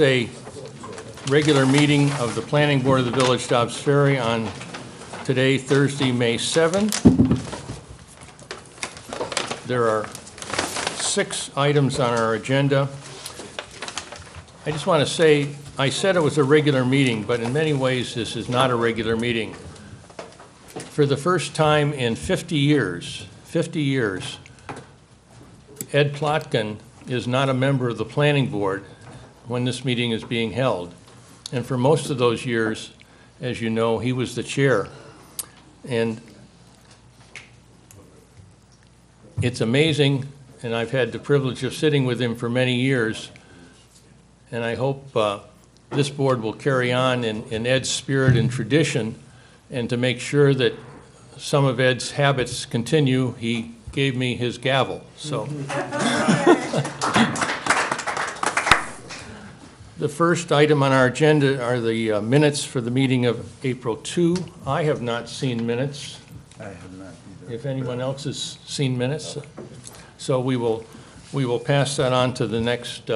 A regular meeting of the Planning Board of the Village of Dobbs Ferry on today, Thursday, May 7th. There are 6 items on our agenda. I just want to say, I said it was a regular meeting, but in many ways this is not a regular meeting. For the first time in 50 years, Ed Plotkin is not a member of the Planning Board when this meeting is being held. And for most of those years, as you know, he was the chair. And it's amazing, and I've had the privilege of sitting with him for many years, and I hope this board will carry on in Ed's spirit and tradition, and to make sure that some of Ed's habits continue, he gave me his gavel. So. The first item on our agenda are the minutes for the meeting of April 2. I have not seen minutes. I have not either. If anyone else has seen minutes, so we will pass that on to the next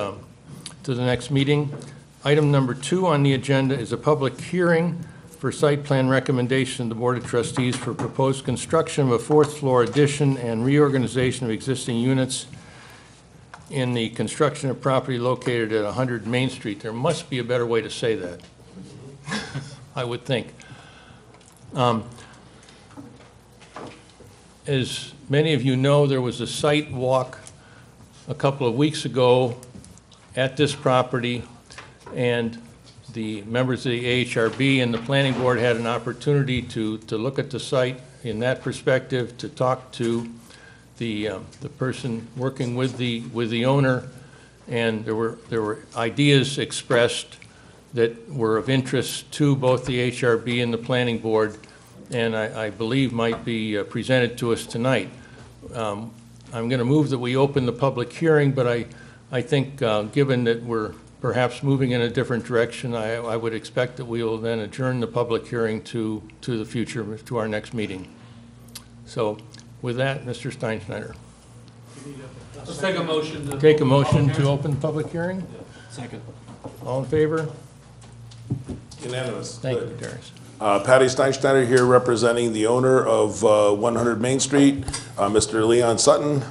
meeting. Item number 2 on the agenda is a public hearing for site plan recommendation of the Board of Trustees for proposed construction of a 4th floor addition and reorganization of existing units in the construction of property located at 100 Main Street. There must be a better way to say that, I would think. As many of you know, there was a site walk a couple of weeks ago at this property, and the members of the AHRB and the Planning Board had an opportunity to look at the site in that perspective, to talk to the person working with the owner, and there were ideas expressed that were of interest to both the HRB and the Planning Board, and I believe might be presented to us tonight. I'm going to move that we open the public hearing, but I think given that we're perhaps moving in a different direction, I would expect that we will then adjourn the public hearing to the future, to our next meeting. So. With that, Mr. Steinschneider. Let's take a motion. Take a motion to open the public hearing? Second. All in favor? Unanimous. Thank you, Darius. Patty Steinschneider here representing the owner of 100 Main Street, Mr. Leon Sutton.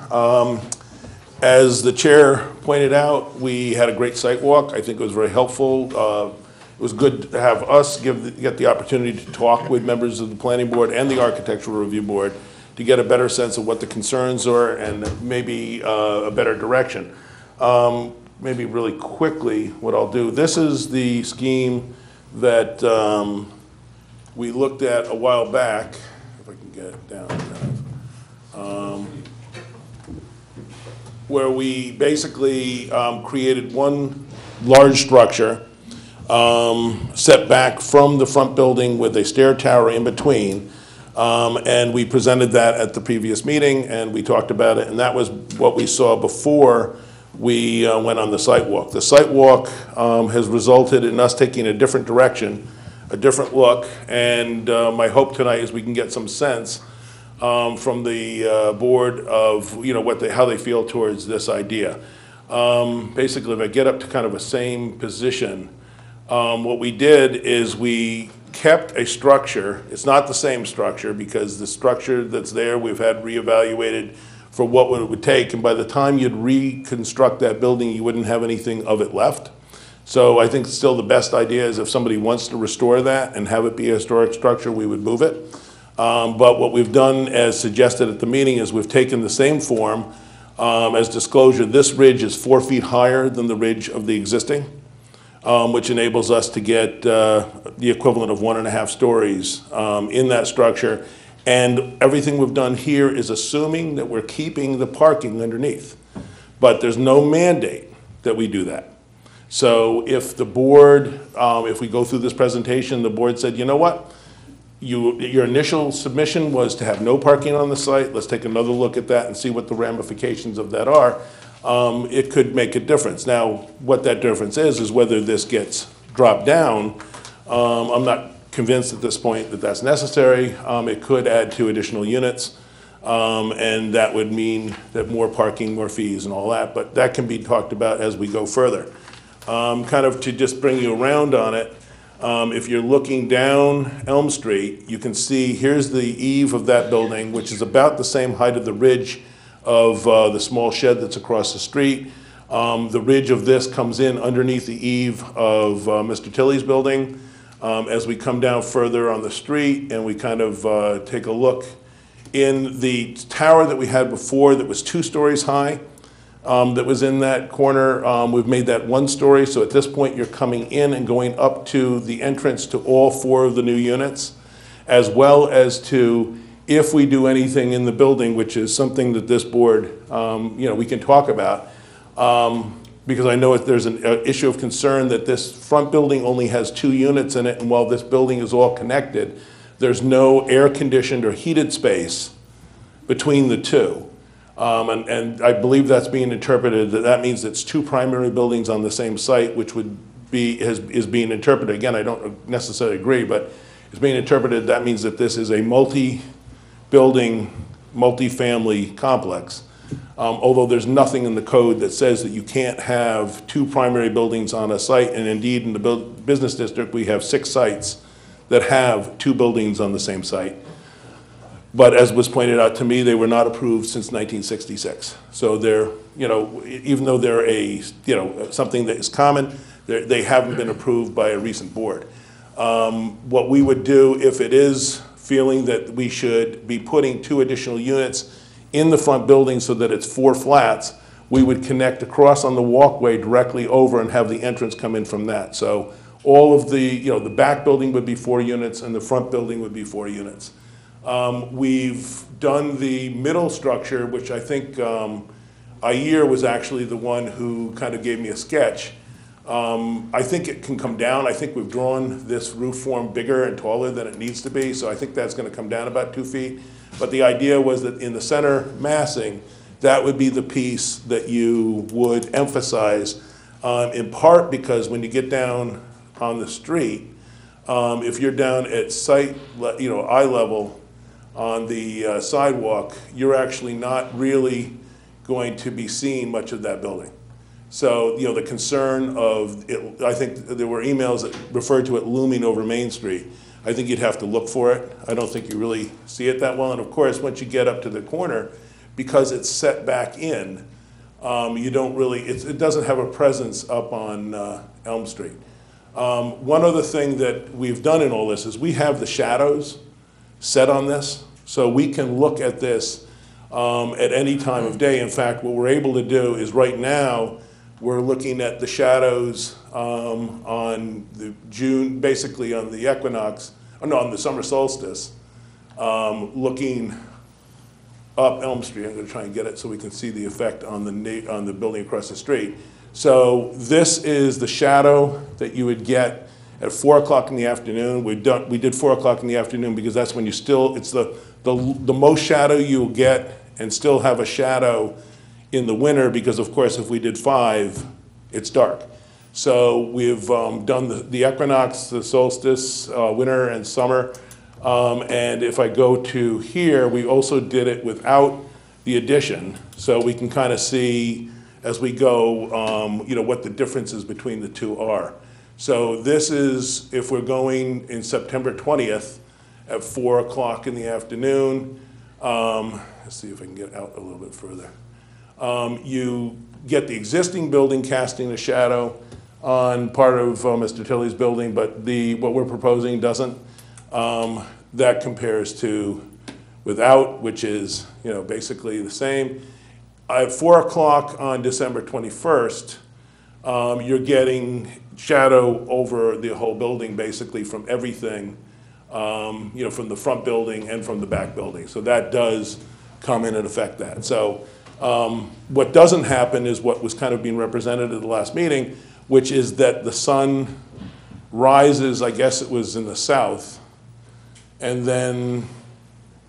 As the chair pointed out, we had a great site walk. I think it was very helpful. It was good to have us get the opportunity to talk with members of the Planning Board and the Architectural Review Board to get a better sense of what the concerns are and maybe a better direction. Maybe really quickly, what I'll do, this is the scheme that we looked at a while back, if I can get it down, where we basically created one large structure set back from the front building with a stair tower in between. And we presented that at the previous meeting, and we talked about it, and that was what we saw before we went on the site walk. The site walk has resulted in us taking a different direction, a different look, and my hope tonight is we can get some sense from the board of how they feel towards this idea. Basically, if I get up to kind of a same position, what we did is we kept a structure. It's not the same structure because the structure that's there we've had reevaluated for what it would take, and by the time you'd reconstruct that building you wouldn't have anything of it left. So I think still the best idea is if somebody wants to restore that and have it be a historic structure, we would move it. But what we've done as suggested at the meeting is we've taken the same form as disclosure. This ridge is 4 feet higher than the ridge of the existing. Which enables us to get the equivalent of 1.5 stories in that structure. And everything we've done here is assuming that we're keeping the parking underneath. But there's no mandate that we do that. So if the board, if we go through this presentation, the board said, you know what? Your initial submission was to have no parking on the site. Let's take another look at that and see what the ramifications of that are. It could make a difference. Now, what that difference is whether this gets dropped down. I'm not convinced at this point that that's necessary. It could add 2 additional units, and that would mean that more parking, more fees, and all that, but that can be talked about as we go further. kind of to just bring you around on it, if you're looking down Elm Street, you can see here's the eave of that building, which is about the same height of the ridge of the small shed that's across the street. The ridge of this comes in underneath the eave of Mr. Tilley's building. As we come down further on the street and we kind of take a look in the tower that we had before that was 2 stories high, that was in that corner, we've made that 1 story. So at this point, you're coming in and going up to the entrance to all 4 of the new units, as well as to if we do anything in the building, which is something that this board, we can talk about. Because I know there's an issue of concern that this front building only has 2 units in it, and while this building is all connected, there's no air-conditioned or heated space between the 2. And I believe that's being interpreted, that means it's 2 primary buildings on the same site, which would be, is being interpreted, again, I don't necessarily agree, but it's being interpreted, that means that this is a multi-building, multi-family complex. Although there's nothing in the code that says that you can't have 2 primary buildings on a site, and indeed in the business district, we have 6 sites that have 2 buildings on the same site. But as was pointed out to me, they were not approved since 1966. So they're, even though they're something that is common, they haven't been approved by a recent board. What we would do if it is feeling that we should be putting 2 additional units in the front building so that it's 4 flats, we would connect across on the walkway directly over and have the entrance come in from that. So all of the, the back building would be 4 units and the front building would be 4 units. We've done the middle structure, which I think Ayer was actually the one who kind of gave me a sketch. I think it can come down. I think we've drawn this roof form bigger and taller than it needs to be, so I think that's going to come down about 2 feet. But the idea was that in the center massing, that would be the piece that you would emphasize, in part because when you get down on the street, if you're down at eye level on the sidewalk, you're actually not really going to be seeing much of that building. So, the concern of it, I think there were emails that referred to it looming over Main Street. I think you'd have to look for it. I don't think you really see it that well. And of course, once you get up to the corner, because it's set back in, you don't really, it doesn't have a presence up on Elm Street. One other thing that we've done in all this is we have the shadows set on this, so we can look at this at any time of day. In fact, what we're able to do is right now, we're looking at the shadows on the June, basically on the equinox, on the summer solstice, looking up Elm Street. I'm going to try and get it so we can see the effect on the building across the street. So this is the shadow that you would get at 4 o'clock in the afternoon. We did 4 o'clock in the afternoon because that's when it's the most shadow you'll get and still have a shadow in the winter, because of course if we did 5, it's dark. So we've done the equinox, the solstice, winter and summer. And if I go to here, we also did it without the addition. So we can kind of see as we go, what the differences between the 2 are. So this is, if we're going in September 20th at 4 o'clock in the afternoon. Let's see if I can get out a little bit further. You get the existing building casting a shadow on part of Mr. Tilley's building, but what we're proposing doesn't. That compares to without, which is basically the same. At 4 o'clock on December 21st, you're getting shadow over the whole building, basically from everything, from the front building and from the back building. So that does come in and affect that. So what doesn't happen is what was kind of being represented at the last meeting, which is that the sun rises, I guess it was in the south, and then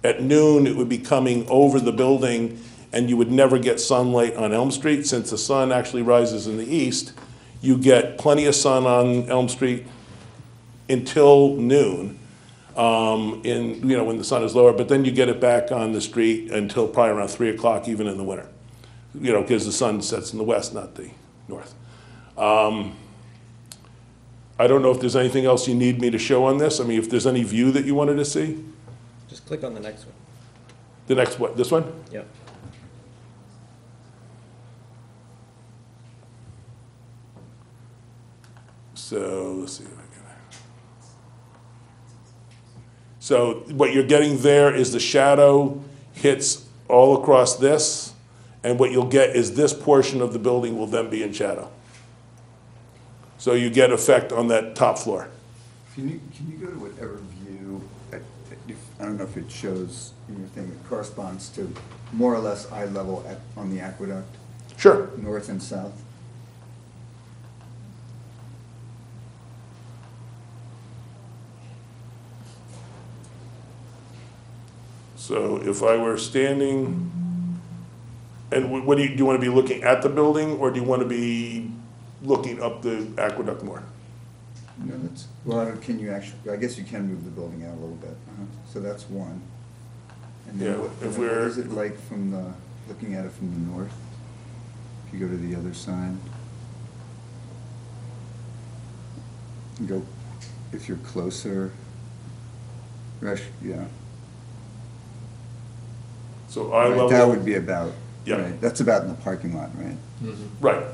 at noon it would be coming over the building, and you would never get sunlight on Elm Street. Since the sun actually rises in the east, you get plenty of sun on Elm Street until noon, when the sun is lower, but then you get it back on the street until probably around 3 o'clock, even in the winter, because the sun sets in the west, not the north. I don't know if there's anything else you need me to show on this. I mean, if there's any view that you wanted to see. Just click on the next one. The next one, this one? Yep. So, let's see if I can. So what you're getting there is the shadow hits all across this, and what you'll get is this portion of the building will then be in shadow. So you get effect on that top floor. Can you go to whatever view, I don't know if it shows in your thing, it corresponds to more or less eye level on the aqueduct, Sure. north and south? So if I were standing, and what do you want to be looking at the building, or do you want to be looking up the aqueduct more? No, that's, well, can you actually, I guess you can move the building out a little bit. So that's one. And Yeah, then what if what we're- is it like from the, looking at it from the north? If you go to the other side. You go, if you're closer, yeah. So eye Right, level. that would be about, Yeah. right, that's about in the parking lot, right? Right,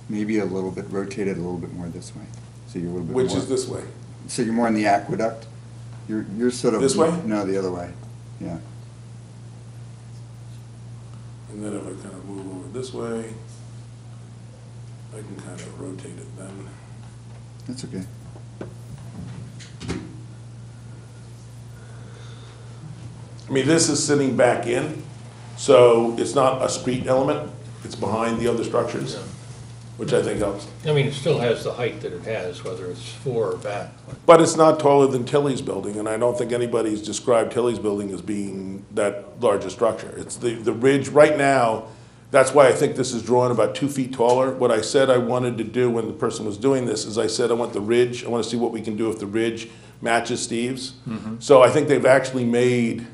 Maybe a little bit, rotate it a little bit more this way, so you're a little bit more. which is this way. So you're more in the aqueduct? You're sort of. This way? No, the other way, yeah. And then if I kind of move over this way, I can kind of rotate it then. That's okay. I mean, this is sitting back in, so it's not a street element, it's behind the other structures, which I think helps. I mean, it still has the height that it has, whether it's fore or back. But it's not taller than Tilly's building, and I don't think anybody's described Tilly's building as being that large a structure. It's the ridge, right now, that's why I think this is drawn about 2 feet taller. What I said I wanted to do when the person was doing this is I said I want the ridge, I want to see what we can do if the ridge matches Steve's. So I think they've actually made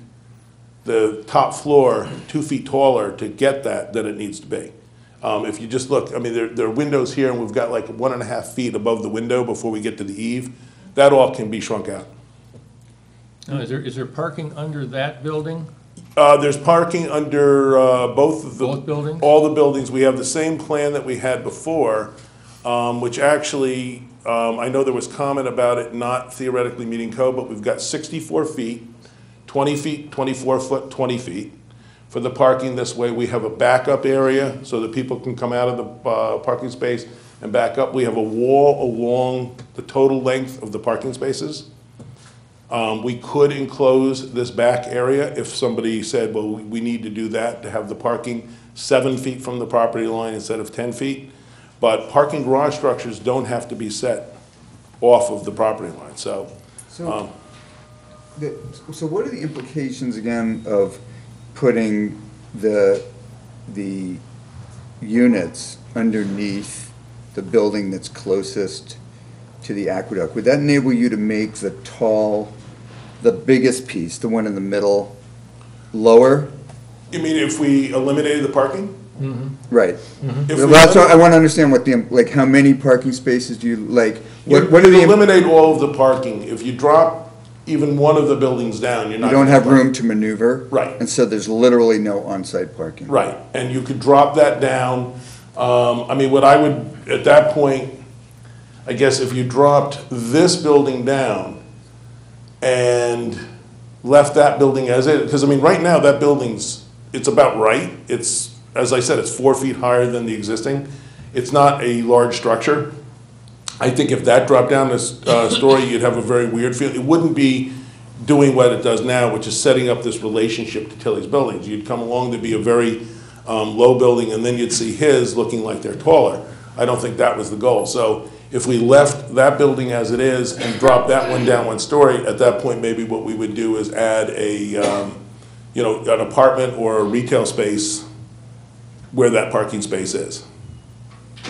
the top floor 2 feet taller to get that than it needs to be. If you just look, I mean, there are windows here, and we've got like 1.5 feet above the window before we get to the eave. That all can be shrunk out. Now, is there parking under that building? There's parking under both of the. Both buildings? All the buildings. We have the same plan that we had before, which actually, I know there was comment about it not theoretically meeting code, but we've got 64 feet, 20 feet, 24 foot, 20 feet. For the parking this way, we have a backup area so that people can come out of the parking space and back up. We have a wall along the total length of the parking spaces. We could enclose this back area if somebody said, well, we need to do that to have the parking 7 feet from the property line instead of 10 feet. But parking garage structures don't have to be set off of the property line, so. So, so what are the implications again of putting the units underneath the building that's closest to the aqueduct? Would that enable you to make the biggest piece, the one in the middle, lower? You mean if we eliminated the parking? Right. If Well, we that's what, I want to understand what the, like, how many parking spaces do you, like, what are You the, eliminate all of the parking. If you drop even one of the buildings down, you're not. you don't gonna have park. room to maneuver? Right. And so there's literally no on-site parking? Right, and you could drop that down. I mean, what I would, at that point, I guess if you dropped this building down and left that building as is, because I mean, right now, that building's, it's about right. It's, as I said, it's 4 feet higher than the existing. It's not a large structure. I think if that dropped down this story, you'd have a very weird feel. It wouldn't be doing what it does now, which is setting up this relationship to Tilly's buildings. You'd come along, there'd be a very low building, and then you'd see his looking like they're taller. I don't think that was the goal. So if we left that building as it is and dropped that one down 1 story, at that point, maybe what we would do is add a, an apartment or a retail space where that parking space is.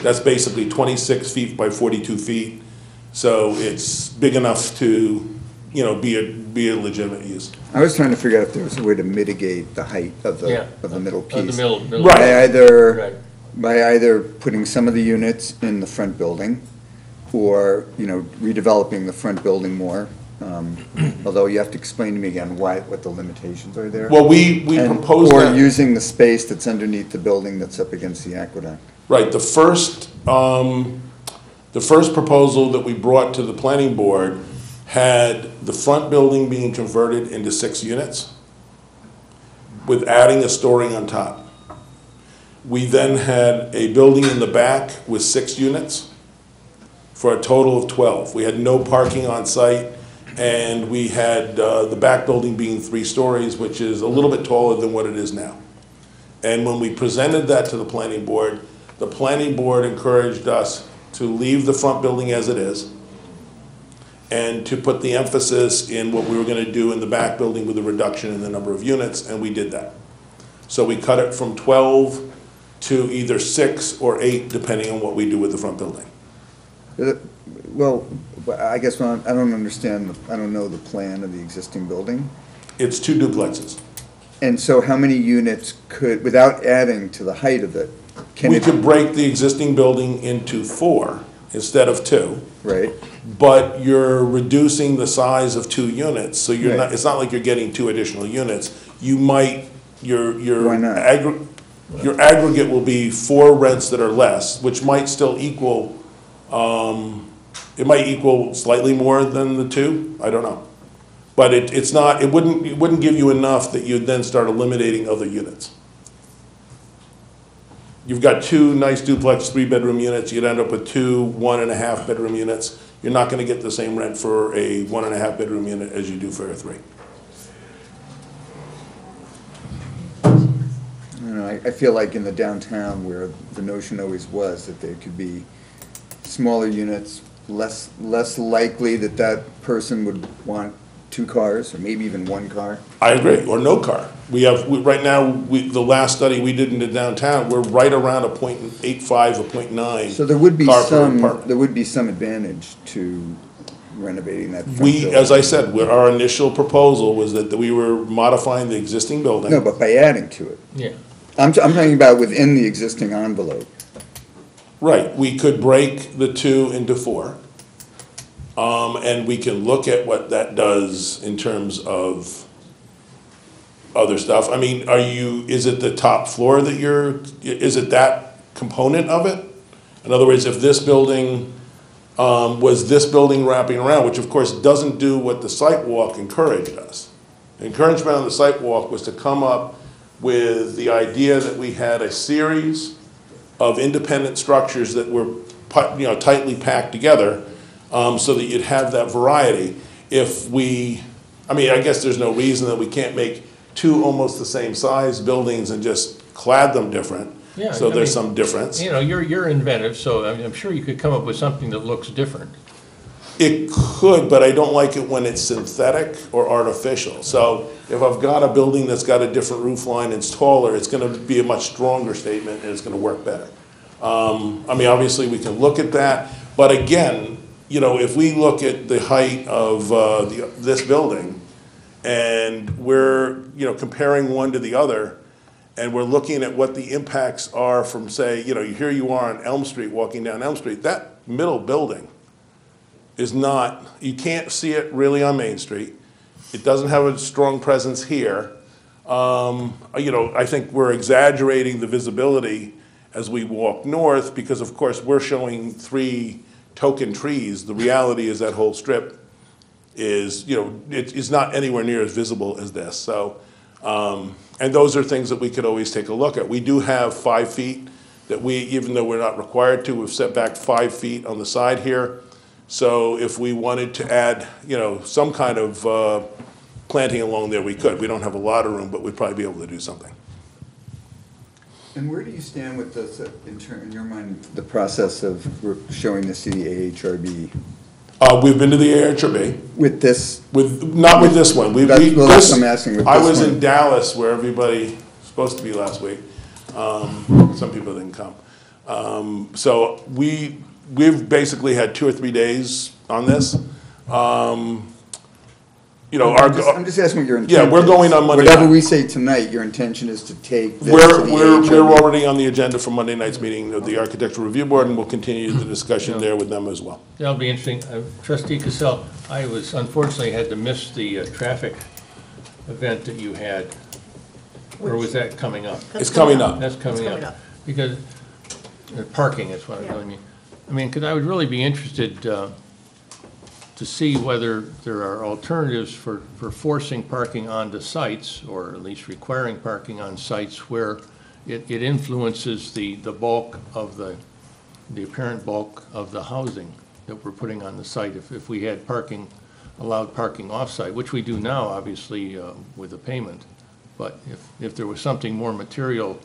That's basically 26 feet by 42 feet, so it's big enough to, be a legitimate use. I was trying to figure out if there was a way to mitigate the height of Yeah. the middle Of the piece. middle. Right. By either, Right. by either putting some of the units in the front building, or, redeveloping the front building more. Although you have to explain to me again what the limitations are there. Well, we And- proposed Or that. using the space that's underneath the building that's up against the aqueduct. Right, the first proposal that we brought to the planning board had the front building being converted into 6 units with adding a story on top. We then had a building in the back with 6 units for a total of 12. We had no parking on site, and we had the back building being 3 stories, which is a little bit taller than what it is now. And when we presented that to the planning board encouraged us to leave the front building as it is and to put the emphasis in what we were going to do in the back building with a reduction in the number of units, and we did that. So we cut it from 12 to either 6 or 8, depending on what we do with the front building. Well, I guess I don't understand, I don't know the plan of the existing building. It's 2 duplexes. And so how many units could, without adding to the height of it, can We it, could break the existing building into 4 instead of 2. right? But you're reducing the size of 2 units, so you're not, Right. it's not like you're getting 2 additional units. You might, your Why not? your aggregate will be 4 rents that are less, which might still equal, it might equal slightly more than the 2, I don't know. But it's not, it wouldn't give you enough that you'd then start eliminating other units. You've got 2 nice duplex 3-bedroom units, you'd end up with 2 1.5 bedroom units. You're not gonna get the same rent for a 1.5 bedroom unit as you do for a 3. I don't know, I feel like in the downtown where the notion always was that there could be smaller units, less likely that that person would want 2 cars, or maybe even 1 car. I agree, or no car. Right now, the last study we did in the downtown, we're right around a 0.85, a 0.9. So there would be car per apartment. some advantage to renovating that front We, building. as I said, our initial proposal was that we were modifying the existing building. No, but by adding to it. Yeah. I'm talking about within the existing envelope. Right, we could break the 2 into 4. And we can look at what that does in terms of other stuff. I mean, is it the top floor that is it that component of it? In other words, if this building, was this building wrapping around, which of course doesn't do what the site walk encouraged us. The encouragement on the site walk was to come up with the idea that we had a series of independent structures that were, tightly packed together, so that you'd have that variety. I guess there's no reason that we can't make 2 almost the same size buildings and just clad them different. Yeah, So I there's mean, some difference. You're inventive, so I'm sure you could come up with something that looks different. It could, but I don't like it when it's synthetic or artificial. So if I've got a building that's got a different roof line, it's taller, it's gonna be a much stronger statement and it's gonna work better. Obviously we can look at that, but again, if we look at the height of this building and we're, comparing one to the other, and we're looking at what the impacts are from, say, here you are on Elm Street, walking down Elm Street, that middle building is not, you can't see it really on Main Street. It doesn't have a strong presence here. I think we're exaggerating the visibility as we walk north because, of course, we're showing 3 token trees. The reality is that whole strip is, it's not anywhere near as visible as this. So, and those are things that we could always take a look at. We do have 5 feet that even though we're not required to, we've set back 5 feet on the side here. So if we wanted to add, some kind of planting along there, we could. We don't have a lot of room, but we'd probably be able to do something. And where do you stand with this, in your mind, the process of showing this to the AHRB? We've been to the AHRB. With this, Not with this one. That's what I'm asking with I this was one. in Dallas where everybody was supposed to be last week. Some people didn't come. So we've basically had 2 or 3 days on this. you know, I'm just asking what your intent is. Yeah, we're going on Monday Whatever night. we say tonight, your intention is to take this to the We're AHRB. already on the agenda for Monday night's meeting of the Architectural Review Board, and we'll continue the discussion there with them as well. That'll be interesting. Trustee Cassell, I was unfortunately had to miss the traffic event that you had. Or was that coming up? It's coming up. That's coming coming up. up. Because, parking is what I Yeah. really mean. I mean, because I would really be interested to see whether there are alternatives for forcing parking onto sites, or at least requiring parking on sites where it influences the bulk of the apparent bulk of the housing that we're putting on the site. If we had parking, allowed parking off-site, which we do now, obviously, with the payment. But if there was something more material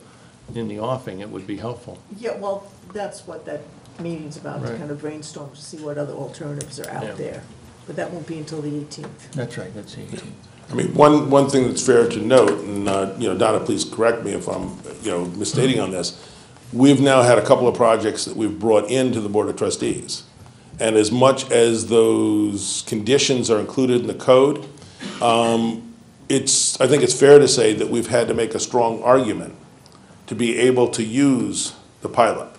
in the offing, it would be helpful. Yeah, well, that's what that meeting's about, to Right. kind of brainstorm, to see what other alternatives are Yeah. out there. But that won't be until the 18th. That's right, that's 18. I mean, one thing that's fair to note, and, you know, Donna, please correct me if I'm, you know, misstating on this. We've now had a couple of projects that we've brought into the Board of Trustees. And as much as those conditions are included in the code, I think it's fair to say that we've had to make a strong argument to be able to use the pilot.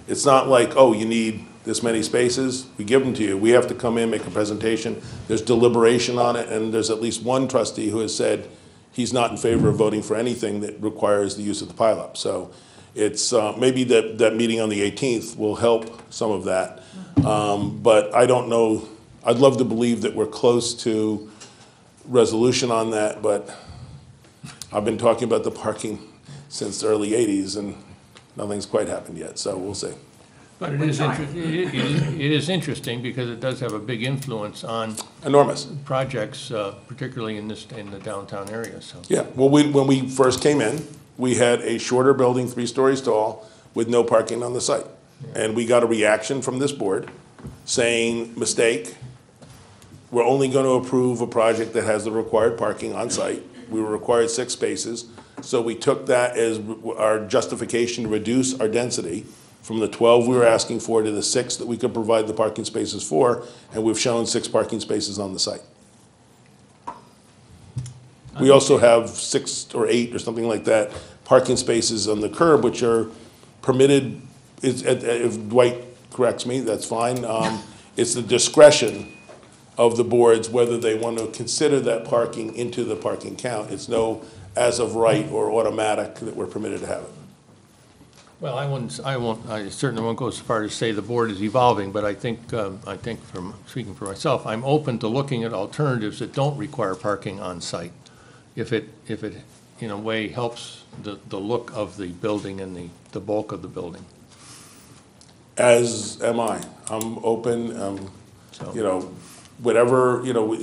It's not like, oh, you need this many spaces, we give them to you. We have to come in, make a presentation, there's deliberation on it, and there's at least one trustee who has said he's not in favor of voting for anything that requires the use of the pilot. So it's, maybe that meeting on the 18th will help some of that. But I don't know, I'd love to believe that we're close to resolution on that, but I've been talking about the parking since the early 80s, and nothing's quite happened yet, so we'll see. But it is interesting because it does have a big influence on Enormous. projects, particularly in the downtown area, so. Yeah, well, when we first came in, we had a shorter building, 3 stories tall, with no parking on the site. And we got a reaction from this board saying, mistake, we're only going to approve a project that has the required parking on site. We were required 6 spaces, so we took that as our justification to reduce our density from the 12 we were asking for to the 6 that we could provide the parking spaces for, and we've shown 6 parking spaces on the site. We also have 6 or 8 or something like that, parking spaces on the curb, which are permitted, if Dwight corrects me, that's fine. It's the discretion of the boards whether they want to consider that parking into the parking count. It's no as of right or automatic that we're permitted to have it. Well, I certainly won't go so far as to say the board is evolving, but I think from speaking for myself, I'm open to looking at alternatives that don't require parking on site. If it in a way helps the look of the building and the bulk of the building. As am I. I'm open, So- you know, whatever, you know,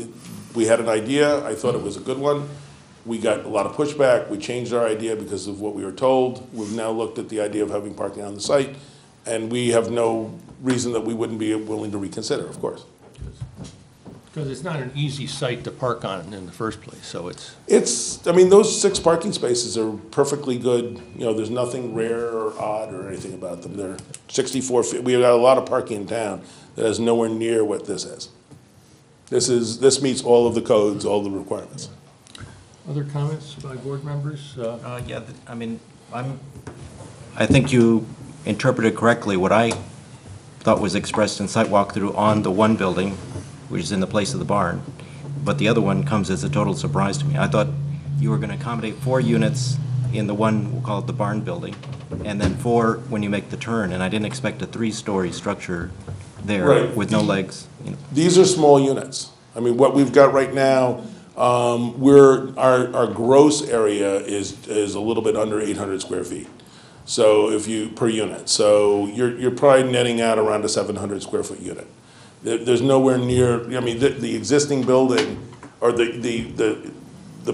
we had an idea, I thought it was a good one. We got a lot of pushback, we changed our idea because of what we were told. We've now looked at the idea of having parking on the site, and we have no reason that we wouldn't be willing to reconsider, of course. Because it's not an easy site to park on in the first place, so I mean, those 6 parking spaces are perfectly good, you know, there's nothing rare or odd or anything about them. They're 64 feet, we've got a lot of parking in town that is nowhere near what this is. This meets all of the codes, all the requirements. Other comments by board members? Yeah, I mean, I think you interpreted correctly what I thought was expressed in site walkthrough on the one building, which is in the place of the barn, but the other one comes as a total surprise to me. I thought you were going to accommodate 4 units in the one, we'll call it the barn building, and then 4 when you make the turn, and I didn't expect a 3-story structure there Right. with no legs. You know. These are small units. I mean, what we've got right now, our gross area is a little bit under 800 square feet. So per unit. So you're probably netting out around a 700 square foot unit. There's nowhere near, I mean, the existing building, or the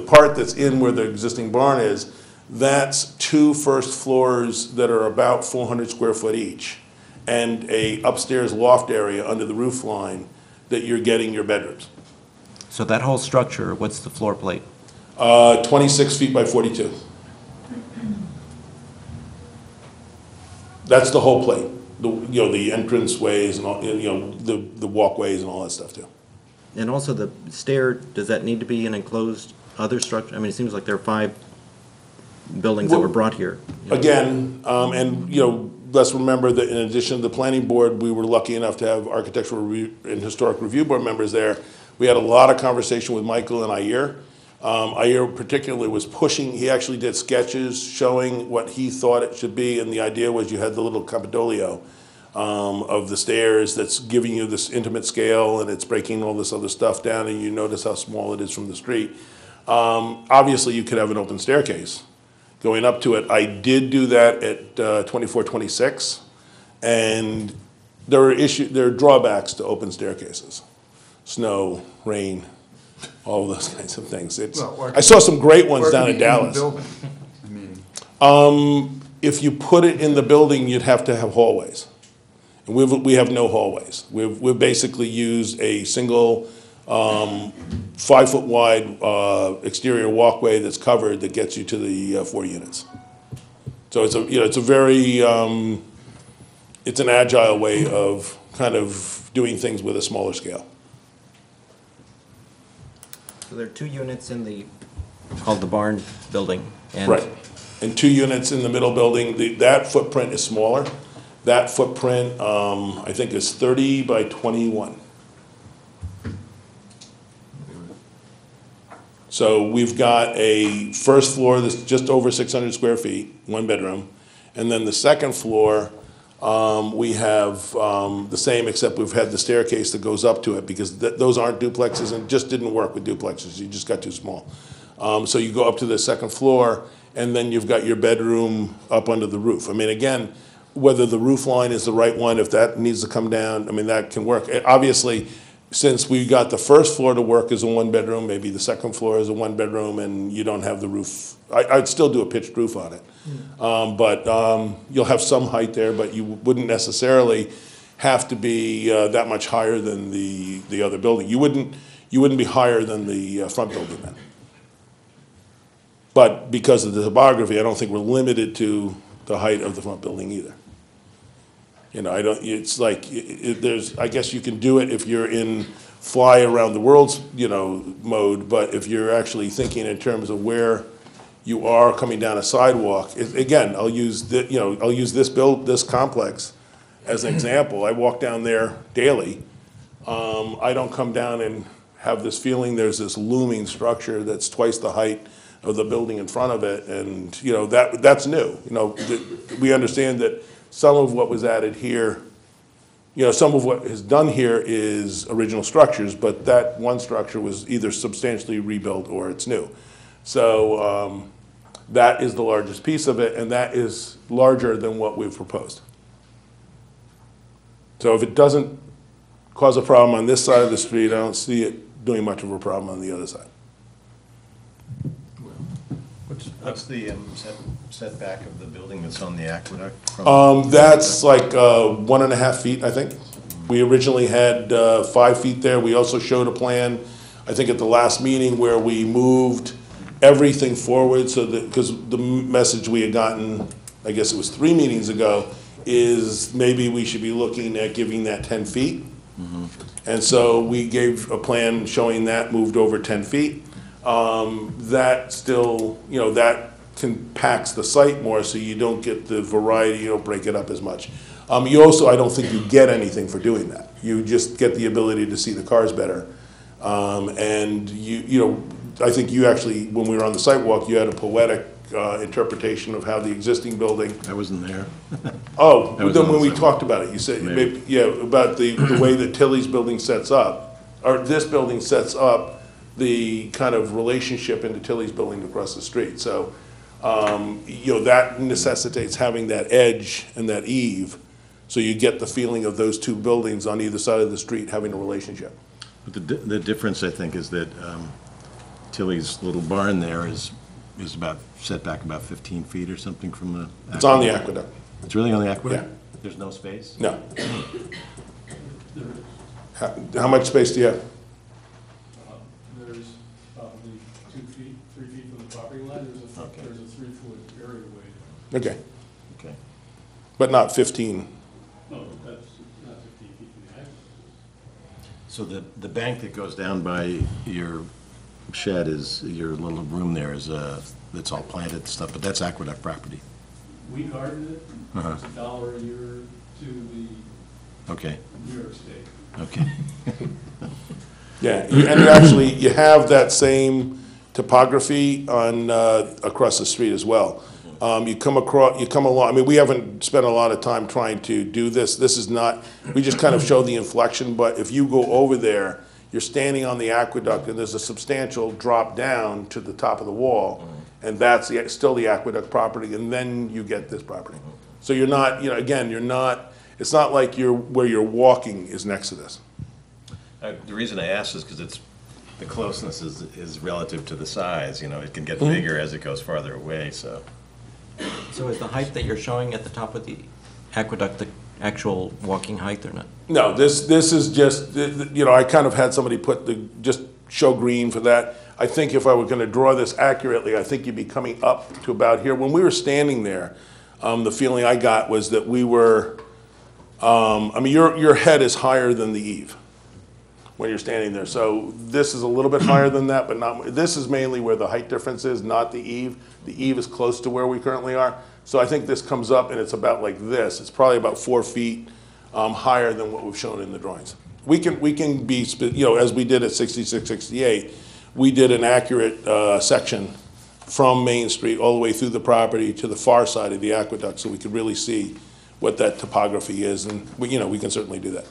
part that's in where the existing barn is, that's 2 first floors that are about 400 square foot each, and a upstairs loft area under the roof line that you're getting your bedrooms. So that whole structure, what's the floor plate? 26 feet by 42. That's the whole plate. The entrance ways and all, the walkways and all that stuff too. And also the stair, does that need to be an enclosed other structure? I mean, it seems like there are 5 buildings that were brought here. Again, and, you know, let's remember that in addition to the planning board, we were lucky enough to have architectural and historic review board members there. We had a lot of conversation with Michael and Ayer. Ayer particularly was pushing, he actually did sketches showing what he thought it should be, and the idea was you had the little Campidoglio of the stairs that's giving you this intimate scale, and it's breaking all this other stuff down, and you notice how small it is from the street. Obviously, you could have an open staircase going up to it. I did do that at 2426, and there are drawbacks to open staircases. Snow, rain, all those kinds of things. I saw some great ones down in Dallas. If you put it in the building, you'd have to have hallways. And we have no hallways. We've basically used a single 5-foot wide exterior walkway that's covered that gets you to the 4 units. So it's a very it's an agile way of kind of doing things with a smaller scale. So there are 2 units in the, called the barn building. And Right. And 2 units in the middle building. That footprint is smaller. That footprint, I think, is 30 by 21. So we've got a first floor that's just over 600 square feet, 1 bedroom. And then the second floor, we have the same, except we've had the staircase that goes up to it, because those aren't duplexes, and it just didn't work with duplexes. You just got too small. So you go up to the second floor, and then you've got your bedroom up under the roof. I mean, again, whether the roof line is the right one, if that needs to come down, I mean, that can work. Obviously, since we got the first floor to work as a 1-bedroom, maybe the second floor is a 1-bedroom, and you don't have the roof. I'd still do a pitched roof on it. But you'll have some height there, but you wouldn't necessarily have to be that much higher than the other building. You wouldn't be higher than the front building then. But because of the topography, I don't think we're limited to the height of the front building either. You know, it's like, I guess you can do it if you're in fly around the world's, mode, but if you're actually thinking in terms of where you are coming down a sidewalk, again, I'll use this complex as an example. I walk down there daily. I don't come down and have this feeling there's this looming structure that's twice the height of the building in front of it, and that's new. We understand that some of what was added here, some of what is done here is original structures, but that one structure was either substantially rebuilt or it's new. So that is the largest piece of it, and that is larger than what we've proposed. So if it doesn't cause a problem on this side of the street, I don't see it doing much of a problem on the other side. What's the setback of the building that's on the aqueduct? from- That's like 1.5 feet, I think. We originally had 5 feet there. We also showed a plan, I think at the last meeting, where we moved everything forward so that, because the message we had gotten, I guess it was 3 meetings ago, is maybe we should be looking at giving that 10 feet. And so we gave a plan showing that moved over 10 feet. That still, that compacts the site more, so you don't get the variety, you don't break it up as much. You also, I don't think you get anything for doing that. You just get the ability to see the cars better. And I think you actually, when we were on the sidewalk, you had a poetic interpretation of how the existing building. I wasn't there. Oh, That was then on when the we sidewalk. talked about it, you said, Maybe. about the way that Tilly's building sets up, or this building sets up the kind of relationship into Tilly's building across the street. So, that necessitates having that edge and that eave, so you get the feeling of those 2 buildings on either side of the street having a relationship. But the difference, I think, is that Tilly's little barn there is about, set back about 15 feet or something from the. It's on the aqueduct. It's really on the aqueduct? Yeah. There's no space? No. How much space do you have? There's probably 2 feet, 3 feet from the property line, there's a 3-foot area way. Okay, Okay. but not 15. No, that's not 15 feet from the So the bank that goes down by your shed is, your little room there is, that's all planted and stuff, but that's Aqueduct property. We garden it, Uh-huh. it's $1 a year to the Okay, New York State. okay. Yeah, and you actually, you have that same topography on, across the street as well. You come along, I mean, we haven't spent a lot of time trying to do this. This is not, we just kind of show the inflection, but if you go over there, you're standing on the aqueduct and there's a substantial drop down to the top of the wall. And that's still the aqueduct property, and then you get this property. So you're not, you know, again, you're not, it's not like where you're walking is next to this. The reason I asked is because it's, the closeness is relative to the size, you know, it can get bigger as it goes farther away, so. So is the height that you're showing at the top of the aqueduct the actual walking height or not? No, this is just, you know, I kind of had somebody just show green for that. I think if I were gonna draw this accurately, I think you'd be coming up to about here. When we were standing there, the feeling I got was that we were, I mean, your head is higher than the eave when you're standing there. So this is a little bit higher than that, but not, this is mainly where the height difference is, not the eave. The eave is close to where we currently are. So I think this comes up and it's about like this. It's probably about 4 feet higher than what we've shown in the drawings. We can be, you know, as we did at 6668, we did an accurate section from Main Street all the way through the property to the far side of the aqueduct so we could really see what that topography is, and you know, we can certainly do that.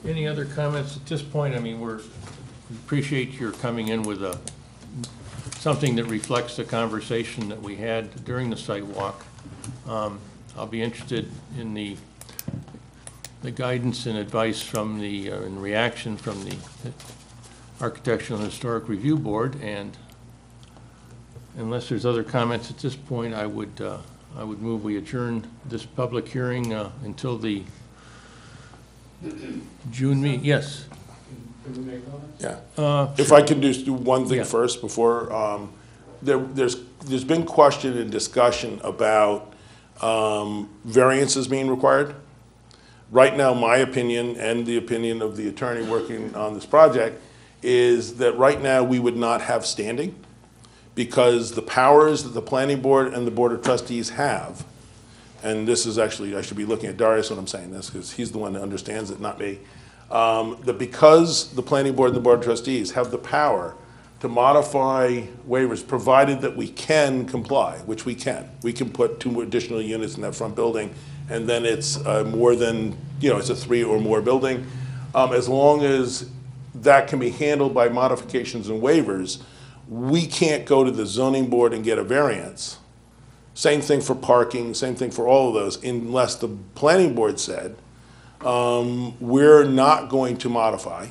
Any other comments at this point? I mean, we appreciate your coming in with something that reflects the conversation that we had during the site walk. I'll be interested in the guidance and advice from and reaction from the Architectural and Historic Review Board, and unless there's other comments at this point, I would move we adjourn this public hearing until the June meeting. Yes. Can we make comments? Yeah. If I can just do one thing Yeah. first before, there's been question and discussion about variances being required. Right now, my opinion and the opinion of the attorney working on this project is that right now we would not have standing because the powers that the planning board and the board of trustees have, and this is actually, I should be looking at Darius when I'm saying this because he's the one that understands it, not me, that because the planning board and the board of trustees have the power to modify waivers provided that we can comply, which we can. We can put 2 additional units in that front building and then it's more than, you know, it's a 3 or more building. As long as that can be handled by modifications and waivers, we can't go to the zoning board and get a variance. Same thing for parking, same thing for all of those, unless the planning board said, we're not going to modify.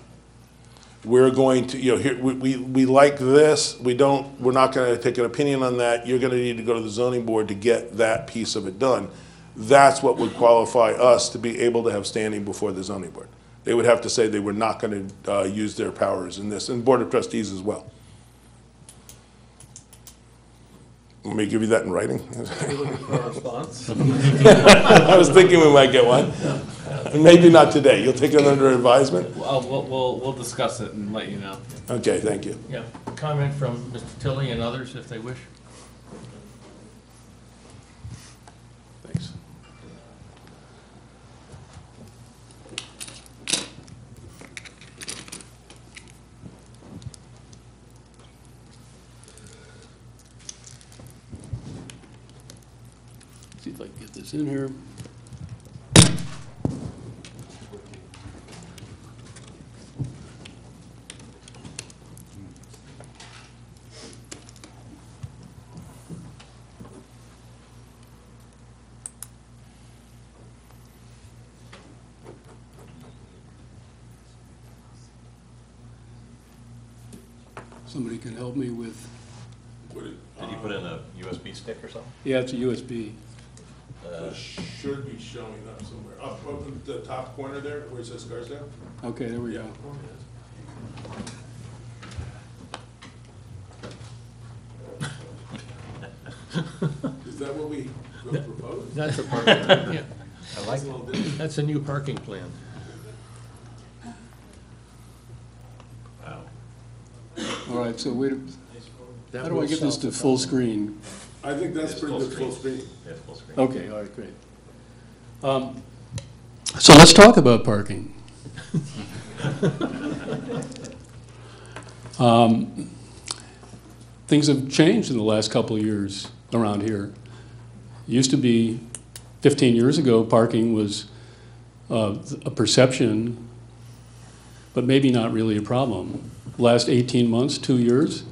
We're going to, you know, here, we like this, we're not gonna take an opinion on that, you're gonna need to go to the zoning board to get that piece of it done. That's what would qualify us to be able to have standing before the zoning board. They would have to say they were not gonna use their powers in this, and board of trustees as well. Let me give you that in writing. Are you looking for a response? I was thinking we might get one. Maybe not today. You'll take it under advisement? We'll discuss it and let you know. Okay, thank you. Yeah, comment from Mr. Tilley and others if they wish. Thanks. See if I can get this in here. Somebody can help me with, Did you put in a USB stick or something? yeah, it's a USB. It should be showing up somewhere. Up in the top corner there, where it says Scarsdale? Okay, there we go. Is that what we proposed? That's a part of it, yeah. I like it. That's a new parking plan. All right, so wait, That how do I will get this solve to the full problem. screen? I think that's pretty good full screen. That's full screen. Okay, all right, great. So let's talk about parking. Things have changed in the last couple of years around here. It used to be, 15 years ago, parking was a perception, but maybe not really a problem. Last 18 months, 2 years,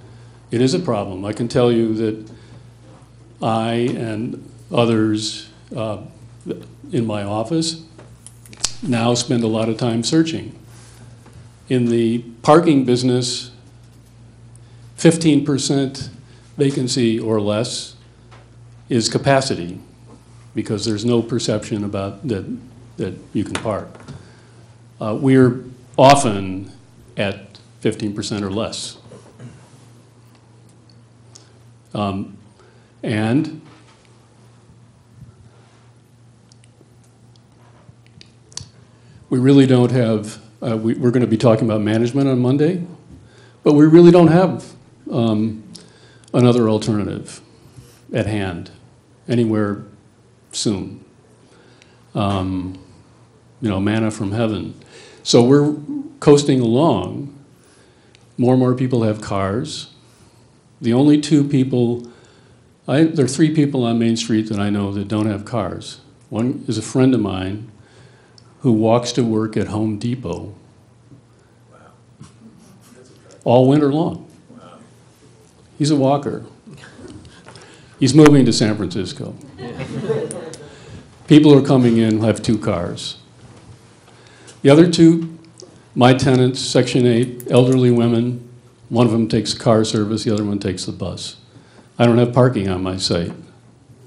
it is a problem. I can tell you that I and others in my office now spend a lot of time searching. In the parking business, 15% vacancy or less is capacity, because there's no perception about that you can park. We're often at 15% or less. And we really don't have, we're going to be talking about management on Monday, but we really don't have another alternative at hand anywhere soon. Manna from heaven. So we're coasting along. More and more people have cars. The only two people, there are three people on Main Street that I know that don't have cars. One is a friend of mine who walks to work at Home Depot all winter long. He's a walker. He's moving to San Francisco. People who are coming in have two cars. The other two, my tenants, Section 8, elderly women, one of them takes car service, the other one takes the bus. I don't have parking on my site,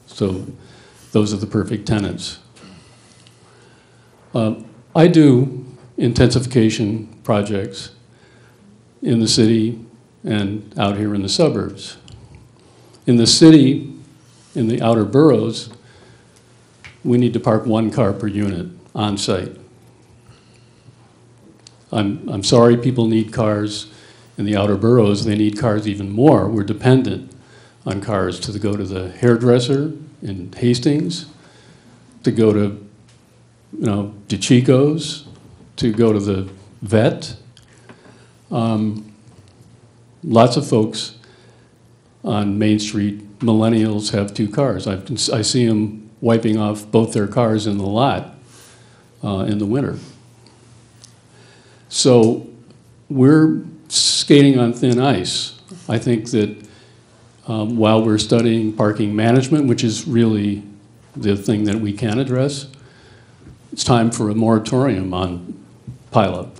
so those are the perfect tenants. I do intensification projects in the city and out here in the suburbs. In the city, in the outer boroughs, we need to park 1 car per unit on site. I'm sorry people need cars in the outer boroughs. They need cars even more. We're dependent on cars to go to the hairdresser in Hastings, to go to DeChico's, to go to the vet. Lots of folks on Main Street, millennials, have 2 cars. I see them wiping off both their cars in the lot in the winter. So we're skating on thin ice. I think that while we're studying parking management, which is really the thing that we can address, it's time for a moratorium on pileup,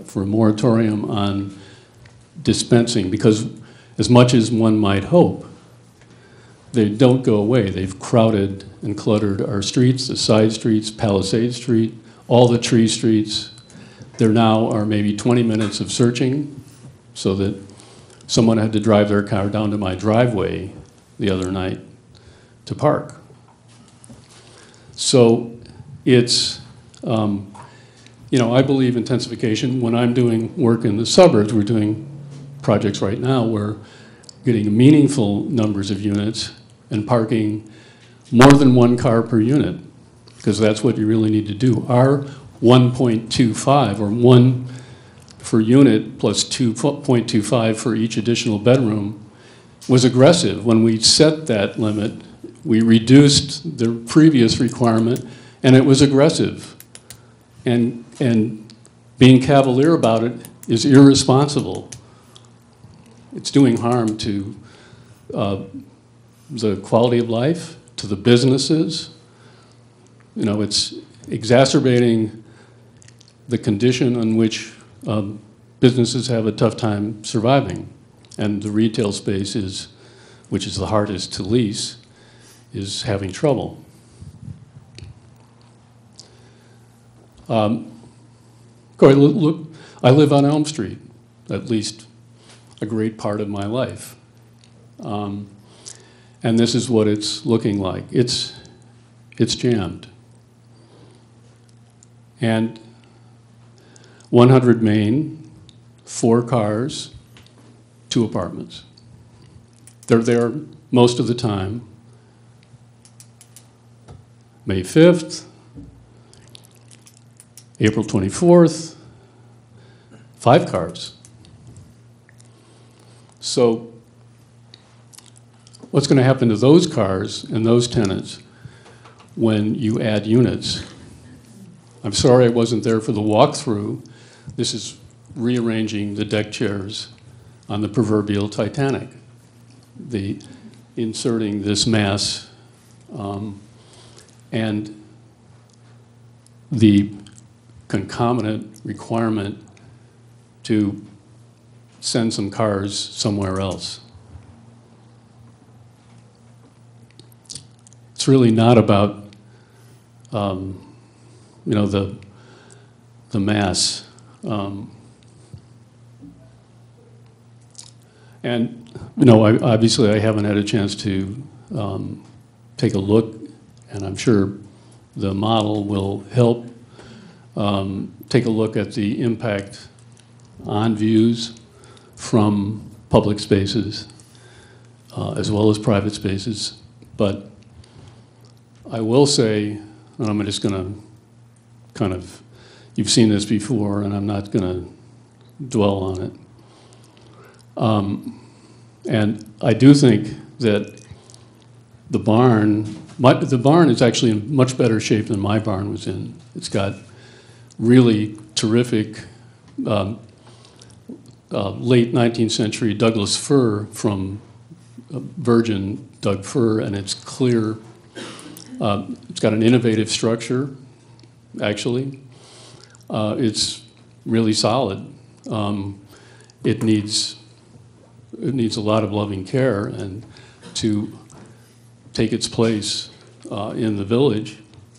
for a moratorium on dispensing, because as much as one might hope, they don't go away. They've crowded and cluttered our streets, the side streets, Palisade Street, all the tree streets. There now are maybe 20 minutes of searching, so that someone had to drive their car down to my driveway the other night to park. So it's, I believe intensification. When I'm doing work in the suburbs, we're doing projects right now where getting meaningful numbers of units and parking more than 1 car per unit, because that's what you really need to do. Our 1.25, or 1 for unit plus 2.25 for each additional bedroom, was aggressive. When we set that limit, we reduced the previous requirement, and it was aggressive. And being cavalier about it is irresponsible. It's doing harm to the quality of life, to the businesses. It's exacerbating the condition on which businesses have a tough time surviving. And the retail space which is the hardest to lease, is having trouble. Look, I live on Elm Street, at least a great part of my life. And this is what it's looking like. It's jammed. And 100 Main, 4 cars, 2 apartments. They're there most of the time. May 5th, April 24th, 5 cars. So what's going to happen to those cars and those tenants when you add units? I'm sorry I wasn't there for the walkthrough. This is rearranging the deck chairs on the proverbial Titanic. The inserting this mass and the concomitant requirement to send some cars somewhere else. It's really not about, you know, the mass. And, you know, obviously I haven't had a chance to take a look, and I'm sure the model will help take a look at the impact on views from public spaces as well as private spaces. But I will say, and I'm just going to kind of, you've seen this before, and I'm not going to dwell on it. And I do think that the barn is actually in much better shape than my barn was in. It's got really terrific late 19th century Douglas fir from virgin Doug fir, and it's clear. It's got an innovative structure, actually. It's really solid. It needs a lot of loving care, and to take its place in the village,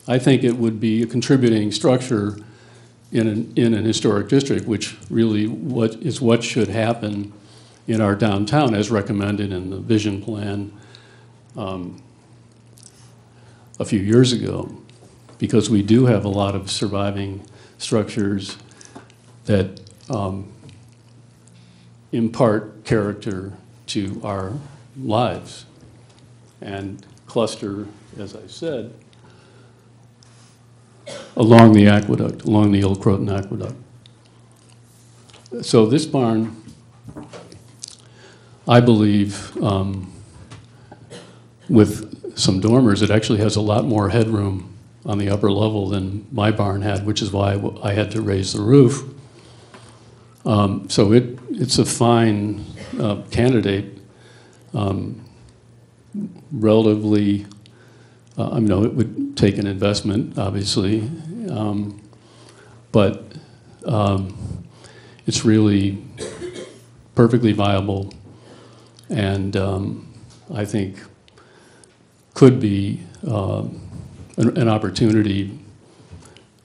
I think it would be a contributing structure in an historic district, which really what should happen in our downtown as recommended in the vision plan a few years ago, because we do have a lot of surviving structures that impart character to our lives and cluster, as I said, along the aqueduct, along the Old Croton Aqueduct. So this barn, I believe, with some dormers, it actually has a lot more headroom on the upper level than my barn had, which is why I had to raise the roof. So it's a fine candidate, relatively, I know it would take an investment, obviously, but it's really perfectly viable, and I think could be an opportunity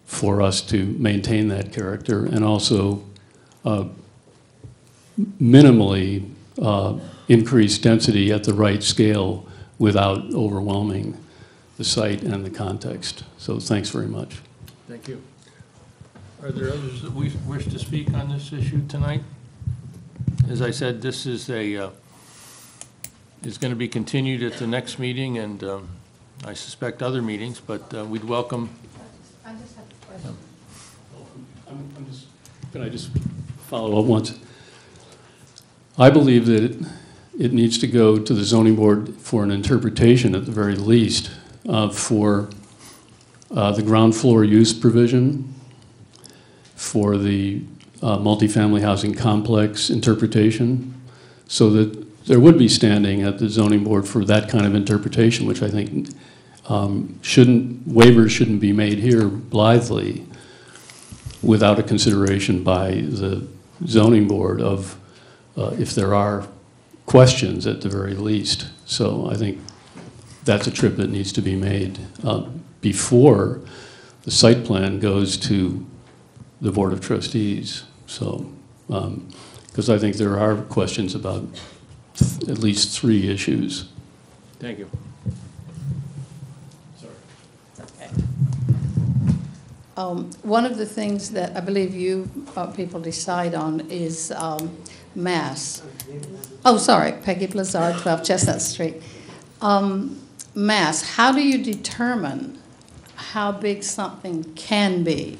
for us to maintain that character and also minimally increase density at the right scale without overwhelming the site and the context. So thanks very much. Thank you. Are there others that wish to speak on this issue tonight? As I said, this is going to be continued at the next meeting, and I suspect other meetings, but we'd welcome. I just have a question. Can I just follow up once? I believe that it needs to go to the zoning board for an interpretation at the very least for the ground floor use provision, for the multifamily housing complex interpretation, so that there would be standing at the zoning board for that kind of interpretation, which I think waivers shouldn't be made here blithely without a consideration by the zoning board of if there are questions at the very least. So I think that's a trip that needs to be made before the site plan goes to the Board of Trustees. So, because I think there are questions about at least 3 issues. Thank you. Okay. One of the things that I believe you people decide on is mass. Oh, sorry, Peggy Blizzard, 12 Chestnut Street. Mass, how do you determine how big something can be?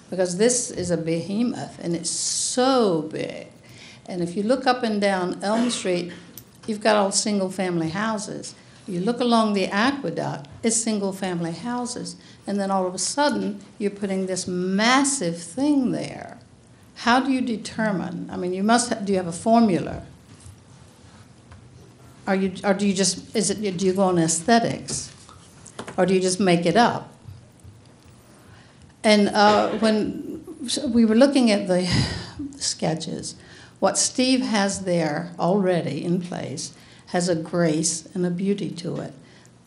Because this is a behemoth, and it's so big. And if you look up and down Elm Street, you've got all single-family houses. You look along the aqueduct, it's single-family houses. And then all of a sudden, you're putting this massive thing there. How do you determine? I mean, you must have, do you have a formula? Or do you just, do you go on aesthetics? Or do you just make it up? And when we were looking at the sketches, what Steve has there already in place has a grace and a beauty to it.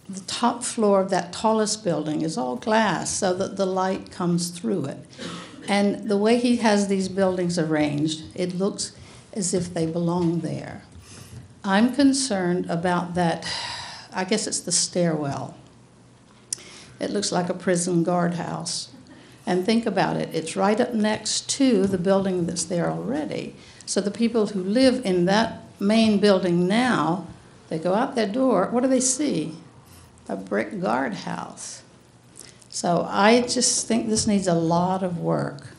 The top floor of that tallest building is all glass so that the light comes through it. And the way he has these buildings arranged, it looks as if they belong there. I'm concerned about that, I guess it's the stairwell. It looks like a prison guardhouse. And think about it, it's right up next to the building that's there already. So the people who live in that main building now, they go out their door, what do they see? A brick guardhouse. So I just think this needs a lot of work.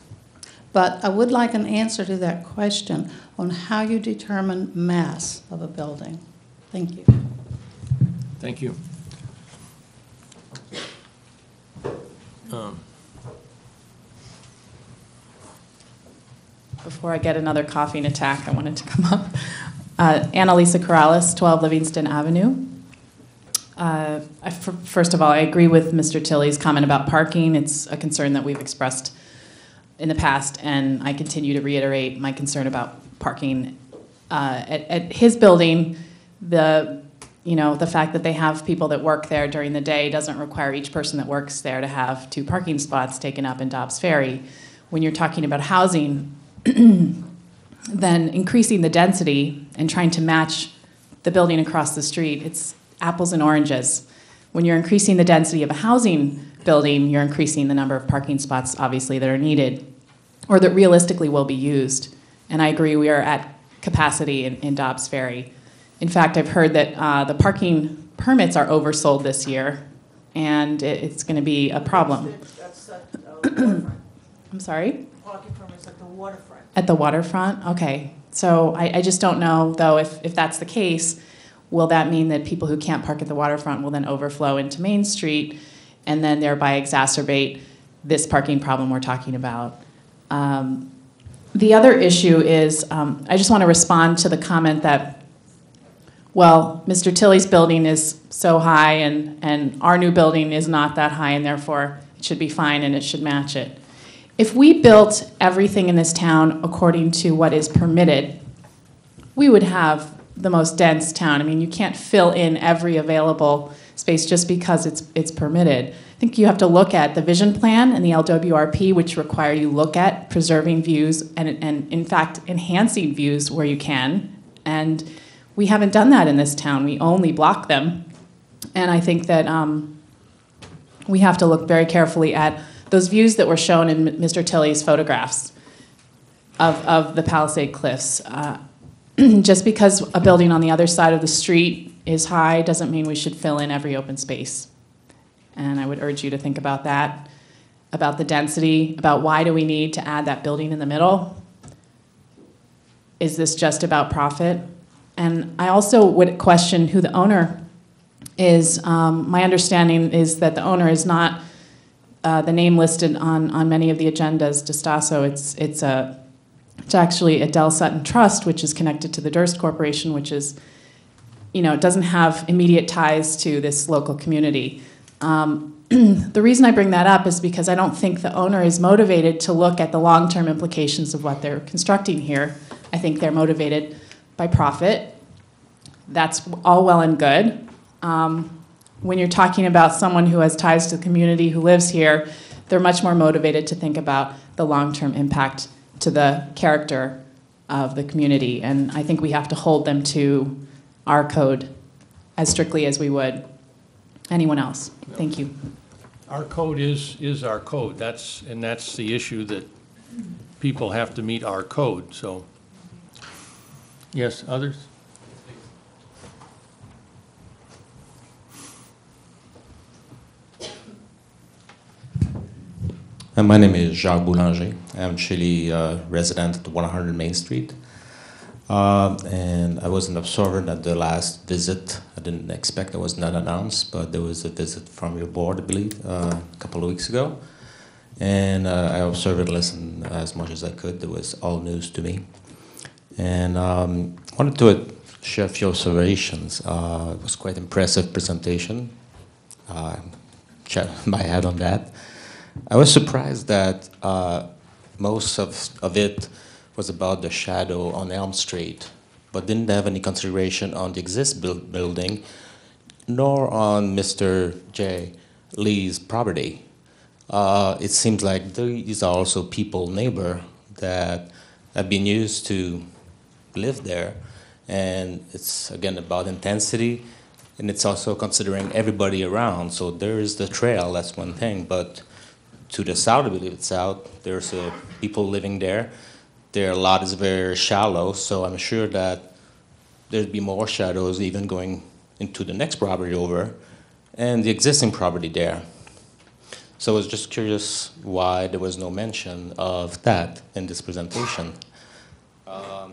But I would like an answer to that question on how you determine mass of a building. Thank you. Thank you. Before I get another coughing attack, I wanted to come up. Annalisa Corrales, 12 Livingston Avenue. First of all, I agree with Mr. Tilley's comment about parking. It's a concern that we've expressed in the past, and I continue to reiterate my concern about parking. At his building, the fact that they have people that work there during the day doesn't require each person that works there to have 2 parking spots taken up in Dobbs Ferry. When you're talking about housing, then increasing the density and trying to match the building across the street, it's apples and oranges. When you're increasing the density of a housing building, you're increasing the number of parking spots, obviously, that are needed or that realistically will be used. And I agree, we are at capacity in Dobbs Ferry. In fact, I've heard that the parking permits are oversold this year, and it's going to be a problem. That's at the waterfront. I'm sorry? Parking permits at the waterfront. At the waterfront? Okay. So I just don't know, though, if that's the case, will that mean that people who can't park at the waterfront will then overflow into Main Street and then thereby exacerbate this parking problem we're talking about? The other issue is, I just want to respond to the comment that, well, Mr. Tilley's building is so high and our new building is not that high, and therefore it should be fine and it should match it. If we built everything in this town according to what is permitted, we would have the most dense town. I mean, you can't fill in every available space just because it's permitted. I think you have to look at the vision plan and the LWRP, which require you look at preserving views and in fact, enhancing views where you can. And we haven't done that in this town. We only block them. And I think that we have to look very carefully at those views that were shown in Mr. Tilley's photographs of the Palisade Cliffs. Just because a building on the other side of the street is high doesn't mean we should fill in every open space. And I would urge you to think about that, about the density, about why do we need to add that building in the middle? Is this just about profit? And I also would question who the owner is. My understanding is that the owner is not the name listed on many of the agendas, Distaso. It's actually a Del Sutton Trust, which is connected to the Durst Corporation, which is, it doesn't have immediate ties to this local community. The reason I bring that up is because I don't think the owner is motivated to look at the long-term implications of what they're constructing here. I think they're motivated by profit. That's all well and good. When you're talking about someone who has ties to the community who lives here, they're much more motivated to think about the long-term impact to the character of the community. And I think we have to hold them to our code as strictly as we would anyone else. Thank you. Our code is our code. That's the issue, that people have to meet our code, so. Yes, others? My name is Jacques Boulanger. I'm actually a resident at 100 Main Street. And I was an observer at the last visit. I didn't expect it was not announced, but there was a visit from your board, I believe, a couple of weeks ago. And I observed and listened as much as I could. It was all news to me. And I wanted to share a few observations. It was quite impressive presentation. Chat my head on that. I was surprised that most of it was about the shadow on Elm Street, but didn't have any consideration on the existing building, nor on Mr. J. Lee's property. It seems like these are also people, neighbor, that have been used to live there, and it's again about intensity, and it's also considering everybody around. So there is the trail, that's one thing, but to the south, I believe it's south, there's people living there. Their lot is very shallow, so I'm sure that there'd be more shadows even going into the next property over and the existing property there. So I was just curious why there was no mention of that in this presentation. I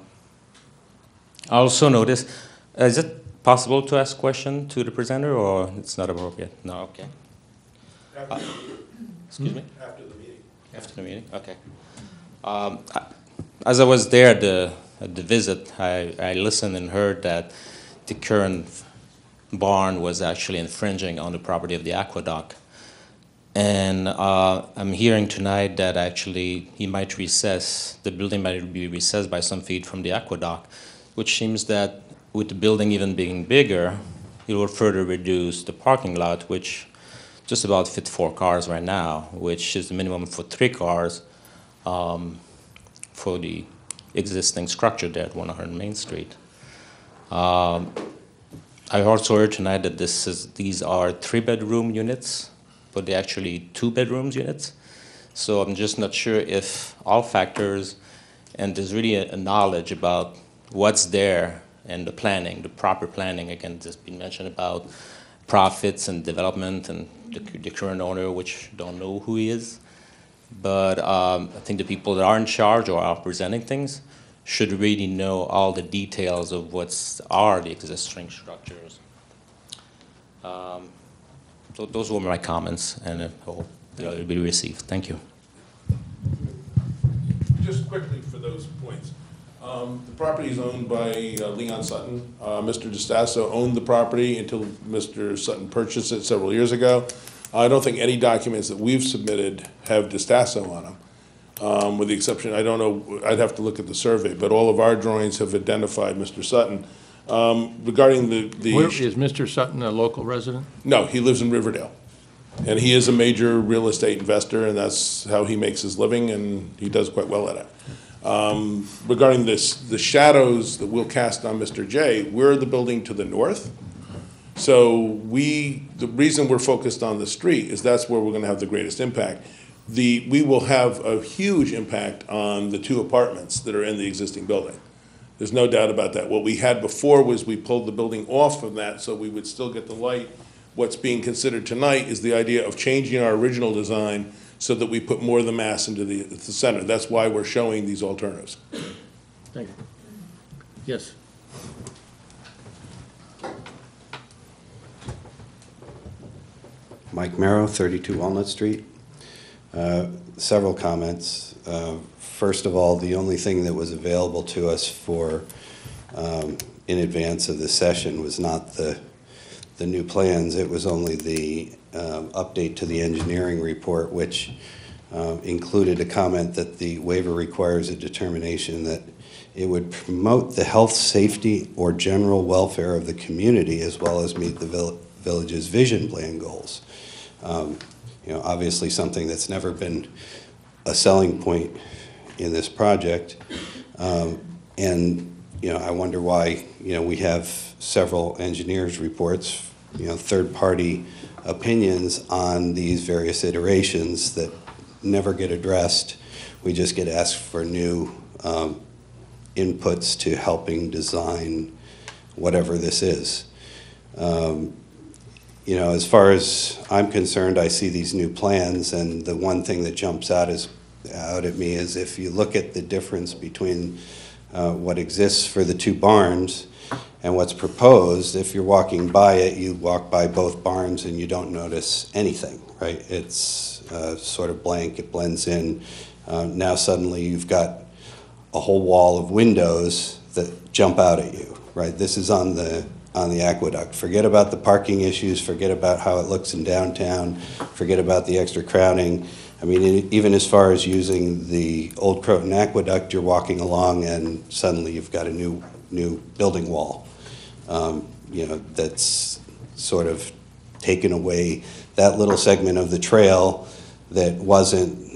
also noticed, is it possible to ask a question to the presenter, or it's not appropriate? No, okay. Excuse me? After the meeting. After the meeting, okay. As I was there at the visit, I listened and heard that the current barn was actually infringing on the property of the aqueduct. And I'm hearing tonight that actually he might recess, the building might be recessed by some feet from the aqueduct, which seems that with the building even being bigger, it will further reduce the parking lot, which just about fit 4 cars right now, which is the minimum for 3 cars for the existing structure there at 100 Main Street. I also heard tonight that these are 3-bedroom units, but they're actually 2-bedroom units. So I'm just not sure if all factors, and there's really a knowledge about what's there and the planning, the proper planning. Again, there's been mentioned about profits and development and the current owner, which don't know who he is. But I think the people that are in charge or are presenting things should really know all the details of what are the existing structures. So those were my comments, and I hope they'll be received. Thank you. Just quickly for those points. The property is owned by Leon Sutton. Mr. DeStasso owned the property until Mr. Sutton purchased it several years ago. I don't think any documents that we've submitted have DeStasso on them, with the exception, I don't know, I'd have to look at the survey, but all of our drawings have identified Mr. Sutton. Regarding the Where, is Mr. Sutton a local resident? No, he lives in Riverdale. And he is a major real estate investor, and that's how he makes his living, and he does quite well at it. Regarding the shadows that we'll cast on Mr. J, we're the building to the north. So the reason we're focused on the street is that's where we're going to have the greatest impact. We will have a huge impact on the 2 apartments that are in the existing building. There's no doubt about that. What we had before was we pulled the building off from that so we would still get the light. What's being considered tonight is the idea of changing our original design so that we put more of the mass into the center. That's why we're showing these alternatives. Thank you. Yes. Mike Merrow, 32 Walnut Street. Several comments. First of all, the only thing that was available to us for in advance of the session was not the new plans. It was only the update to the engineering report, which included a comment that the waiver requires a determination that it would promote the health, safety, or general welfare of the community as well as meet the village's vision plan goals. Obviously something that's never been a selling point in this project. I wonder why, we have several engineers' reports, third-party opinions on these various iterations that never get addressed. We just get asked for new inputs to helping design whatever this is. You know, as far as I'm concerned, I see these new plans, and the one thing that jumps out at me is if you look at the difference between what exists for the two barns and what's proposed, if you're walking by it, you walk by both barns and you don't notice anything, right? It's sort of blank, it blends in. Now suddenly you've got a whole wall of windows that jump out at you, right? This is on the aqueduct. Forget about the parking issues, forget about how it looks in downtown, forget about the extra crowding. I mean, even as far as using the Old Croton Aqueduct, you're walking along and suddenly you've got a new building wall. You know, that's sort of taken away that little segment of the trail that wasn't,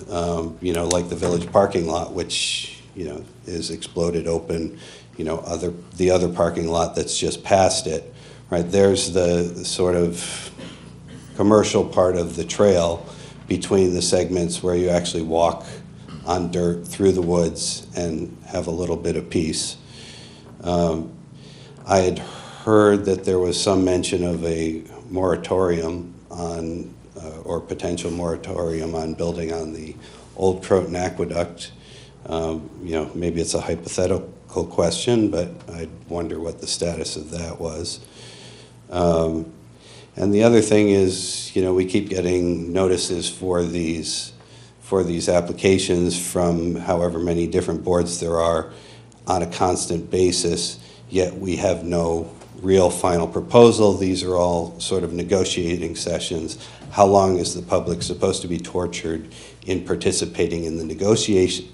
you know, like the village parking lot, which, you know, is exploded open. You know, the other parking lot that's just past it, right? There's the sort of commercial part of the trail between the segments where you actually walk on dirt through the woods and have a little bit of peace. I had heard that there was some mention of a moratorium on, or potential moratorium on building on the Old Croton Aqueduct. You know, maybe it's a hypothetical question, but I wonder what the status of that was. And the other thing is, you know, we keep getting notices for these applications from however many different boards there are on a constant basis, yet we have no real final proposal. These are all sort of negotiating sessions. How long is the public supposed to be tortured in participating in the negotiating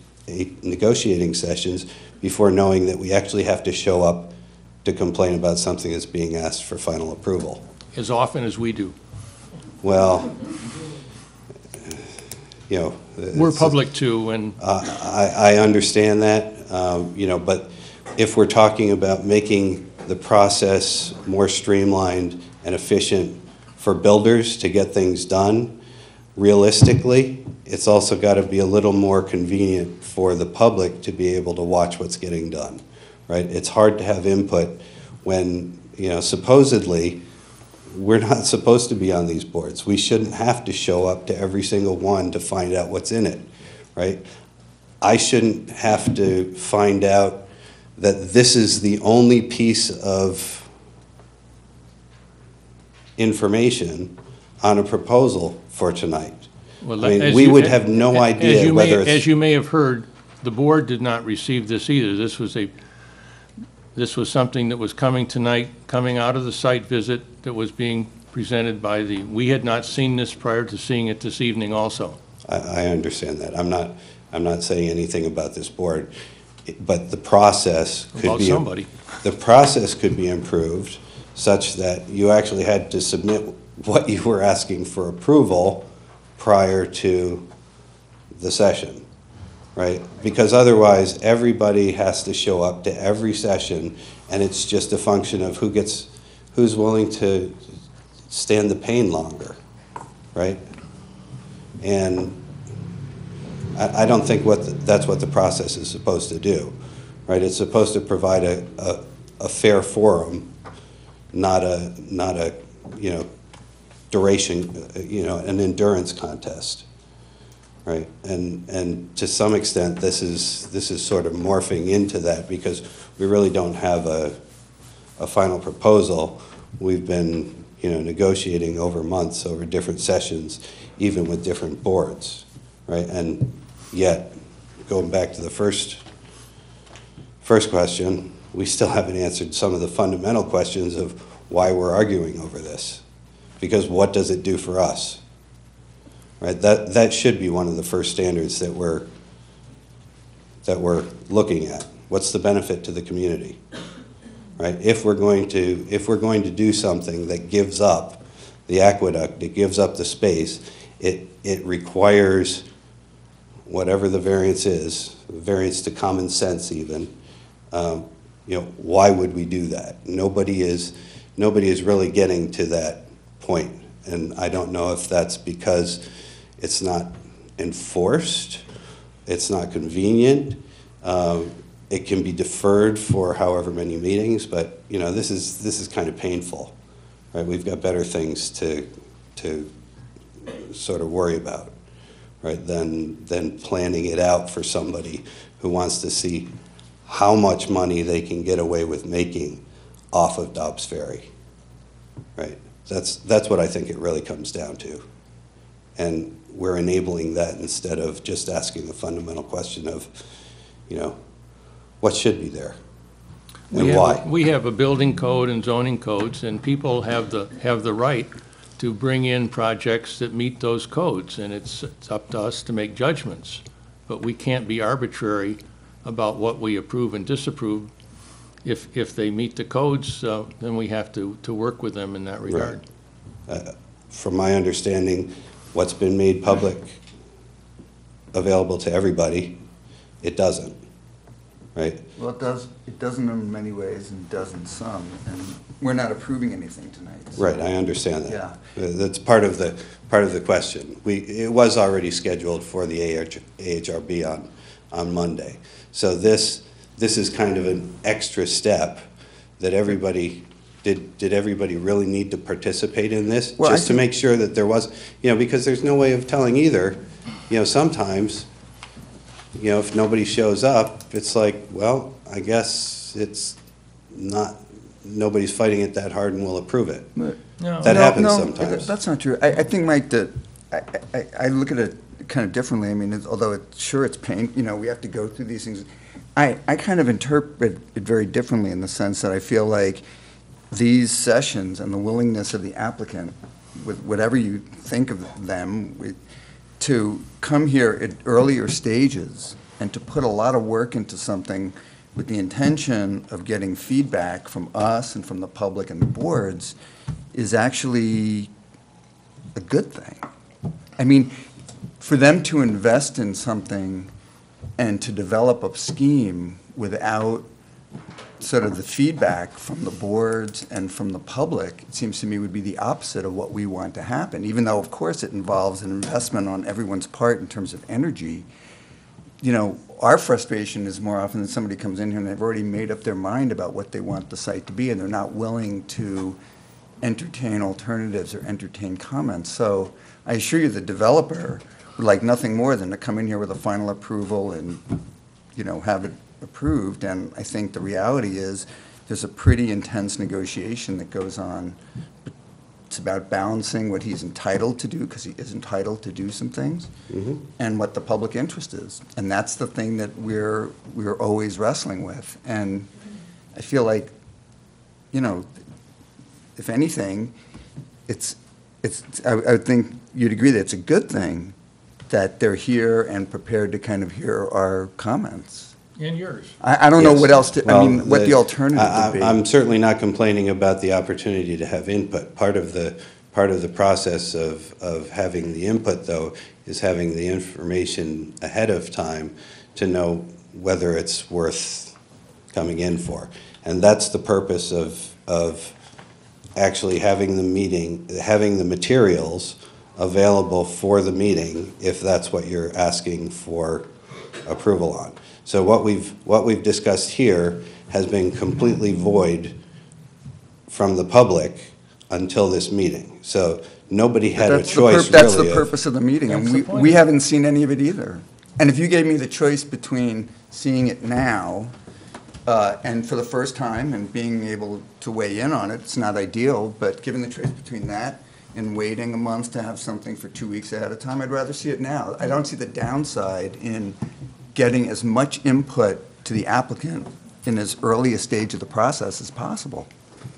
sessions before knowing that we actually have to show up to complain about something that's being asked for final approval? As often as we do. Well, you know. We're public too, and I understand that, you know, but if we're talking about making the process more streamlined and efficient for builders to get things done, realistically, it's also got to be a little more convenient for the public to be able to watch what's getting done, right? It's hard to have input when, you know, supposedly we're not supposed to be on these boards. We shouldn't have to show up to every single one to find out what's in it, right? I shouldn't have to find out that this is the only piece of information on a proposal for tonight. well, I mean, as we you- would have no idea whether it's... As you may have heard, the board did not receive this either. This was something that was coming tonight, coming out of the site visit that was being presented by we had not seen this prior to seeing it this evening also. I understand that. I'm not saying anything about this board, but the process could About be... somebody. The process could be improved such that you actually had to submit what you were asking for approval prior to the session, right? Because otherwise, everybody has to show up to every session, and it's just a function of who's willing to stand the pain longer, right? And I don't think that's what the process is supposed to do, right? It's supposed to provide a fair forum, not a you know, duration, you know, an endurance contest, right? And to some extent, this is sort of morphing into that because we really don't have a final proposal. We've been, you know, negotiating over months, over different sessions, even with different boards, right? And yet, going back to the first question, we still haven't answered some of the fundamental questions of why we're arguing over this. Because what does it do for us? Right? That should be one of the first standards that we're looking at. What's the benefit to the community? Right? If we're going to do something that gives up the aqueduct, it gives up the space, it requires whatever the variance is, variance to common sense even, you know, why would we do that? Nobody is really getting to that point And I don't know if that's because it's not enforced, it's not convenient, it can be deferred for however many meetings, but, you know, this is kind of painful, right? We've got better things to sort of worry about, right, than planning it out for somebody who wants to see how much money they can get away with making off of Dobbs Ferry, right? That's what I think it really comes down to. And we're enabling that instead of just asking the fundamental question of, you know, what should be there and why. We have a building code and zoning codes, and people have the right to bring in projects that meet those codes, and it's up to us to make judgments. But we can't be arbitrary about what we approve and disapprove. If they meet the codes, then we have to work with them in that regard. Right. From my understanding, what's been made public, available to everybody, it doesn't, right? Well, it doesn't in many ways and does in some, and we're not approving anything tonight. So. Right, I understand that. Yeah. That's part of the question. It was already scheduled for the AHRB on Monday. So this is kind of an extra step that everybody, did everybody really need to participate in this? Well, just to make sure that there was, you know, because there's no way of telling either. You know, sometimes, you know, if nobody shows up, it's like, well, I guess it's not, nobody's fighting it that hard and we'll approve it. But that happens sometimes. That's not true. I think, Mike, that I look at it kind of differently. I mean, although it's pain, you know, we have to go through these things. I kind of interpret it very differently in the sense that I feel like these sessions and the willingness of the applicant, with whatever you think of them, to come here at earlier stages and to put a lot of work into something with the intention of getting feedback from us and from the public and the boards is actually a good thing. I mean, for them to invest in something and to develop a scheme without sort of the feedback from the boards and from the public, it seems to me would be the opposite of what we want to happen, even though, of course, it involves an investment on everyone's part in terms of energy. You know, our frustration is more often that somebody comes in here and they've already made up their mind about what they want the site to be, and they're not willing to entertain alternatives or entertain comments. So I assure you the developer would like nothing more than to come in here with a final approval and, you know, have it approved. And I think the reality is there's a pretty intense negotiation that goes on. It's about balancing what he's entitled to do, because he is entitled to do some things, and what the public interest is. And that's the thing that we're always wrestling with. And I feel like, you know, if anything, I would think you'd agree that it's a good thing that they're here and prepared to kind of hear our comments. And yours. I don't know Yes. what else to, I Well, mean, what the alternative would be. I'm certainly not complaining about the opportunity to have input. Part of the process of having the input, though, is having the information ahead of time to know whether it's worth coming in for. And that's the purpose of actually having the meeting, having the materials available for the meeting, if that's what you're asking for approval on. So what we've discussed here has been completely void from the public until this meeting. So nobody had a choice, That's really. the purpose of the meeting, That's and the point. we haven't seen any of it either. And if you gave me the choice between seeing it now and for the first time and being able to weigh in on it, it's not ideal, but given the choice between that and waiting a month to have something for 2 weeks ahead of time, I'd rather see it now. I don't see the downside in getting as much input to the applicant in as early a stage of the process as possible.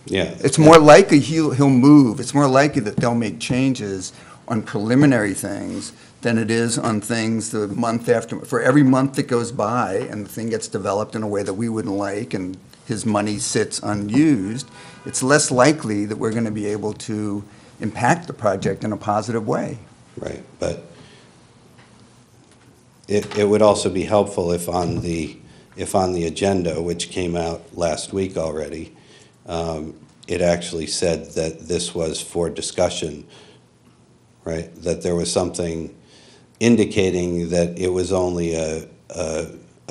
Yeah. It's more likely he'll move, it's more likely that they'll make changes on preliminary things than it is on things the month after. For every month that goes by and the thing gets developed in a way that we wouldn't like and his money sits unused, it's less likely that we're going to be able to impact the project in a positive way. Right, but it would also be helpful if on the agenda, which came out last week already, it actually said that this was for discussion, right? That there was something indicating that it was only a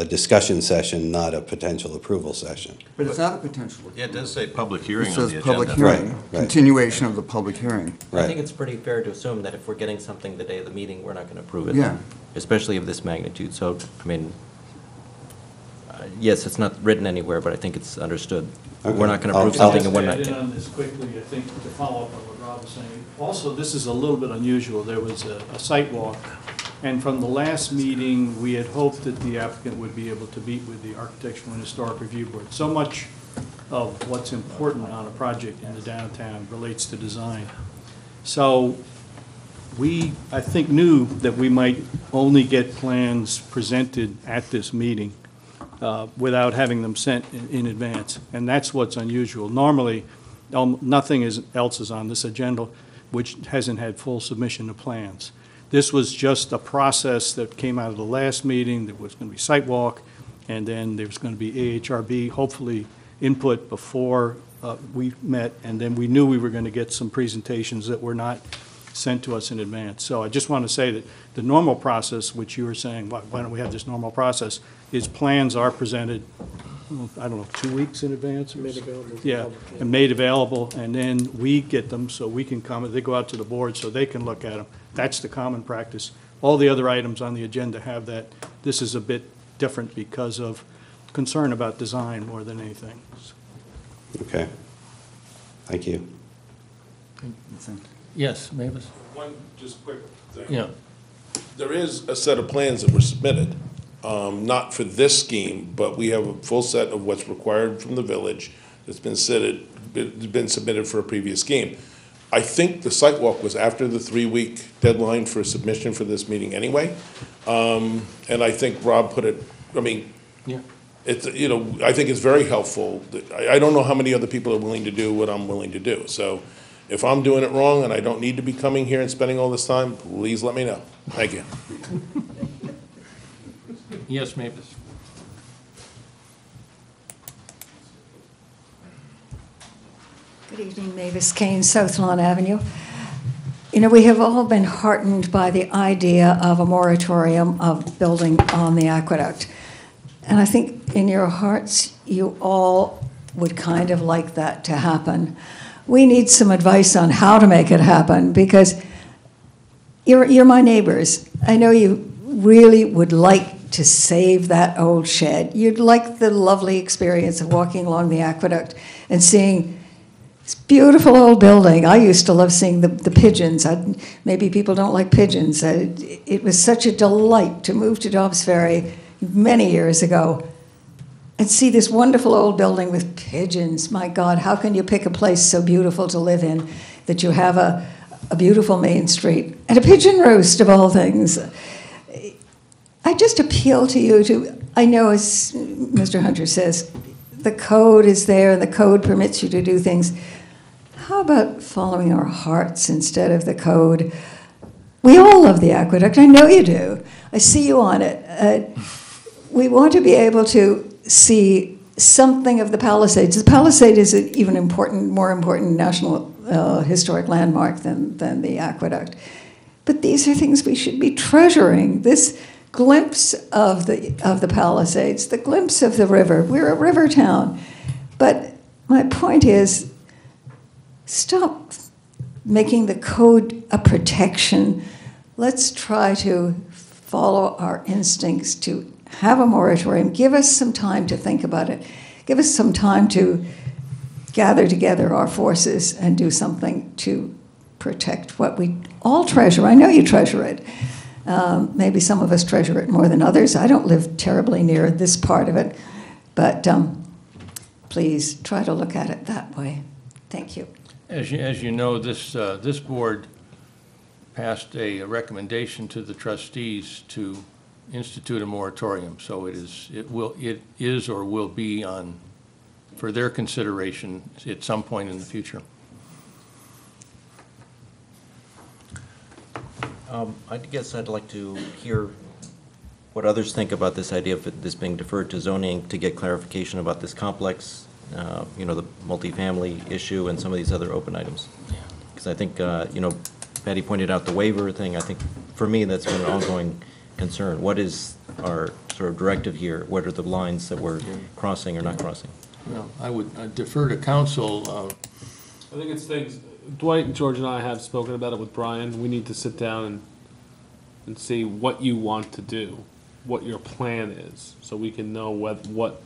discussion session, not a potential approval session. But it's not a potential. Yeah, it does say public It hearing on says the public agenda. hearing, Right, right. continuation of the public hearing. I Right. think it's pretty fair to assume that if we're getting something the day of the meeting, we're not going to approve it. Yeah. Especially of this magnitude. So, I mean, yes, it's not written anywhere, but I think it's understood. Okay. We're not going to approve I'll- something and we're not. Just to add in on this quickly, I think, to follow up on what Rob was saying. Also, this is a little bit unusual. There was a site walk, and from the last meeting, we had hoped that the applicant would be able to meet with the Architectural and Historic Review Board. So much of what's important on a project in the downtown relates to design. So we, I think, knew that we might only get plans presented at this meeting without having them sent in advance. And that's what's unusual. Normally, nothing else is on this agenda which hasn't had full submission of plans. This was just a process that came out of the last meeting. There was going to be site walk, and then there was going to be AHRB, hopefully input before we met, and then we knew we were going to get some presentations that were not sent to us in advance. So I just want to say that the normal process, which you were saying, why don't we have this normal process, is plans are presented, I don't know, 2 weeks in advance? Made available. Yeah, and made available, and then we get them so we can comment. They go out to the board so they can look at them. That's the common practice. All the other items on the agenda have that. This is a bit different because of concern about design more than anything. Okay. Thank you. Yes, Mavis? One just quick thing. Yeah. There is a set of plans that were submitted, not for this scheme, but we have a full set of what's required from the village that's been submitted for a previous scheme. I think the site walk was after the 3-week deadline for submission for this meeting anyway. And I think Rob put it, I mean, Yeah. it's, you know, I think it's very helpful. I don't know how many other people are willing to do what I'm willing to do. So if I'm doing it wrong and I don't need to be coming here and spending all this time, please let me know. Thank you. Yes, Mavis? Good evening, Mavis Kane, South Lawn Avenue. You know, we have all been heartened by the idea of a moratorium of building on the aqueduct. And I think in your hearts, you all would kind of like that to happen. We need some advice on how to make it happen because you're my neighbors. I know you really would like to save that old shed. You'd like the lovely experience of walking along the aqueduct and seeing this beautiful old building. I used to love seeing the pigeons. Maybe people don't like pigeons. It was such a delight to move to Dobbs Ferry many years ago and see this wonderful old building with pigeons. My God, how can you pick a place so beautiful to live in that you have a beautiful main street and a pigeon roost of all things? I just appeal to you to, I know as Mr. Hunter says, the code is there and the code permits you to do things. How about following our hearts instead of the code? We all love the aqueduct. I know you do. I see you on it. We want to be able to see something of the Palisades. The Palisade is an even more important national historic landmark than the aqueduct. But these are things we should be treasuring. This glimpse of the Palisades, the glimpse of the river. We're a river town. But my point is, stop making the code a protection. Let's try to follow our instincts to have a moratorium. Give us some time to think about it. Give us some time to gather together our forces and do something to protect what we all treasure. I know you treasure it. Maybe some of us treasure it more than others. I don't live terribly near this part of it. But please try to look at it that way. Thank you. As you know, this board passed a recommendation to the trustees to institute a moratorium. So it is or will be on for their consideration at some point in the future. I guess I'd like to hear what others think about this idea of this being deferred to zoning to get clarification about this complex, you know, the multifamily issue and some of these other open items. Because I think, you know, Patty pointed out the waiver thing, I think, for me, that's been an ongoing concern. What is our sort of directive here? What are the lines that we're crossing or not crossing? Well, I would defer to council. I think it's things, Dwight and George and I have spoken about it with Brian. We need to sit down and see what you want to do, what your plan is, so we can know what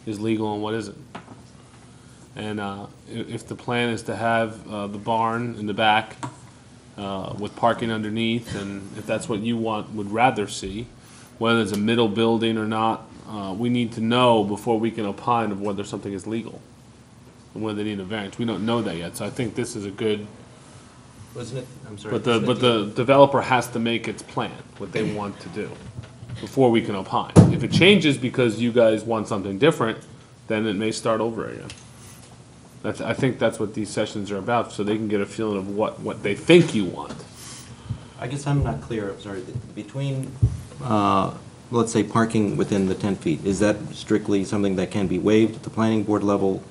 is legal and what isn't. And if the plan is to have the barn in the back with parking underneath, and if that's what you would rather see, whether it's a middle building or not, we need to know before we can opine of whether something is legal and whether they need a variance. We don't know that yet, so I think this is a good. Wasn't it, I'm sorry. But the developer has to make its plan, what they want to do, before we can opine. If it changes because you guys want something different, then it may start over again. I think that's what these sessions are about, so they can get a feeling of what they think you want. I guess I'm not clear, I'm sorry, between, let's say, parking within the 10 feet, is that strictly something that can be waived at the planning board level?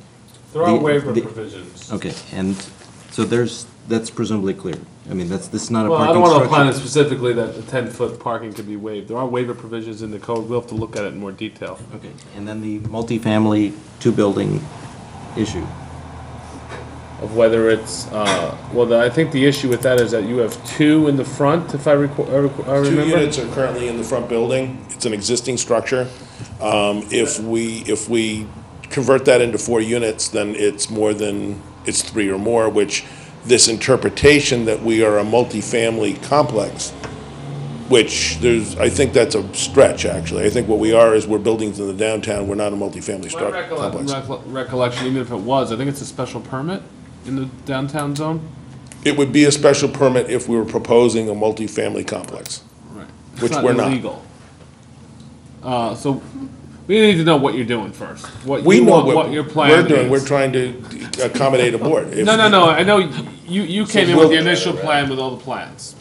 There are waiver provisions. Okay, and so that's presumably clear. I mean, this is not a Well, parking I don't want to structure. opine it specifically that the 10-foot parking could be waived. There are waiver provisions in the code. We'll have to look at it in more detail. Okay, and then the multifamily two-building issue. Of whether it's, I think the issue with that is that you have two in the front, if I remember. Two units are currently in the front building. It's an existing structure. If we convert that into 4 units, then it's it's 3 or more, which this interpretation that we are a multifamily complex, which I think that's a stretch, actually. I think what we are is we're buildings in the downtown, we're not a multifamily complex. Recollection, even if it was, I think it's a special permit in the downtown zone. It would be a special permit if we were proposing a multifamily complex. Right. Which It's we're not. illegal. So we need to know what you're doing first. We know what your plan we're doing. is. We're trying to accommodate a board. If- No. I know you came in with the initial plan with all the plans.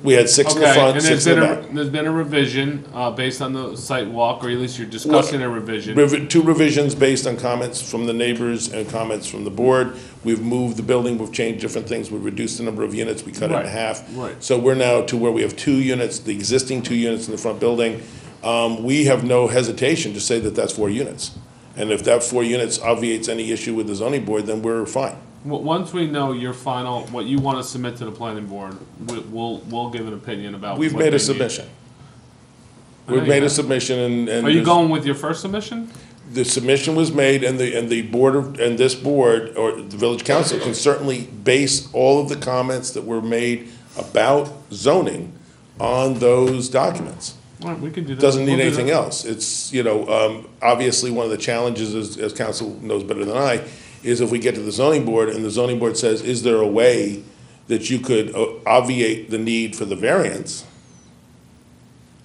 We had 6 in the Okay, front, and 6 in the back. there's been a revision based on the site walk, or at least you're discussing a revision. 2 revisions based on comments from the neighbors and comments from the board. We've moved the building, we've changed different things, we've reduced the number of units, we cut it in Right, half. right. So we're now to where we have 2 units, the existing 2 units in the front building. We have no hesitation to say that that's 4 units. And if that 4 units obviates any issue with the zoning board, then we're fine. Once we know your final, what you want to submit to the planning board, we'll give an opinion about. We've what made they a need. submission. I know We've you made a have. submission and. Are you going with your first submission? The submission was made, and the board and this board, or the village council, can certainly base all of the comments that were made about zoning on those documents. All right, we can do that. Doesn't need We'll do anything that. else. It's, obviously, one of the challenges, as council knows better than I, is if we get to the zoning board, and the zoning board says, is there a way that you could obviate the need for the variance?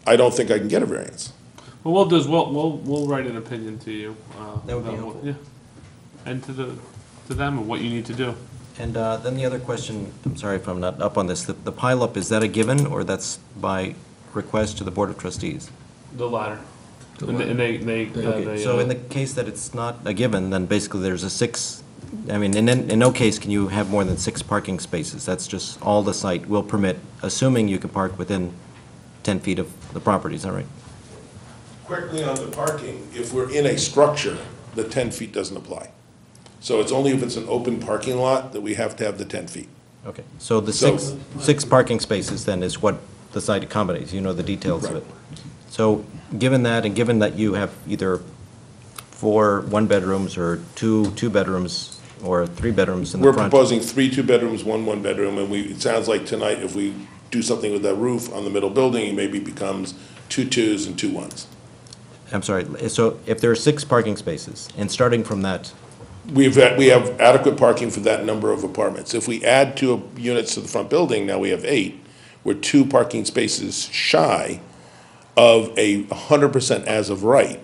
I don't think I can get a variance. What we'll do is we'll write an opinion to you. That would be about helpful. Yeah, and to them and what you need to do. And then the other question, I'm sorry if I'm not up on this, the pileup, is that a given, or that's by request to the Board of Trustees? The latter. And they Okay, so in the case that it's not a given, then basically there's a 6, I mean, in no case can you have more than 6 parking spaces. That's just all the site will permit, assuming you can park within 10 feet of the property, is that right? Quickly on the parking, if we're in a structure, the 10 feet doesn't apply. So it's only if it's an open parking lot that we have to have the 10 feet. Okay, so the So- six parking spaces then is what the site accommodates, you know the details of it. So, given that, and given that you have either 4 one-bedrooms or 2 two-bedrooms, or 3 bedrooms in the We're front. proposing 3 two-bedrooms, 1 one-bedroom, and it sounds like tonight, if we do something with that roof on the middle building, it maybe becomes 2 twos and 2 ones. I'm sorry, so if there are 6 parking spaces, and starting from that, We have adequate parking for that number of apartments. If we add 2 units to the front building, now we have 8. We're 2 parking spaces shy of a 100% as of right.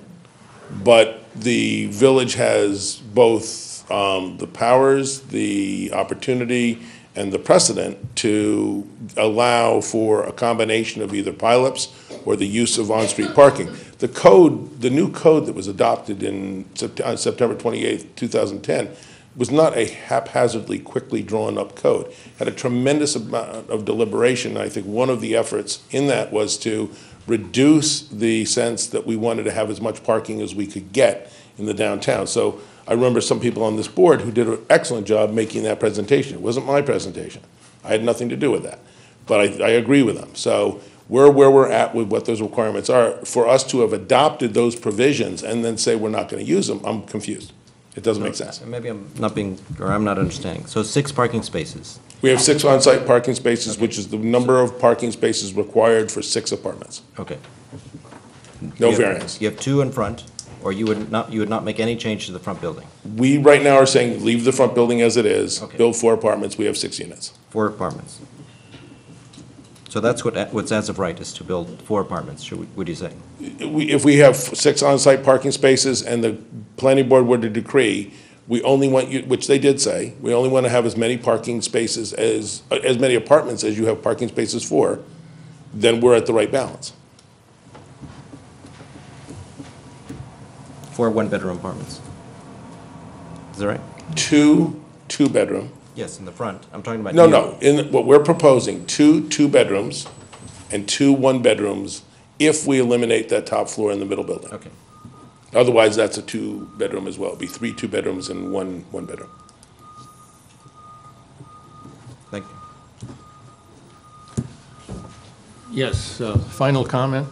But the village has both the powers, the opportunity, and the precedent to allow for a combination of either pileups or the use of on-street parking. The new code that was adopted on September 28th, 2010, was not a haphazardly, quickly drawn-up code. Had a tremendous amount of deliberation. I think one of the efforts in that was to reduce the sense that we wanted to have as much parking as we could get in the downtown. So I remember some people on this board who did an excellent job making that presentation. It wasn't my presentation. I had nothing to do with that. But I agree with them. So we're where we're at with what those requirements are. For us to have adopted those provisions and then say we're not going to use them, I'm confused. It doesn't make sense. Maybe I'm not understanding. So 6 parking spaces. We have 6 on-site parking spaces, which is the number of parking spaces required for 6 apartments. Okay. No variance. You have 2 in front, or you would not make any change to the front building? We, right now, are saying leave the front building as it is, Okay. build 4 apartments, we have 6 units. 4 apartments. So that's what's as of right, is to build 4 apartments, would you say? If we have 6 on-site parking spaces and the planning board were to decree, we only want you, which they did say, we only want to have as many parking spaces as many apartments as you have parking spaces for, then we're at the right balance. 4 one-bedroom apartments. Is that right? 2 two-bedroom. Yes, in the front. I'm talking about. No. In what we're proposing, 2 two-bedrooms and 2 one-bedrooms if we eliminate that top floor in the middle building. Okay. Otherwise, that's a 2-bedroom as well. It'd be 3 two-bedrooms and 1 one-bedroom. Thank you. Yes, final comment?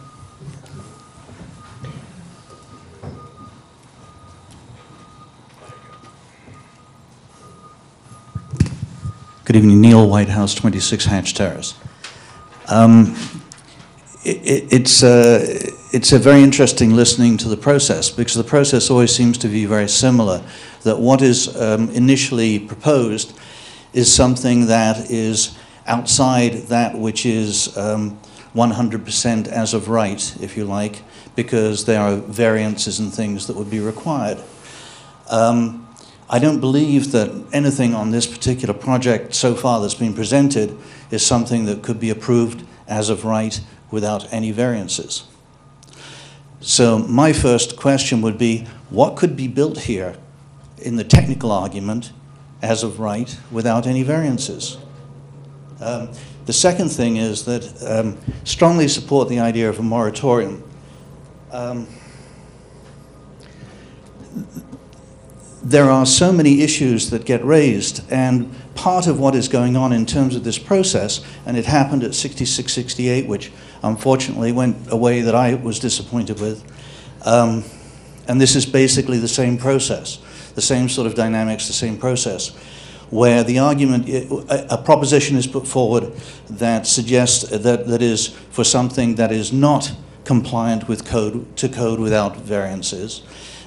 Good evening, Neil Whitehouse, 26 Hatch Terrace. It's a very interesting listening to the process, because the process always seems to be very similar, that what is initially proposed is something that is outside that which is 100% as of right, if you like, because there are variances and things that would be required. I don't believe that anything on this particular project so far that's been presented is something that could be approved as of right without any variances. So my first question would be, what could be built here in the technical argument as of right without any variances? The second thing is that strongly support the idea of a moratorium. There are so many issues that get raised, and part of what is going on in terms of this process, and it happened at 6668, which unfortunately went a way that I was disappointed with, and this is basically the same process, the same sort of dynamics, the same process, where the argument, a proposition is put forward that suggests that is for something that is not compliant with code without variances,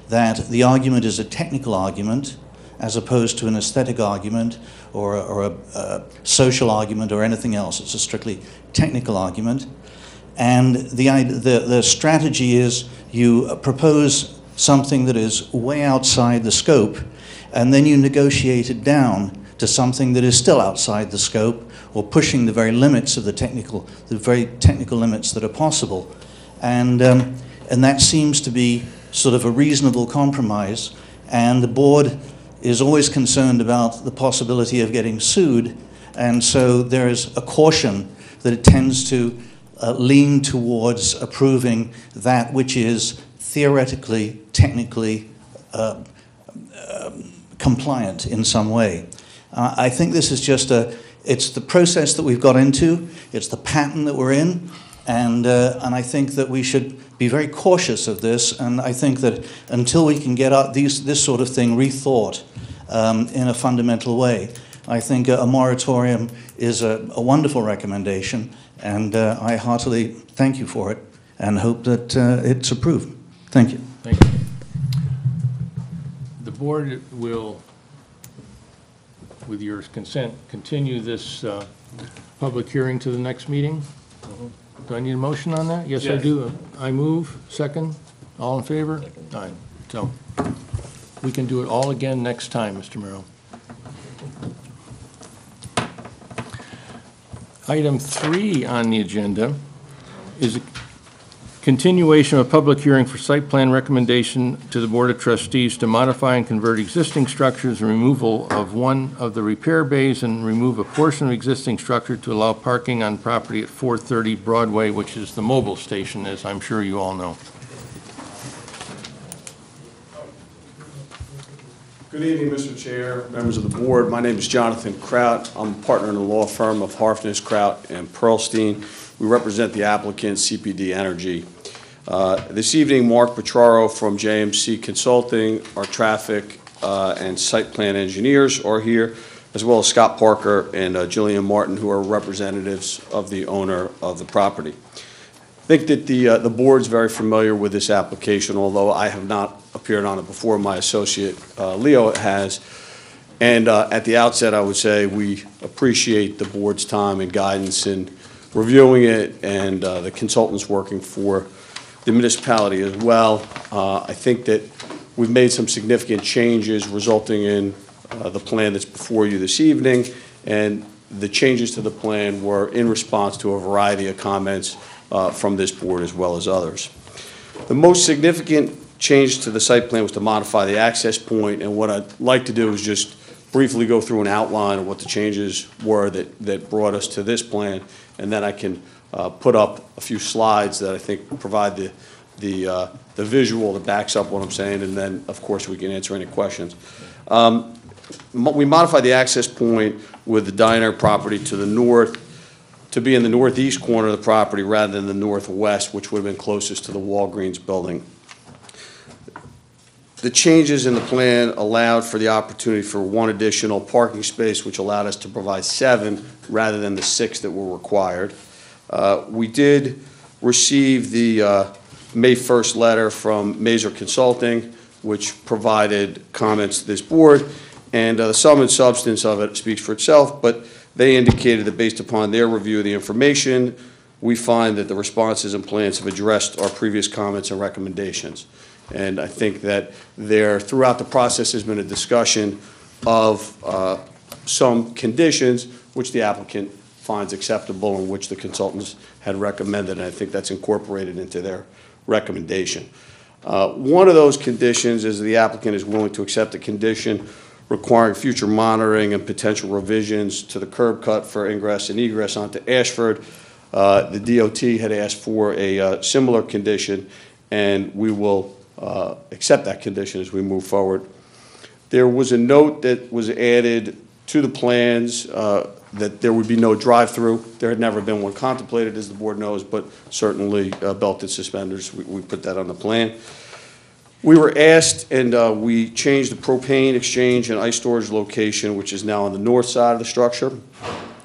that the argument is a technical argument as opposed to an aesthetic argument or a social argument or anything else. It's a strictly technical argument. And the strategy is you propose something that is way outside the scope, and then you negotiate it down to something that is still outside the scope, or pushing the very limits of the very technical limits that are possible. And that seems to be sort of a reasonable compromise, and the board is always concerned about the possibility of getting sued, and so there is a caution that it tends to lean towards approving that which is theoretically, technically compliant in some way. I think this is just it's the process that we've got into, it's the pattern that we're in, and I think that we should be very cautious of this, and I think that until we can get this sort of thing rethought in a fundamental way, I think a moratorium is a wonderful recommendation, and I heartily thank you for it and hope that it's approved. Thank you. Thank you. The board will, with your consent, continue this public hearing to the next meeting. Do I need a motion on that? Yes, I do. I move. Second. All in favor? Aye. So we can do it all again next time, Mr. Merrill. Item 3 on the agenda is continuation of a public hearing for site plan recommendation to the Board of Trustees to modify and convert existing structures, and removal of one of the repair bays, and remove a portion of existing structure to allow parking on property at 430 Broadway, which is the mobile station, as I'm sure you all know. Good evening, Mr. Chair, members of the board. My name is Jonathan Kraut. I'm a partner in the law firm of Harfness, Kraut, and Pearlstein. We represent the applicant, CPD Energy. This evening, Mark Petraro from JMC Consulting, our traffic and site plan engineers are here, as well as Scott Parker and Jillian Martin, who are representatives of the owner of the property. I think that the board's very familiar with this application, although I have not appeared on it before. My associate, Leo, has. And at the outset, I would say we appreciate the board's time and guidance in reviewing it, and the consultants working for the municipality as well. I think that we've made some significant changes resulting in the plan that's before you this evening, and the changes to the plan were in response to a variety of comments from this board as well as others. The most significant change to the site plan was to modify the access point, and what I'd like to do is just briefly go through an outline of what the changes were that brought us to this plan, and then I can put up a few slides that I think provide the visual that backs up what I'm saying, and then, of course, we can answer any questions. We modified the access point with the diner property to the north to be in the northeast corner of the property rather than the northwest, which would have been closest to the Walgreens building. The changes in the plan allowed for the opportunity for one additional parking space, which allowed us to provide 7 rather than the 6 that were required. We did receive the May 1st letter from Mazer Consulting, which provided comments to this board, and the sum and substance of it speaks for itself, but they indicated that based upon their review of the information, we find that the responses and plans have addressed our previous comments and recommendations. And I think that throughout the process has been a discussion of some conditions which the applicant finds acceptable and which the consultants had recommended, and I think that's incorporated into their recommendation. One of those conditions is the applicant is willing to accept a condition requiring future monitoring and potential revisions to the curb cut for ingress and egress onto Ashford. The DOT had asked for a similar condition, and we will accept that condition as we move forward. There was a note that was added to the plans that there would be no drive-through. There had never been one contemplated, as the board knows, but certainly belt and suspenders, we put that on the plan. We were asked, and we changed the propane exchange and ice storage location, which is now on the north side of the structure,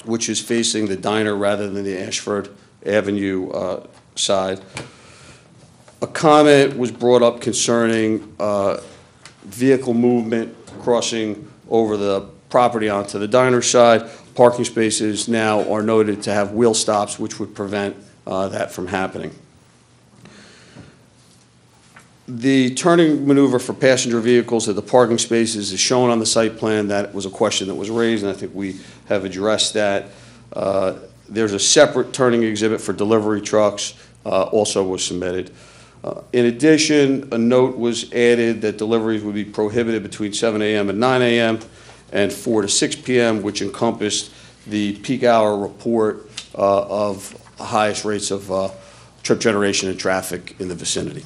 which is facing the diner rather than the Ashford Avenue side. A comment was brought up concerning vehicle movement crossing over the property onto the diner side. Parking spaces now are noted to have wheel stops, which would prevent that from happening. The turning maneuver for passenger vehicles at the parking spaces is shown on the site plan. That was a question that was raised, and I think we have addressed that. There's a separate turning exhibit for delivery trucks, also was submitted. In addition, a note was added that deliveries would be prohibited between 7 a.m. and 9 a.m. and 4 to 6 p.m., which encompassed the peak hour report of the highest rates of trip generation and traffic in the vicinity.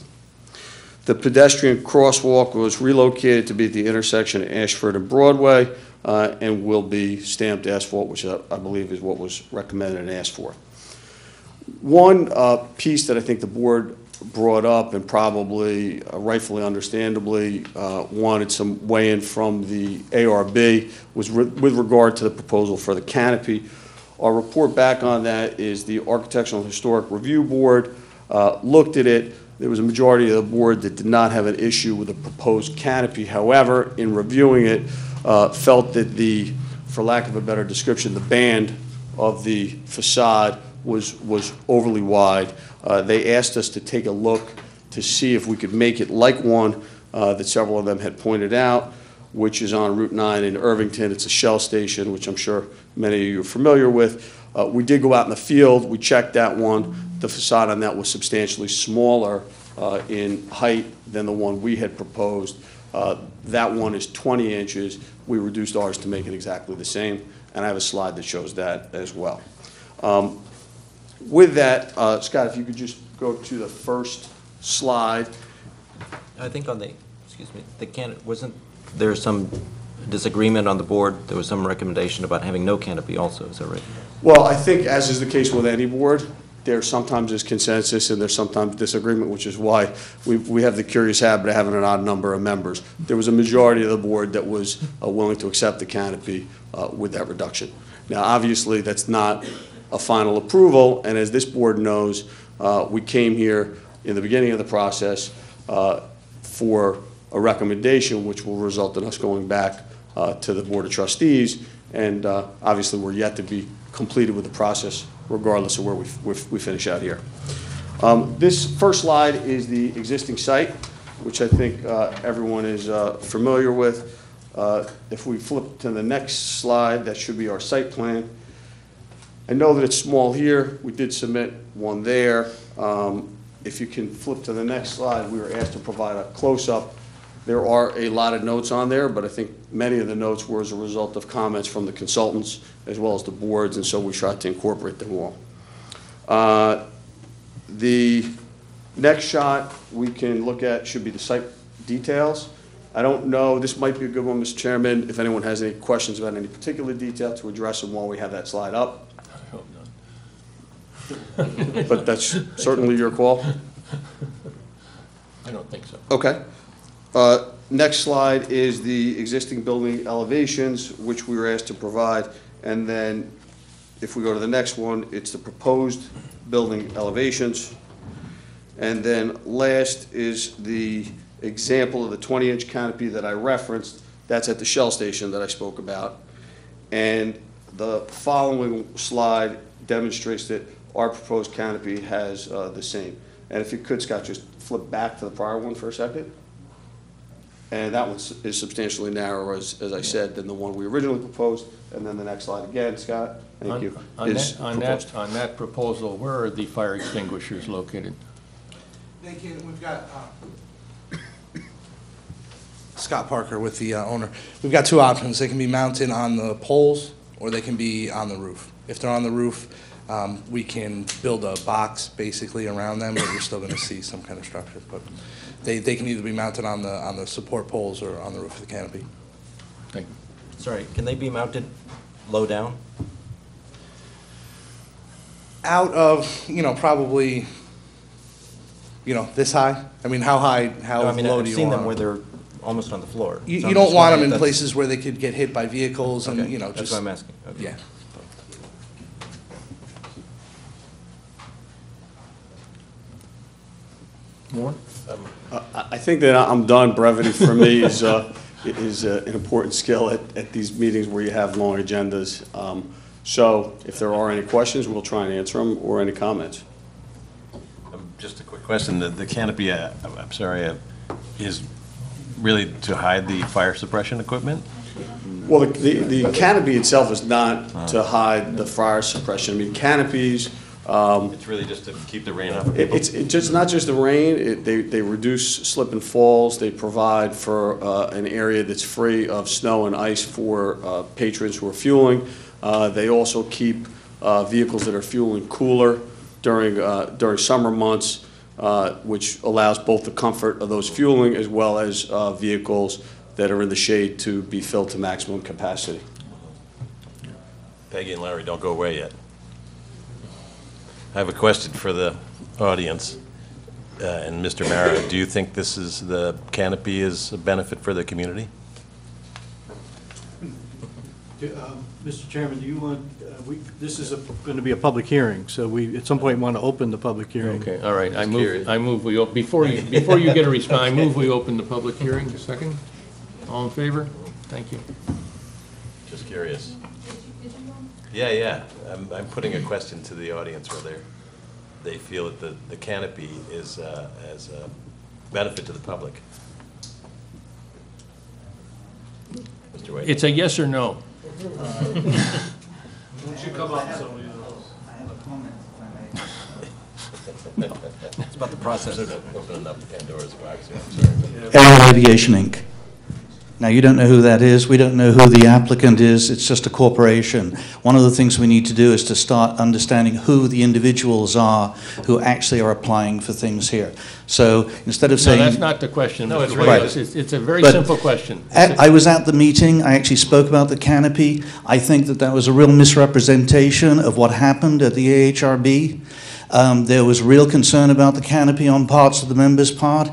The pedestrian crosswalk was relocated to be at the intersection of Ashford and Broadway and will be stamped asphalt, which I believe is what was recommended and asked for. One piece that I think the board brought up and probably rightfully understandably wanted some weigh-in from the ARB was with regard to the proposal for the canopy. Our report back on that is the Architectural and Historic Review Board looked at it. There was a majority of the board that did not have an issue with the proposed canopy. However, in reviewing it, felt that for lack of a better description, the band of the facade was overly wide. They asked us to take a look to see if we could make it like one that several of them had pointed out, which is on Route 9 in Irvington. It's a Shell station, which I'm sure many of you are familiar with. We did go out in the field. We checked that one. The facade on that was substantially smaller in height than the one we had proposed. That one is 20 inches. We reduced ours to make it exactly the same, and I have a slide that shows that as well. With that, Scott, if you could just go to the first slide. I think on the, excuse me, wasn't there some disagreement on the board? There was some recommendation about having no canopy also, is that right? Well, I think, as is the case with any board, there sometimes is consensus and there's sometimes disagreement, which is why we have the curious habit of having an odd number of members. There was a majority of the board that was willing to accept the canopy with that reduction. Now, obviously, that's not a final approval, and as this board knows, we came here in the beginning of the process for a recommendation, which will result in us going back to the Board of Trustees, and obviously we're yet to be completed with the process regardless of where we finish out here. This first slide is the existing site, which I think everyone is familiar with. If we flip to the next slide, that should be our site plan. I know that it's small here. We did submit one there. If you can flip to the next slide, we were asked to provide a close-up. There are a lot of notes on there, but I think many of the notes were as a result of comments from the consultants as well as the boards, and so we tried to incorporate them all. The next shot we can look at should be the site details. I don't know, this might be a good one, Mr. Chairman, if anyone has any questions about any particular detail to address them while we have that slide up. I hope not. But that's certainly your call. I don't think so. Okay. Next slide is the existing building elevations, which we were asked to provide. And then if we go to the next one, it's the proposed building elevations. And then last is the example of the 20-inch canopy that I referenced. That's at the Shell station that I spoke about. And the following slide demonstrates that our proposed canopy has the same. And if you could, Scott, just flip back to the prior one for a second. And that one is substantially narrower, as I said, than the one we originally proposed. And then the next slide again, Scott, thank you. On that proposal, where are the fire extinguishers located? We've got Scott Parker with the owner. We've got two options. They can be mounted on the poles or they can be on the roof. If they're on the roof, we can build a box basically around them, but you're still going to see some kind of structure. But they can either be mounted on the support poles or on the roof of the canopy. Thank you. Sorry, can they be mounted low down? Out of, probably, this high? I mean, how high, how low do you want? I've seen them where they're almost on the floor. You don't want them in places where they could get hit by vehicles and, Okay, just. that's what I'm asking. Okay. Yeah. More? I think that I'm done. Brevity for me is an important skill at these meetings where you have long agendas. So if there are any questions, we'll try and answer them, or any comments. Just a quick question. The canopy, I'm sorry, is really to hide the fire suppression equipment? Well, the canopy itself is not to hide the fire suppression. I mean, canopies. It's really just to keep the rain off of people? It's just not just the rain. They reduce slip and falls. They provide for an area that's free of snow and ice for patrons who are fueling. They also keep vehicles that are fueling cooler during summer months, which allows both the comfort of those fueling as well as vehicles that are in the shade to be filled to maximum capacity. Peggy and Larry, don't go away yet. I have a question for the audience. And Mr. Mara, do you think the canopy is a benefit for the community? Mr. Chairman, do you want, this is going to be a public hearing, so we, at some point, want to open the public hearing. Okay, all right. I move we, before you get a response, I move we open the public hearing. Second? All in favor? Thank you. Just curious. Yeah. I'm putting a question to the audience whether they feel that the canopy is as a benefit to the public. Mr. White? It's a yes or no. Won't you come up so we know? I have a comment, if I may. It's about the process. Opening up Pandora's box here, I'm sorry. Aero Aviation Inc. Now, you don't know who that is. We don't know who the applicant is. It's just a corporation. One of the things we need to do is to start understanding who the individuals are who actually are applying for things here. So instead of saying... No, that's not the question, No, it's Mr. right. Reyes. It's a very But simple question. I was at the meeting. I actually spoke about the canopy. I think that that was a real misrepresentation of what happened at the AHRB. There was real concern about the canopy on parts of the members' part.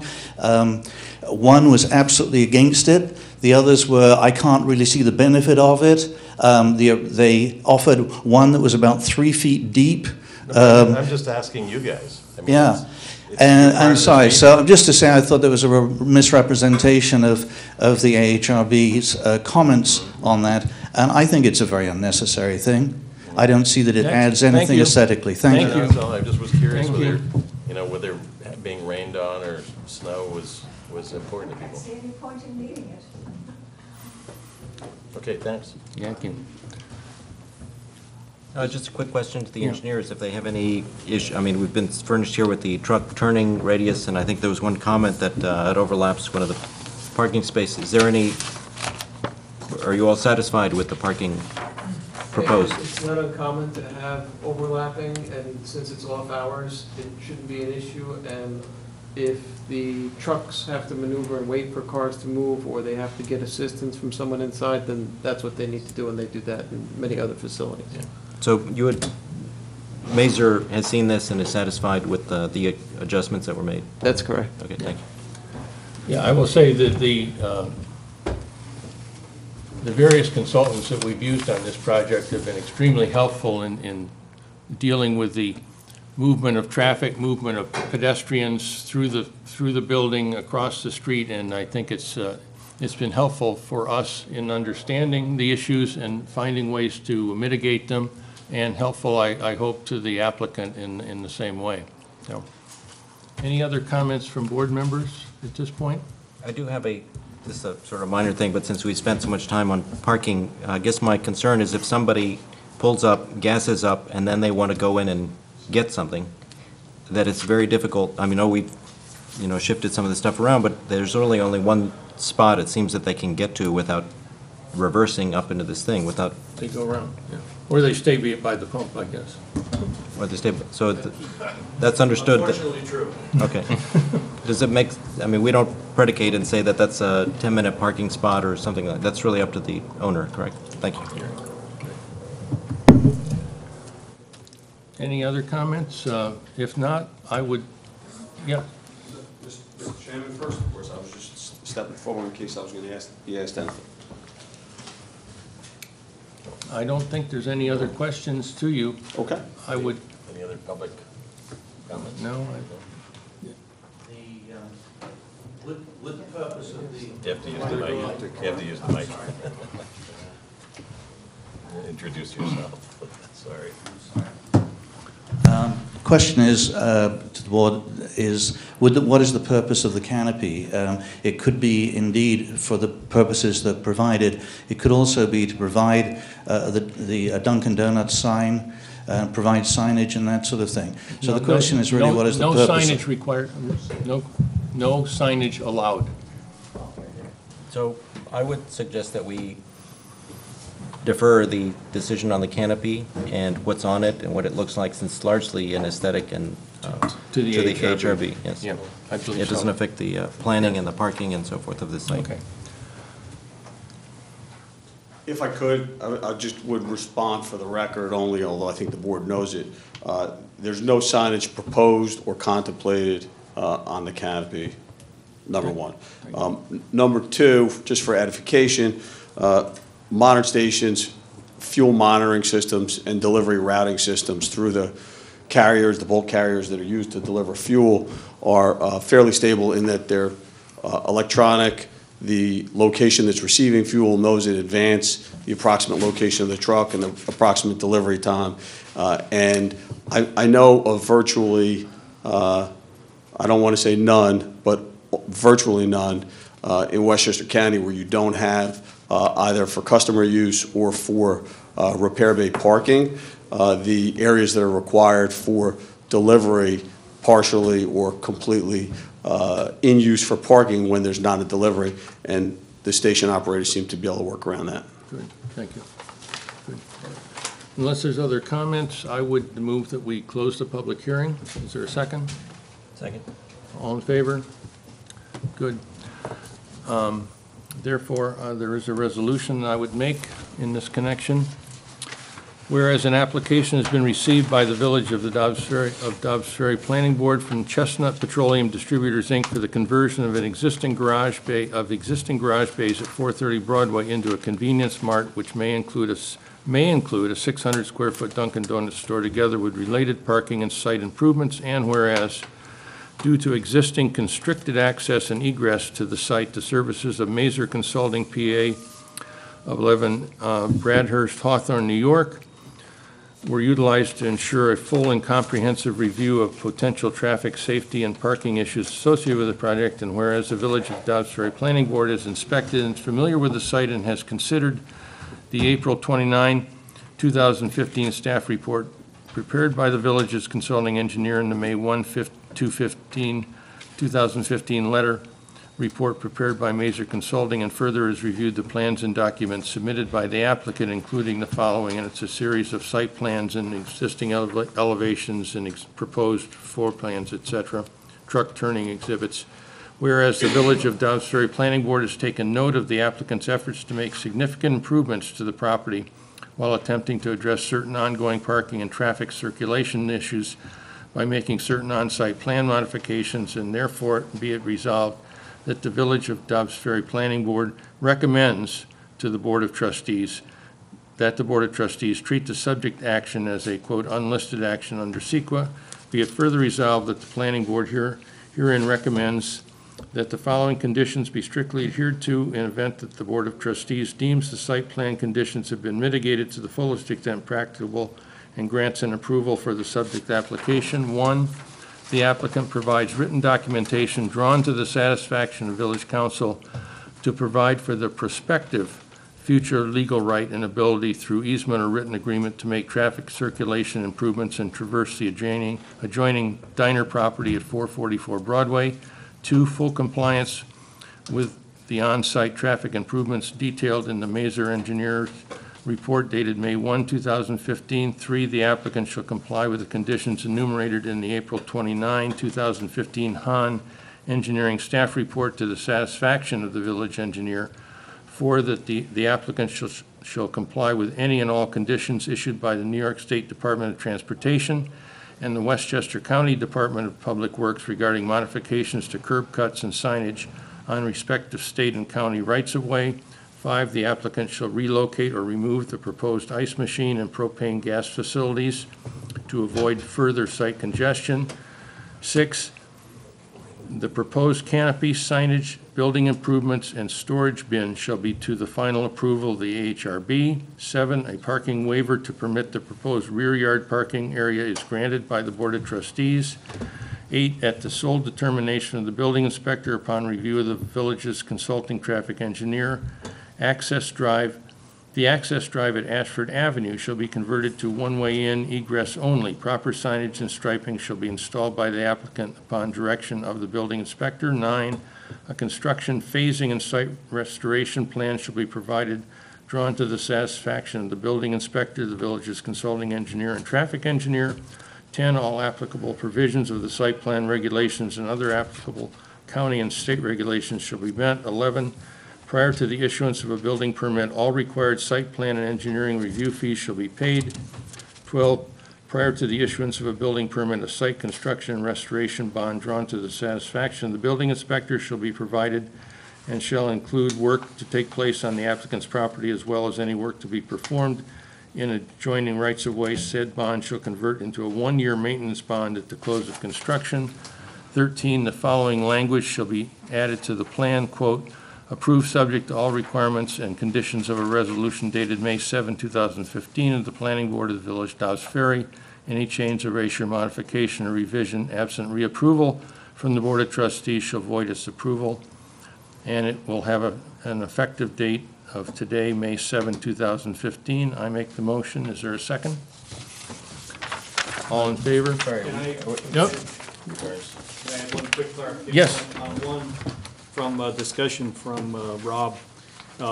One was absolutely against it. The others were, I can't really see the benefit of it. They offered one that was about 3 feet deep. I'm just asking you guys. I mean, Yeah. it's And part I'm of the sorry, meeting. so just to say, I thought there was a misrepresentation of the AHRB's comments on that, and I think it's a very unnecessary thing. I don't see that it adds Thank anything you. aesthetically. Thank you. That's all. I just was curious Thank whether, you. whether being rained on or snow was important to I don't people. see any point in needing it. Okay, thanks. Thank you. Just a quick question to the Yeah. engineers, if they have any issue, I mean, we've been furnished here with the truck turning radius, and I think there was one comment that it overlaps one of the parking spaces. Is there any, are you all satisfied with the parking proposed? It's not uncommon to have overlapping, and since it's off hours, it shouldn't be an issue. And if the trucks have to maneuver and wait for cars to move, or they have to get assistance from someone inside, then that's what they need to do, and they do that in many other facilities. So you would, Mazer has seen this and is satisfied with the adjustments that were made? That's correct. Okay, thank you. Yeah, I will say that the various consultants that we've used on this project have been extremely helpful in dealing with the movement of traffic, movement of pedestrians through the building, across the street, and I think it's been helpful for us in understanding the issues and finding ways to mitigate them, and helpful, I hope, to the applicant in the same way. So, any other comments from board members at this point? I do have this is a sort of minor thing, but since we spent so much time on parking, I guess my concern is if somebody pulls up, gasses up, and then they want to go in and get something, that it's very difficult. I mean, we've, shifted some of the stuff around, but there's really only one spot it seems that they can get to without reversing up into this thing, without, They go around, yeah. Or they stay by the pump, I guess. or they stay, so that's understood. Unfortunately true. Okay. Does it make, I mean, we don't predicate and say that that's a 10-minute parking spot or something like that. That's really up to the owner, correct? Thank you. Any other comments? If not, I would, yeah. Mr. Chairman, first, of course, I was just stepping forward in case I was going to be asked anything. I don't think there's any other questions to you. Okay. I would, Any other public comments? no, With the purpose of the... You have to use the mic. You have to use the mic. Introduce yourself. Sorry. Question is, to the board, is what is the purpose of the canopy? It could be indeed for the purposes that provided. It could also be to provide the Dunkin' Donuts sign, provide signage and that sort of thing. So the question is really, what is the purpose? No signage required, no signage allowed. So I would suggest that we defer the decision on the canopy and what's on it and what it looks like, since it's largely an aesthetic and To the AHRB, yes. Yeah, I believe It so. doesn't affect the planning and the parking and so forth of the site. Okay. If I could, I just would respond for the record only, although I think the board knows it. There's no signage proposed or contemplated on the canopy, number one. Number two, just for edification, modern stations, fuel monitoring systems, and delivery routing systems through the carriers, the bulk carriers that are used to deliver fuel are fairly stable in that they're electronic. The location that's receiving fuel knows in advance the approximate location of the truck and the approximate delivery time. And I know of virtually, I don't want to say none, but virtually none in Westchester County where you don't have either for customer use or for repair bay parking. The areas that are required for delivery partially or completely in use for parking when there's not a delivery, and the station operators seem to be able to work around that. Good, thank you. Good. Unless there's other comments, I would move that we close the public hearing. Is there a second? Second. All in favor? Good. Therefore, there is a resolution I would make in this connection. Whereas an application has been received by the Village of Dobbs Ferry Planning Board from Chestnut Petroleum Distributors, Inc. for the conversion of an existing garage bays at 430 Broadway into a convenience mart, which may include a 600-square-foot Dunkin' Donuts store together with related parking and site improvements, and whereas due to existing constricted access and egress to the site, the services of Mazer Consulting, PA, of 11 Bradhurst, Hawthorne, New York, were utilized to ensure a full and comprehensive review of potential traffic safety and parking issues associated with the project, and whereas the Village of Dobbs Ferry Planning Board has inspected and is familiar with the site and has considered the April 29, 2015 staff report prepared by the Village's consulting engineer and the May 1, 2015 letter report prepared by Mazer Consulting, and further has reviewed the plans and documents submitted by the applicant, including the following, and it's a series of site plans and existing elevations and proposed floor plans, etc., truck turning exhibits. Whereas the Village of Dobbs Ferry Planning Board has taken note of the applicant's efforts to make significant improvements to the property while attempting to address certain ongoing parking and traffic circulation issues by making certain on-site plan modifications, and therefore be it resolved that the Village of Dobbs Ferry Planning Board recommends to the Board of Trustees that the Board of Trustees treat the subject action as a, quote, unlisted action under SEQA. Be it further resolved that the Planning Board herein recommends that the following conditions be strictly adhered to in event that the Board of Trustees deems the site plan conditions have been mitigated to the fullest extent practicable and grants an approval for the subject application. 1, the applicant provides written documentation drawn to the satisfaction of Village Council to provide for the prospective future legal right and ability through easement or written agreement to make traffic circulation improvements and traverse the adjoining diner property at 444 Broadway. 2, full compliance with the on-site traffic improvements detailed in the Mazer engineer's report dated May 1, 2015. 3, the applicant shall comply with the conditions enumerated in the April 29, 2015 Hahn Engineering Staff Report to the satisfaction of the village engineer. 4, that the applicant shall comply with any and all conditions issued by the New York State Department of Transportation and the Westchester County Department of Public Works regarding modifications to curb cuts and signage on respective state and county rights-of-way. 5, the applicant shall relocate or remove the proposed ice machine and propane gas facilities to avoid further site congestion. 6, the proposed canopy, signage, building improvements, and storage bin shall be to the final approval of the AHRB. 7, a parking waiver to permit the proposed rear yard parking area is granted by the Board of Trustees. 8, at the sole determination of the building inspector upon review of the village's consulting traffic engineer, the access drive at Ashford Avenue shall be converted to one-way in, egress only. Proper signage and striping shall be installed by the applicant upon direction of the building inspector. 9, a construction phasing and site restoration plan shall be provided, drawn to the satisfaction of the building inspector, the village's consulting engineer, and traffic engineer. 10, all applicable provisions of the site plan regulations and other applicable county and state regulations shall be met. 11, prior to the issuance of a building permit, all required site plan and engineering review fees shall be paid. 12, prior to the issuance of a building permit, a site construction and restoration bond drawn to the satisfaction of the building inspector shall be provided and shall include work to take place on the applicant's property as well as any work to be performed in adjoining rights-of-way. Said bond shall convert into a one-year maintenance bond at the close of construction. 13, the following language shall be added to the plan, quote, approved subject to all requirements and conditions of a resolution dated May 7, 2015 of the Planning Board of the Village of Dobbs Ferry. Any change, erasure, modification, or revision absent reapproval from the Board of Trustees shall void its approval, and it will have an effective date of today, May 7, 2015. I make the motion. Is there a second? All in favor? Sorry. Yep. Can I add one quick clarification? Yes. On one, from discussion from Rob,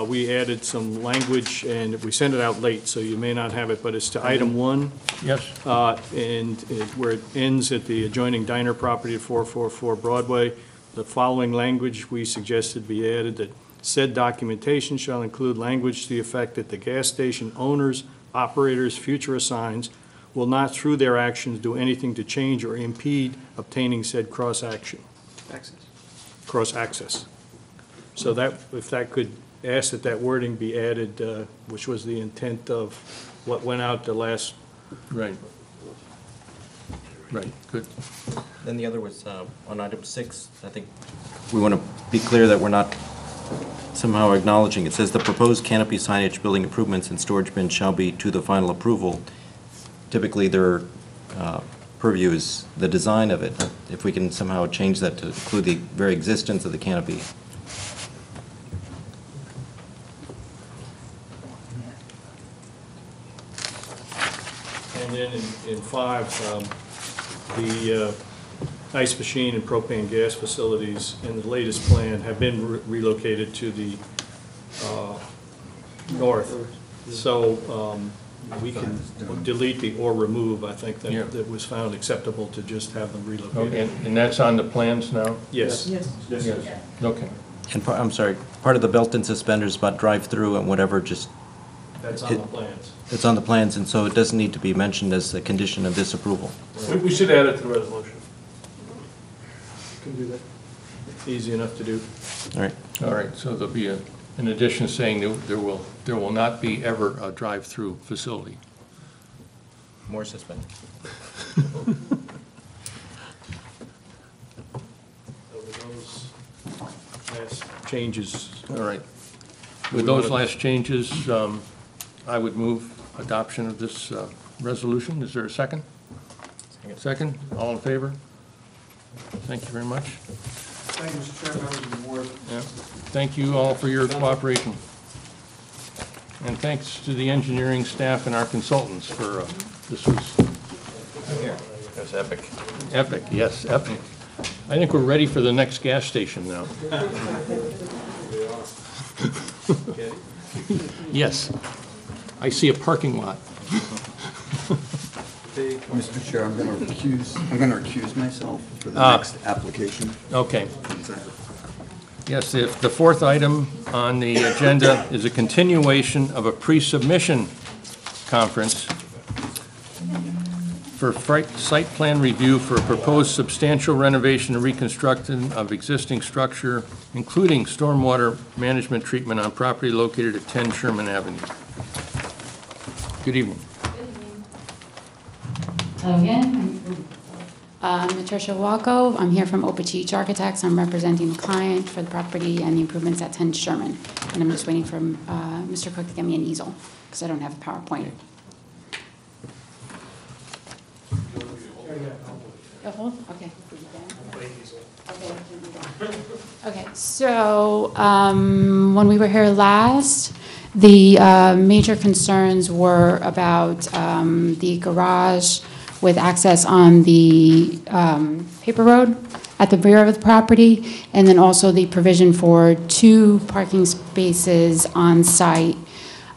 we added some language, and we sent it out late, so you may not have it, but it's to item 1. Yes. Where it ends at the adjoining diner property at 444 Broadway. The following language we suggested be added, that said documentation shall include language to the effect that the gas station owners, operators, future assigns will not through their actions do anything to change or impede obtaining said cross-access. So that, if that could ask that that wording be added, which was the intent of what went out the last. Right. Right, good. Then the other was on item 6, I think we want to be clear that we're not somehow acknowledging. It says the proposed canopy signage, building improvements, and storage bins shall be to the final approval. Typically, their purview is the design of it. If we can somehow change that to include the very existence of the canopy. And then in 5, the ice machine and propane gas facilities in the latest plan have been relocated to the north. So we can delete the or remove, I think, that was found acceptable to just have them relocated. Okay, and that's on the plans now? Yes. Yes. Okay. And I'm sorry, part of the belt and suspenders about drive-through and whatever, just. That's on the plans. It's on the plans, and so it doesn't need to be mentioned as a condition of this approval. We should add it to the resolution. Can do that. Easy enough to do. All right. All right, so there'll be an addition saying there will not be ever a drive-through facility. More suspenders. Those last changes. All right. With those last changes, I would move adoption of this resolution. Is there a second? Second. All in favor? Thank you very much. Thank you, Mr. Chairman, members of the board. Yeah. Thank you all for your cooperation. And thanks to the engineering staff and our consultants for, this was That was epic. epic, yes, epic. I think we're ready for the next gas station now. Yes. I see a parking lot. Mr. Chair, I'm going to recuse myself for the next application. Okay. Yes, if the fourth item on the agenda is a continuation of a pre-submission conference for site plan review for a proposed substantial renovation and reconstruction of existing structure, including stormwater management treatment on property located at 10 Sherman Avenue. Good evening. Hello again. I'm Natasha Walko. I'm here from Opachich Architects. I'm representing the client for the property and the improvements at 10 Sherman. And I'm just waiting for Mr. Cook to get me an easel because I don't have a PowerPoint. Okay. Okay, so when we were here last, the major concerns were about the garage with access on the paper road at the rear of the property, and then also the provision for 2 parking spaces on site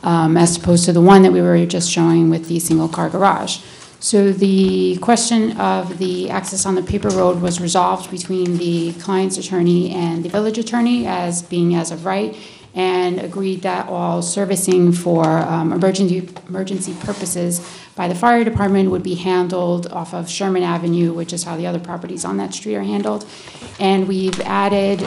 as opposed to the one that we were just showing with the single-car garage. So the question of the access on the paper road was resolved between the client's attorney and the village attorney as being as of right, and agreed that all servicing for emergency purposes by the fire department would be handled off of Sherman Avenue, which is how the other properties on that street are handled. And we've added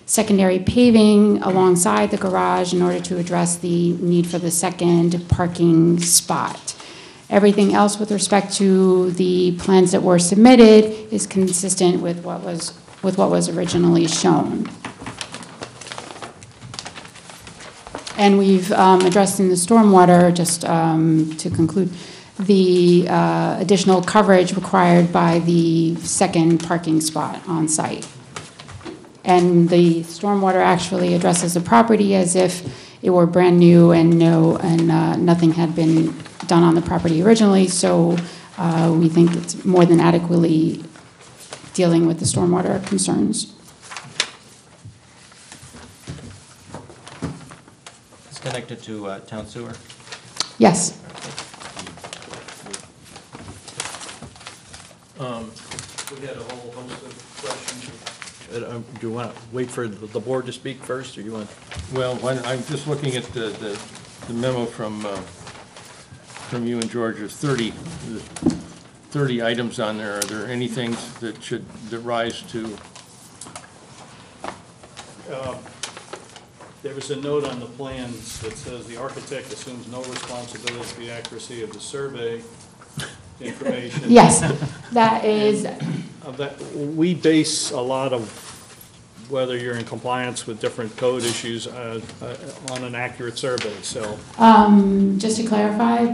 secondary paving alongside the garage in order to address the need for the second parking spot. Everything else with respect to the plans that were submitted is consistent with what was originally shown. And we've addressed in the stormwater, just to conclude, the additional coverage required by the second parking spot on site. And the stormwater actually addresses the property as if it were brand new and nothing had been done on the property originally. So we think it's more than adequately dealing with the stormwater concerns. It's connected to town sewer? Yes. We had a whole host of questions. Do you want to wait for the board to speak first, or you want? Well, I'm just looking at the memo from you and George. There's 30 items on there. Are there any things that rise to? There was a note on the plans that says the architect assumes no responsibility for the accuracy of the survey information. Yes, that is. We base a lot of whether you're in compliance with different code issues on an accurate survey, so. Just to clarify,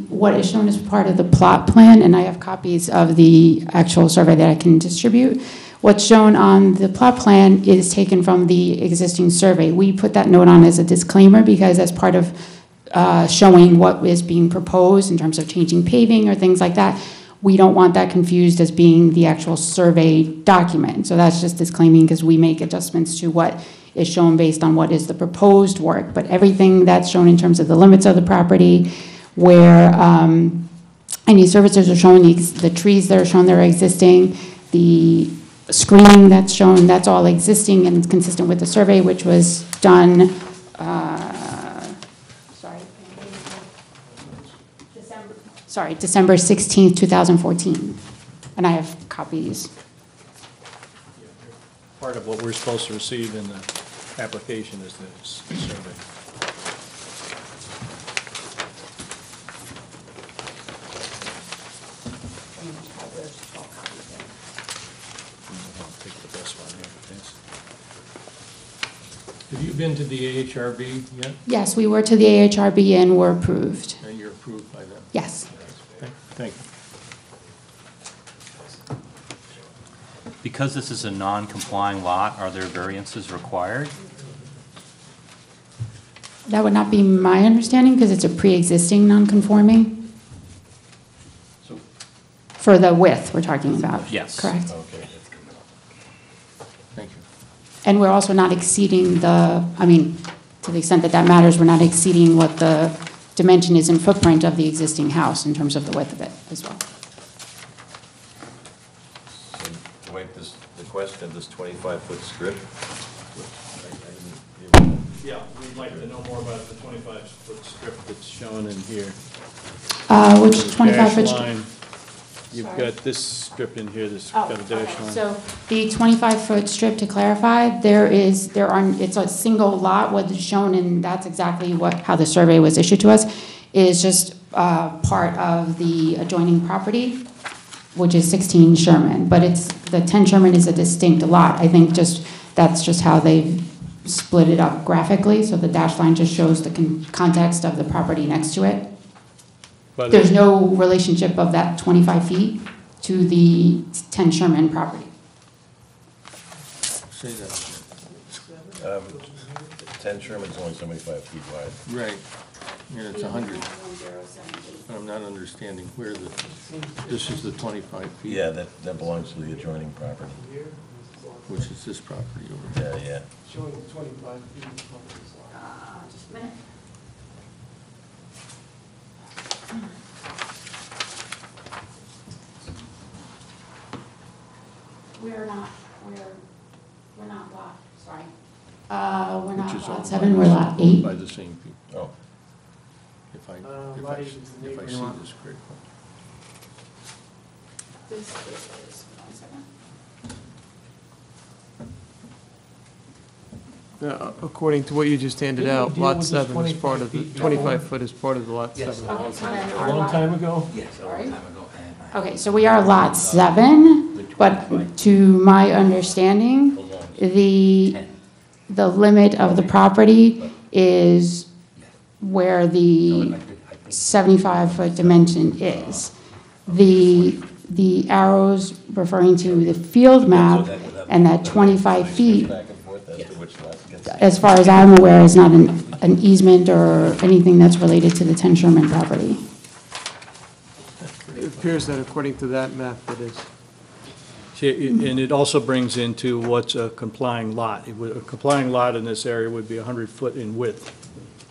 what is shown as part of the plot plan, and I have copies of the actual survey that I can distribute. What's shown on the plot plan is taken from the existing survey. We put that note on as a disclaimer because as part of showing what is being proposed in terms of changing paving or things like that, we don't want that confused as being the actual survey document. So that's just disclaiming because we make adjustments to what is shown based on what is the proposed work. But everything that's shown in terms of the limits of the property, where any services are shown, the trees that are shown that are existing, the screening that's shown, that's all existing and consistent with the survey, which was done, December 16th, 2014. And I have copies. Part of what we're supposed to receive in the application is the survey. I'll take the best one here, please. Have you been to the AHRB yet? Yes, we were to the AHRB and were approved. And you're approved by them? Yes. Thank you. Because this is a non-complying lot, are there variances required? That would not be my understanding because it's a pre-existing non-conforming. For the width we're talking about. Yes. Correct. Okay. Thank you. And we're also not exceeding to the extent that that matters, we're not exceeding what the dimension is in footprint of the existing house in terms of the width of it as well. So, wait, the question of this 25-foot strip? Yeah, we'd like to know more about the 25-foot strip that's shown in here. Which The 25-foot dash strip? line. You've got this strip in here that's got a dash line. So the 25-foot strip, to clarify, it's a single lot, what is shown, and that's exactly how the survey was issued to us, is just part of the adjoining property, which is 16 Sherman. But the 10 Sherman is a distinct lot. I think that's just how they've split it up graphically, so the dash line just shows the context of the property next to it. But There's no relationship of that 25 feet to the 10 Sherman property. Say that. 10 Sherman's only 75 feet wide. Right. And it's 100. But I'm not understanding where this is the 25 feet. Yeah, that belongs to the adjoining property. Which is this property over here. Yeah. Showing 25 feet. Just a minute. We're not lot, sorry. We're not Which is lot owned 7, by we're the- lot owned 8. By the same people. Oh. If I lot 8 is the see neighboring lot. this correctly. This is, 1 second. According to what you just handed Didn't we out, deal lot with this 7 is part 25 of the, feet? 25 foot is part of the lot 7. Okay, so then A our long lot- time ago? Yes, a long time ago. Okay, so we are lot 7, but to my understanding, the limit of the property is where the 75-foot dimension is. The arrows referring to the field map and that 25 feet, as far as I'm aware, is not an easement or anything that's related to the 10 Sherman property. It appears that according to that map, it is. And it also brings into what's a complying lot. A complying lot in this area would be 100 foot in width.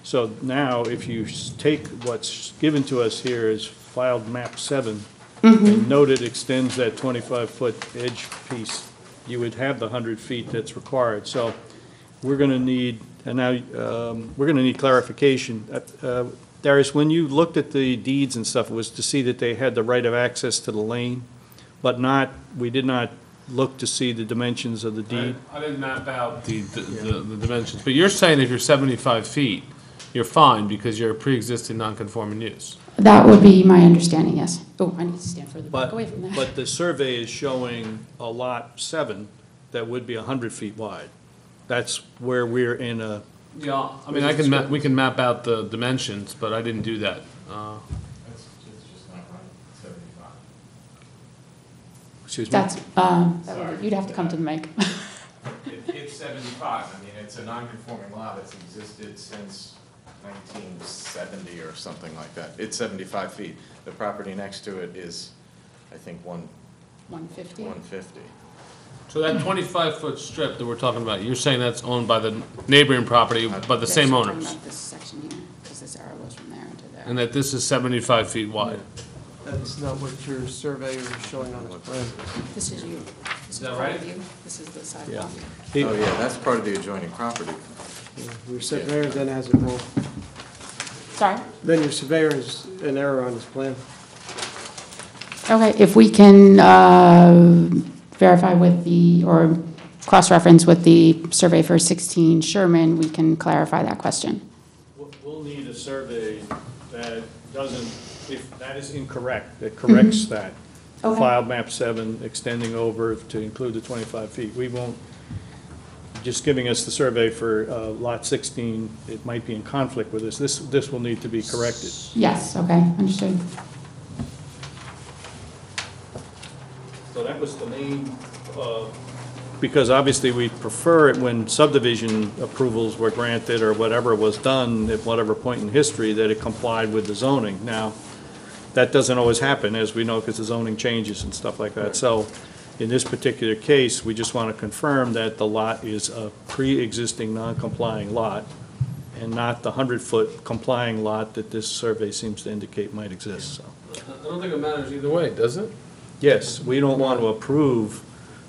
So now, if you take what's given to us here as filed map 7, and note it extends that 25-foot edge piece, you would have the 100 feet that's required. So we're going to need, and now, we're going to need clarification. Darius, when you looked at the deeds and stuff, it was to see that they had the right of access to the lane, but we did not look to see the dimensions of the deed. I didn't map out the dimensions, but you're saying if you're 75 feet, you're fine because you're a pre-existing non-conforming use. That would be my understanding, yes. Oh, I need to stand further back away from that. But the survey is showing a lot 7 that would be 100 feet wide. That's where we're in a. Yeah, I mean, we can map out the dimensions, but I didn't do that. Excuse me? That's, you'd have to come to the mic. It's 75. I mean, it's a non-conforming lot. It's existed since 1970 or something like that. It's 75 feet. The property next to it is, I think, 150. 150. So that 25-foot strip that we're talking about, you're saying that's owned by the neighboring property, but the same Talking owners? about this section here, because this arrow goes from there into there. And that this is 75 feet wide? That's not what your surveyor is showing on his plan. This is you. This is that part right? of you. This is the sidewalk. Oh, yeah, that's part of the adjoining property. Your surveyor then has it wrong. Sorry? Then your surveyor has an error on his plan. Okay, if we can verify with or cross-reference with the survey for 16 Sherman, we can clarify that question. We'll need a survey that doesn't, if that is incorrect, that corrects that. Okay. File map 7 extending over to include the 25 feet. We won't, just giving us the survey for lot 16, it might be in conflict with this. This will need to be corrected. Yes, okay, understood. So that was the main, because obviously we prefer it when subdivision approvals were granted or whatever was done at whatever point in history that it complied with the zoning. Now, that doesn't always happen, as we know, because the zoning changes and stuff like that. So in this particular case, we just want to confirm that the lot is a pre-existing non-complying lot and not the 100-foot complying lot that this survey seems to indicate might exist, so. I don't think it matters either way, does it? Yes, we don't want to approve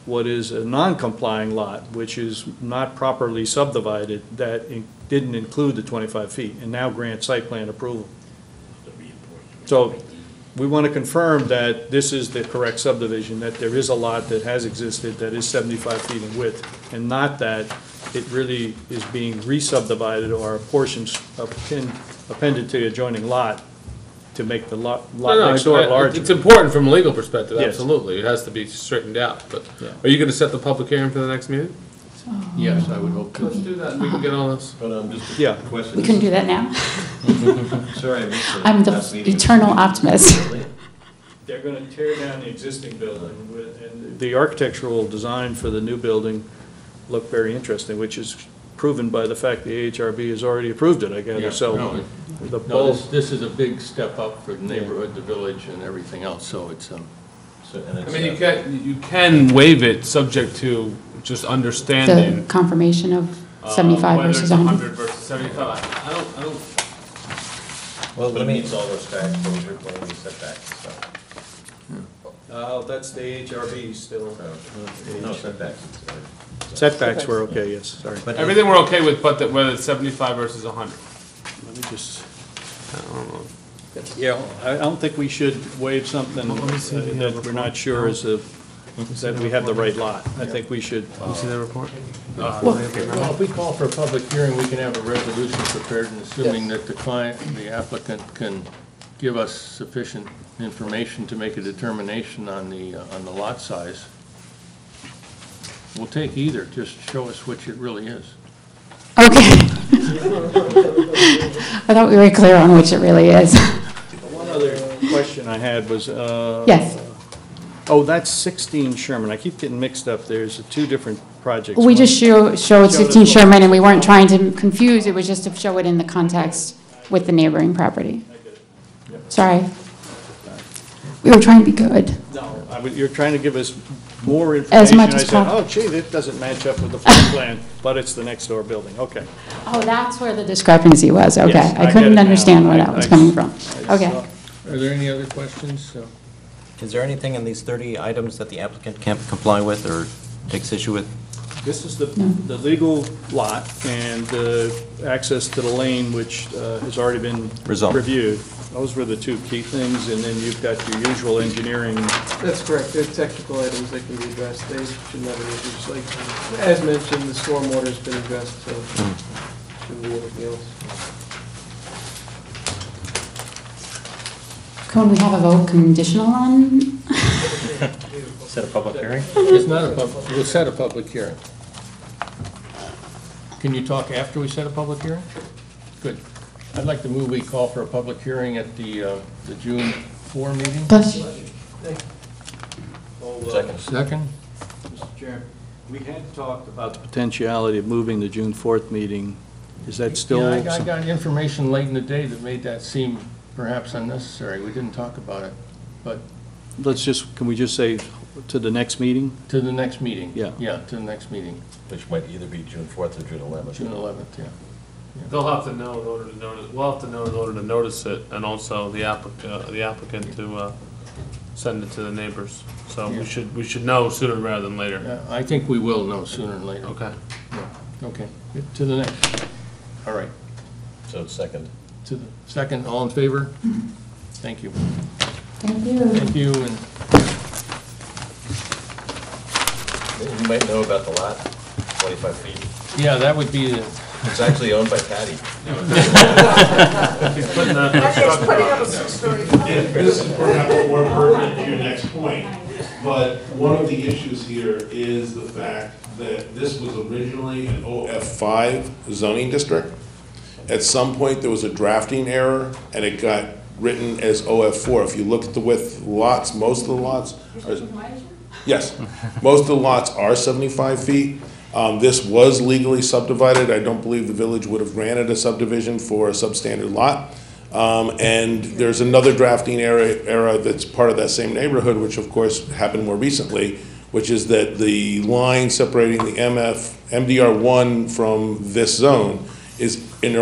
what is a non-complying lot, which is not properly subdivided, that didn't include the 25 feet, and now grant site plan approval. So we want to confirm that this is the correct subdivision, that there is a lot that has existed that is 75 feet in width, and not that it really is being re-subdivided or portions appended to the adjoining lot to make the lot next door larger. It's important from a legal perspective, Yes. absolutely. It has to be straightened out, but Yeah. are you going to set the public hearing for the next meeting? Yes, I would hope to. Let's do that, and we can get on this. But just Yeah. a question. We couldn't do that now. Sorry, I missed it. I'm the Last meeting. eternal optimist. They're going to tear down the existing building, and the architectural design for the new building looked very interesting, which is proven by the fact the AHRB has already approved it, I gather, so. The bulk, This is a big step up for the neighborhood, the village, and everything else, so it's, I mean, you can waive it subject to just The understanding. confirmation of 75 whether versus it's 100. versus 75. I don't. Well, But it meets all those facts, those are plainly setbacks, so. that's the AHRB still. No setbacks. Setbacks were okay, yes, sorry. Everything we're okay with, but whether it's 75 versus 100. Let me just, I don't know. yeah, I don't think we should waive something that we're not sure is that we have the right lot. I think we should. You see that report? well, if we call for a public hearing, we can have a resolution prepared, and assuming that the applicant can give us sufficient information to make a determination on the lot size. We'll take either, just show us which it really is. Okay. I thought we were clear on which it really is. One other question I had was, Yes. Oh, that's 16 Sherman. I keep getting mixed up. There's two different projects. We just showed 16 Sherman, and we weren't trying to confuse, it was just to show it in the context with the neighboring property. Sorry. We were trying to be good. No, you're trying to give us more As information. much I as said, possible. oh gee, that doesn't match up with the floor plan, but it's the next door building, okay. Oh, that's where the discrepancy was, okay. Yes, I I get couldn't it now. understand where that was coming from. Okay. Are there any other questions? Is there anything in these 30 items that the applicant can't comply with or takes issue with? This is the legal lot and access to the lane, which has already been Resolved. reviewed. Those were the two key things, and then you've got your usual engineering. That's correct. They're technical items that can be addressed. They shouldn't have any issues. Like, as mentioned, the stormwater's been addressed, so shouldn't be anything else. Can we have a vote conditional on? Set a public hearing? It's not a public, we'll set a public hearing. Can you talk after we set a public hearing? Good. I'd like to move we call for a public hearing at the June 4 meeting. Second? Mr. Chairman, we had talked about the potentiality of moving the June 4th meeting. Is that still? Yeah, I got information late in the day that made that seem perhaps unnecessary. We didn't talk about it, but. Can we just say to the next meeting? To the next meeting. Yeah. Yeah, to the next meeting. Which might either be June 4th or June 11th. June 11th, yeah. They'll have to know in order to notice, we'll have to know in order to notice it, and also the applicant to send it to the neighbors. So we should know sooner rather than later. Yeah, I think we will know sooner than later. Okay. Yeah, okay. To the next. All right. So second. To the second, all in favor? Thank you. Thank you. Thank you, and You might know about the lot, 25 feet. yeah, that would be the. It's actually owned by Patty. He's putting that putting up a six-story. This is perhaps more pertinent to your next point, but one of the issues here is the fact that this was originally an OF5 zoning district. At some point, there was a drafting error, and it got written as OF4. If you look at the width lots, most of the lots are, yes, most of the lots are 75 feet. This was legally subdivided. I don't believe the village would have granted a subdivision for a substandard lot. And there's another drafting error that's part of that same neighborhood, which of course happened more recently, which is that the line separating the MDR1 from this zone is in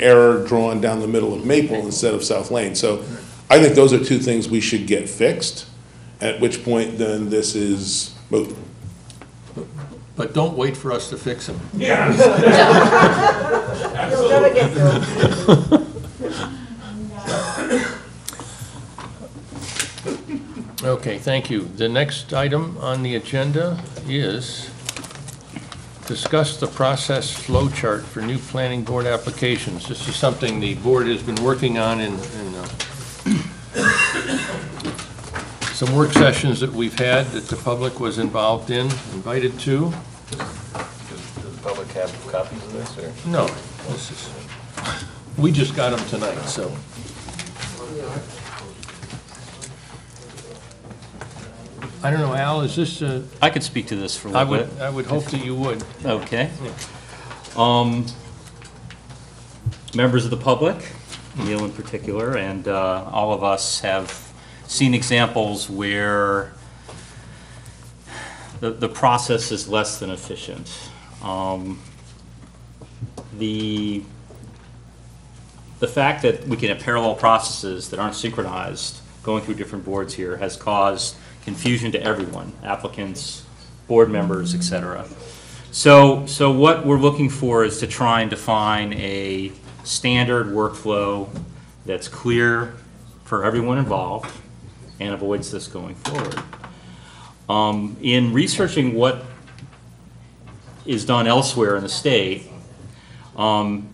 error drawn down the middle of Maple instead of South Lane. So I think those are two things we should get fixed, at which point then this is moot. But don't wait for us to fix them. You'll never get through. Okay, thank you. The next item on the agenda is discuss the process flow chart for new planning board applications. This is something the board has been working on in some work sessions that we've had that the public was involved in, invited to. Does the public have copies of this, or? No, this is, we just got them tonight, so. I don't know, Al, is this a? I could speak to this for a little bit. I would hope that you would. Okay. Members of the public, Neil in particular, and all of us have seen examples where the process is less than efficient. The fact that we can have parallel processes that aren't synchronized going through different boards here has caused confusion to everyone, applicants, board members, et cetera. So what we're looking for is to try and define a standard workflow that's clear for everyone involved and avoids this going forward. In researching what is done elsewhere in the state,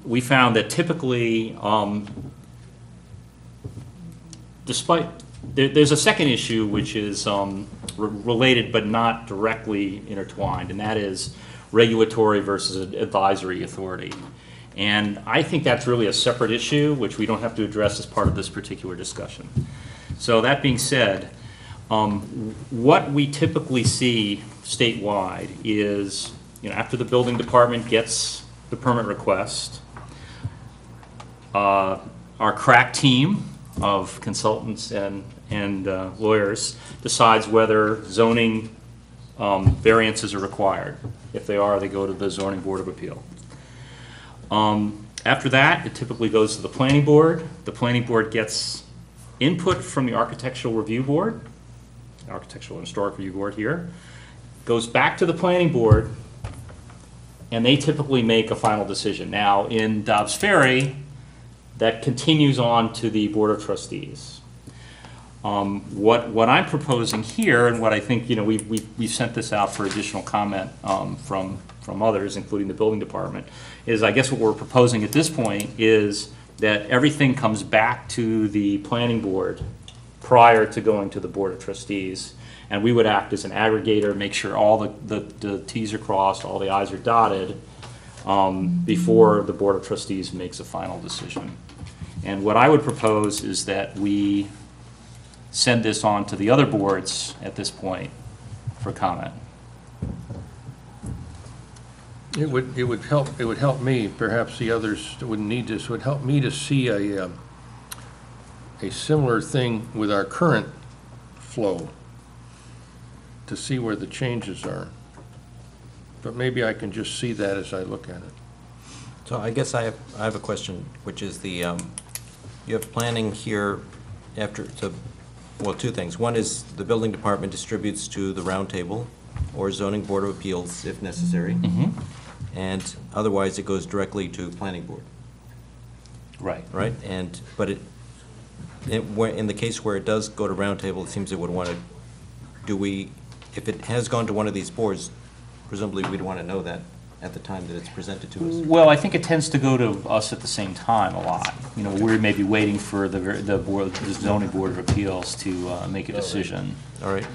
we found that typically, there's a second issue which is related but not directly intertwined, and that is regulatory versus advisory authority. And I think that's really a separate issue which we don't have to address as part of this particular discussion. So that being said, what we typically see statewide is, after the building department gets the permit request, our crack team of consultants and lawyers decides whether zoning variances are required. If they are, they go to the zoning board of appeal. After that, it typically goes to the planning board. The planning board gets input from the architectural review board, architectural and historic review board here, goes back to the planning board, and they typically make a final decision. Now, in Dobbs Ferry, that continues on to the Board of Trustees. What I'm proposing here, and what I think, we've sent this out for additional comment from others, including the building department, is I guess what we're proposing at this point is that everything comes back to the planning board prior to going to the Board of Trustees, and we would act as an aggregator, make sure all the Ts are crossed, all the Is are dotted, before the Board of Trustees makes a final decision. And what I would propose is that we send this on to the other boards at this point for comment. It would help me, perhaps the others that wouldn't need this, would help me to see a similar thing with our current flow, to see where the changes are. But maybe I can just see that as I look at it. So I guess I have a question, which is you have planning here well, two things. One is the building department distributes to the round table or zoning board of appeals if necessary. Mm-hmm. And otherwise it goes directly to planning board. Right. Right? But in the case where it does go to round table, it seems it would want to, if it has gone to one of these boards, presumably we'd want to know that at the time that it's presented to us. Well, I think it tends to go to us at the same time a lot. We're maybe waiting for the zoning board of appeals to make a decision. All right.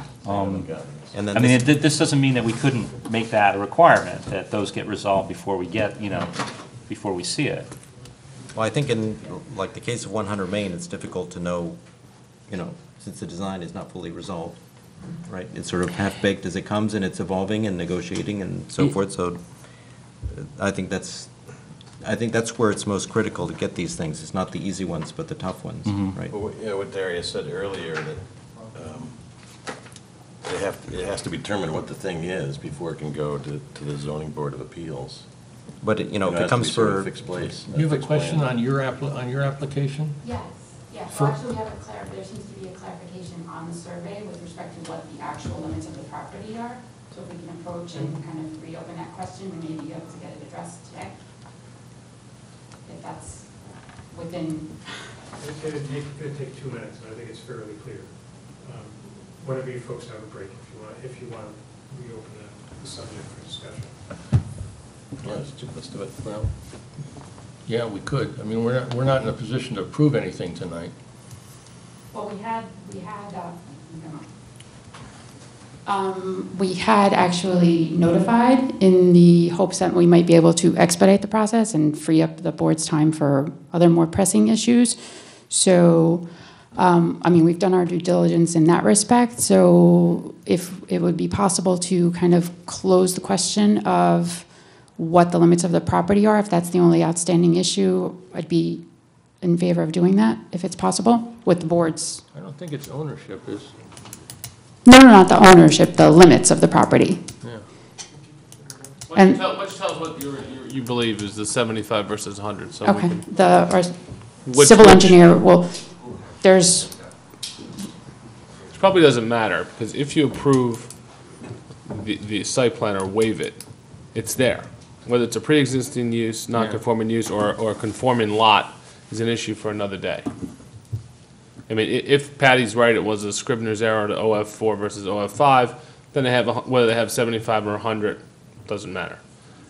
And then this doesn't mean that we couldn't make that a requirement, that those get resolved before we get, before we see it. Well, I think in, like, the case of 100 Main, it's difficult to know, since the design is not fully resolved, right? It's sort of half-baked as it comes, and it's evolving and negotiating and so forth, so I think that's where it's most critical to get these things. It's not the easy ones, but the tough ones, right? Well, what Darius said earlier, that it has to be determined what the thing is before it can go to the zoning board of appeals. But if it comes for a fixed place. You have a question on your application? Yes, yeah, so actually we have there seems to be a clarification on the survey with respect to what the actual limits of the property are. So if we can approach and kind of reopen that question, we may be able to get it addressed today. If that's within. It's going to take 2 minutes, and I think it's fairly clear. Whenever you folks have a break, if you want to reopen the subject for discussion. Let's do it. Well, yeah, we could. I mean, we're not in a position to approve anything tonight. Well, we had actually notified in the hopes that we might be able to expedite the process and free up the board's time for other more pressing issues. So, we've done our due diligence in that respect. So if it would be possible to kind of close the question of what the limits of the property are, if that's the only outstanding issue, I'd be in favor of doing that, if it's possible, with the boards. I don't think it's ownership, is. No, not the ownership, the limits of the property. Yeah. Why don't you tell us what you believe is the 75 versus 100, so Okay, we can. our civil engineer, well, there's. It probably doesn't matter, because if you approve the site plan or waive it, it's there. Whether it's a pre-existing use, non-conforming use, or a conforming lot is an issue for another day. I mean, if Patty's right, it was a Scribner's error to OF4 versus OF5, then they have, whether they have 75 or 100, doesn't matter.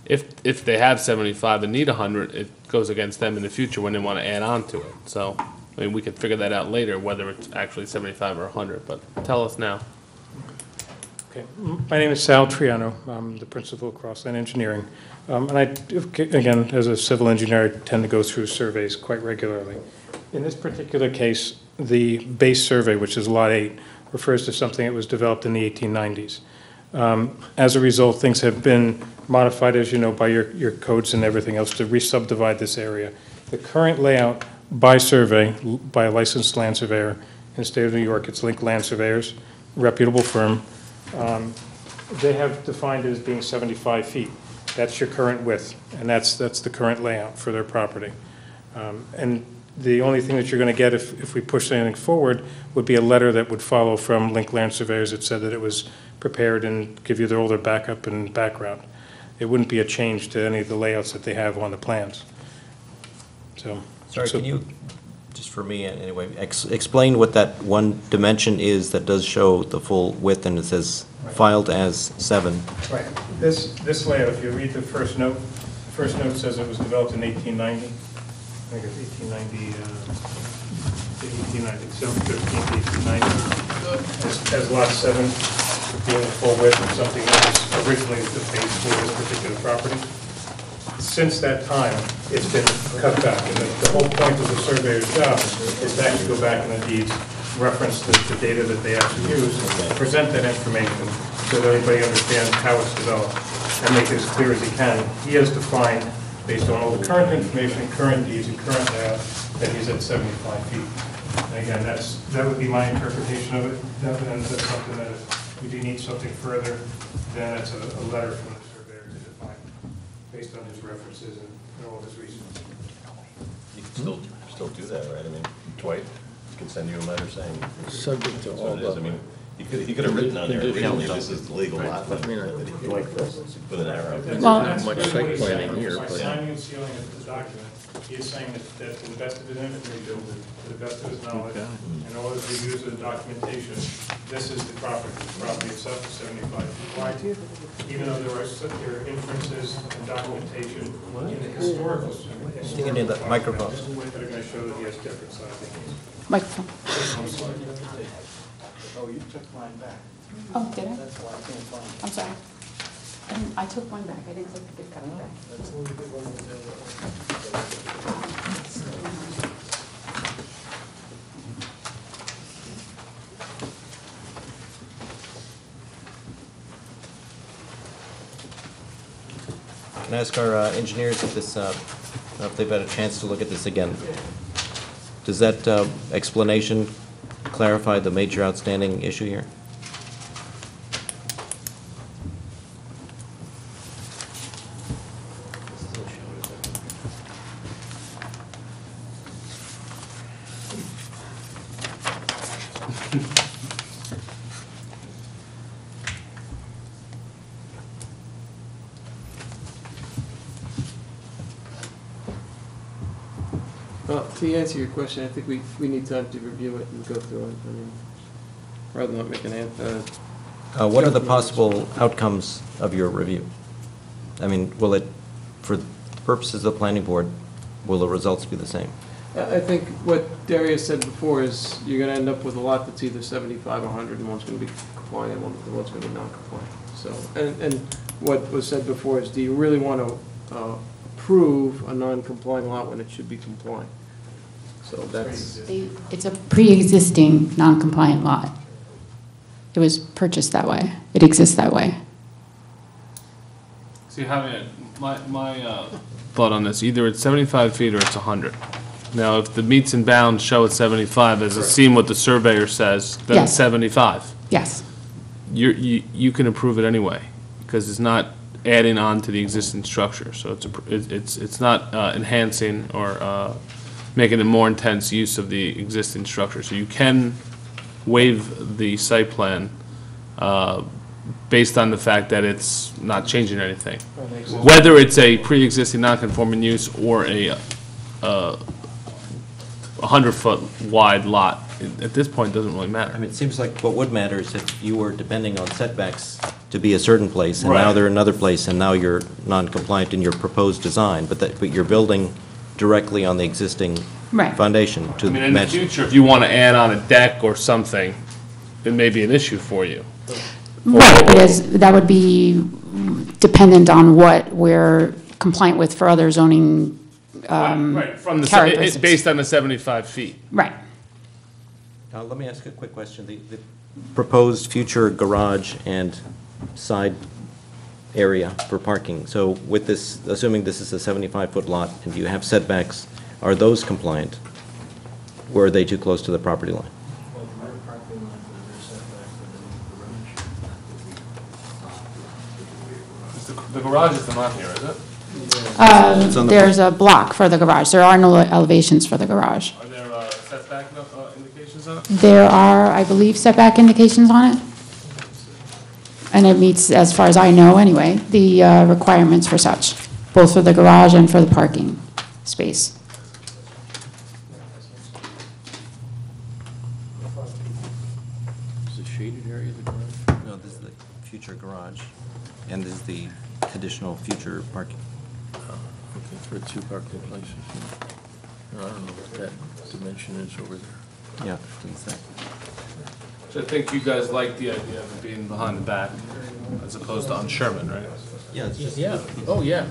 If they have 75 and need 100, it goes against them in the future when they want to add on to it. So, I mean, we can figure that out later, whether it's actually 75 or 100, but tell us now. Okay, my name is Sal Triano. I'm the principal of Crossland Engineering. And I, again, as a civil engineer, I tend to go through surveys quite regularly. In this particular case, the base survey, which is Lot 8, refers to something that was developed in the 1890s. As a result, things have been modified, as you know, by your codes and everything else to re-subdivide this area. The current layout by survey, by a licensed land surveyor in the state of New York, it's Link Land Surveyors, reputable firm. they have defined it as being 75 feet. That's your current width, and that's the current layout for their property. And the only thing that you're going to get if we push anything forward would be a letter that would follow from Link Land Surveyors that said that it was prepared and give you all their backup and background. It wouldn't be a change to any of the layouts that they have on the plans. Sorry, can you, just for me anyway, explain what that one dimension is that does show the full width and it says filed as 7? Right. This layout, if you read the first note says it was developed in 1890. I think it's 1890, so 13 to 1890. As lot 7 being the full width of something that was originally the base for this particular property. Since that time, it's been cut back, and the whole point of the surveyor's job is to actually go back in the deeds, reference the data that they actually use, present that information so that everybody understands how it's developed, and make it as clear as he can. He has defined, based on all the current information, current deeds, and current layout, that he's at 75 feet. And again, that would be my interpretation of it. And that's something that if we do need something further, then it's a letter from the surveyor to define, based on his references and all of his reasons. You can still do that, right? I mean, Dwight can send you a letter saying. Subject to that's all what it is. the- I mean, he could have written on there, originally, Conditions. this is the legal lot, but with an arrow. There's not much site planning here, By but. signing and sealing the document, he is saying that to the best of his information, to the best of his knowledge, and all his reviews of the documentation, this is the property. The property itself is 75 feet wide. Even though there are inferences and documentation in the historical. You can do that microphone. That are going to show that he has different sizes. Microphone. I'm sorry. Oh, you took mine back. Oh, did I? That's why I can't find it. I'm sorry. I took one back. I didn't take the big copy back. That's the only good one Can I ask our engineers if this, if they've had a chance to look at this again? Does that explanation clarify the major outstanding issue here? Well, to answer your question, I think we need time to review it and go through it. I mean, rather than not make an What are the possible outcomes of your review? I mean, will it, for the purposes of the planning board, will the results be the same? I think what Darius said before is you're gonna end up with a lot that's either 75 or 100, and one's gonna be compliant, and one's gonna be non-compliant. So, and what was said before is, do you really want to approve a non-compliant lot when it should be compliant? So that's. It's a pre-existing non-compliant lot. It was purchased that way. It exists that way. See, my thought on this, either it's 75 feet or it's 100. Now, if the meets and bounds show it's 75, as it's seen what the surveyor says, then it's Yes. 75. Yes. You can approve it anyway, because it's not adding on to the existing structure. So it's not enhancing or making a more intense use of the existing structure. So you can waive the site plan based on the fact that it's not changing anything. Whether it's a pre-existing non-conforming use or a 100-foot wide lot, at this point, doesn't really matter. I mean, it seems like what would matter is if you were depending on setbacks to be a certain place, and now Right. they're another place, and now you're non-compliant in your proposed design, but you're building directly on the existing Right. foundation to I mean, in the match. future, if you want to add on a deck or something, it may be an issue for you. Right, but that would be dependent on what we're compliant with for other zoning Right, from the, it's characteristics. based on the 75 feet. Right. Let me ask a quick question. The proposed future garage and side area for parking, so with this, assuming this is a 75-foot lot, and you have setbacks, are those compliant? Or are they too close to the property line? The garage is not here, is it? It's on the- There's a block for the garage. There are no elevations for the garage. Are there setback indications on it? There are, I believe, setback indications on it. And it meets, as far as I know anyway, the requirements for such, both for the garage and for the parking space. Is the shaded area of the garage? No, this is the future garage, and this is the additional future parking. Okay, for two parking places. I don't know what that dimension is over there. Yeah, exactly. So I think you guys like the idea of it being behind the back as opposed to on Sherman, right? Yeah, it's just. Yeah, oh, yeah.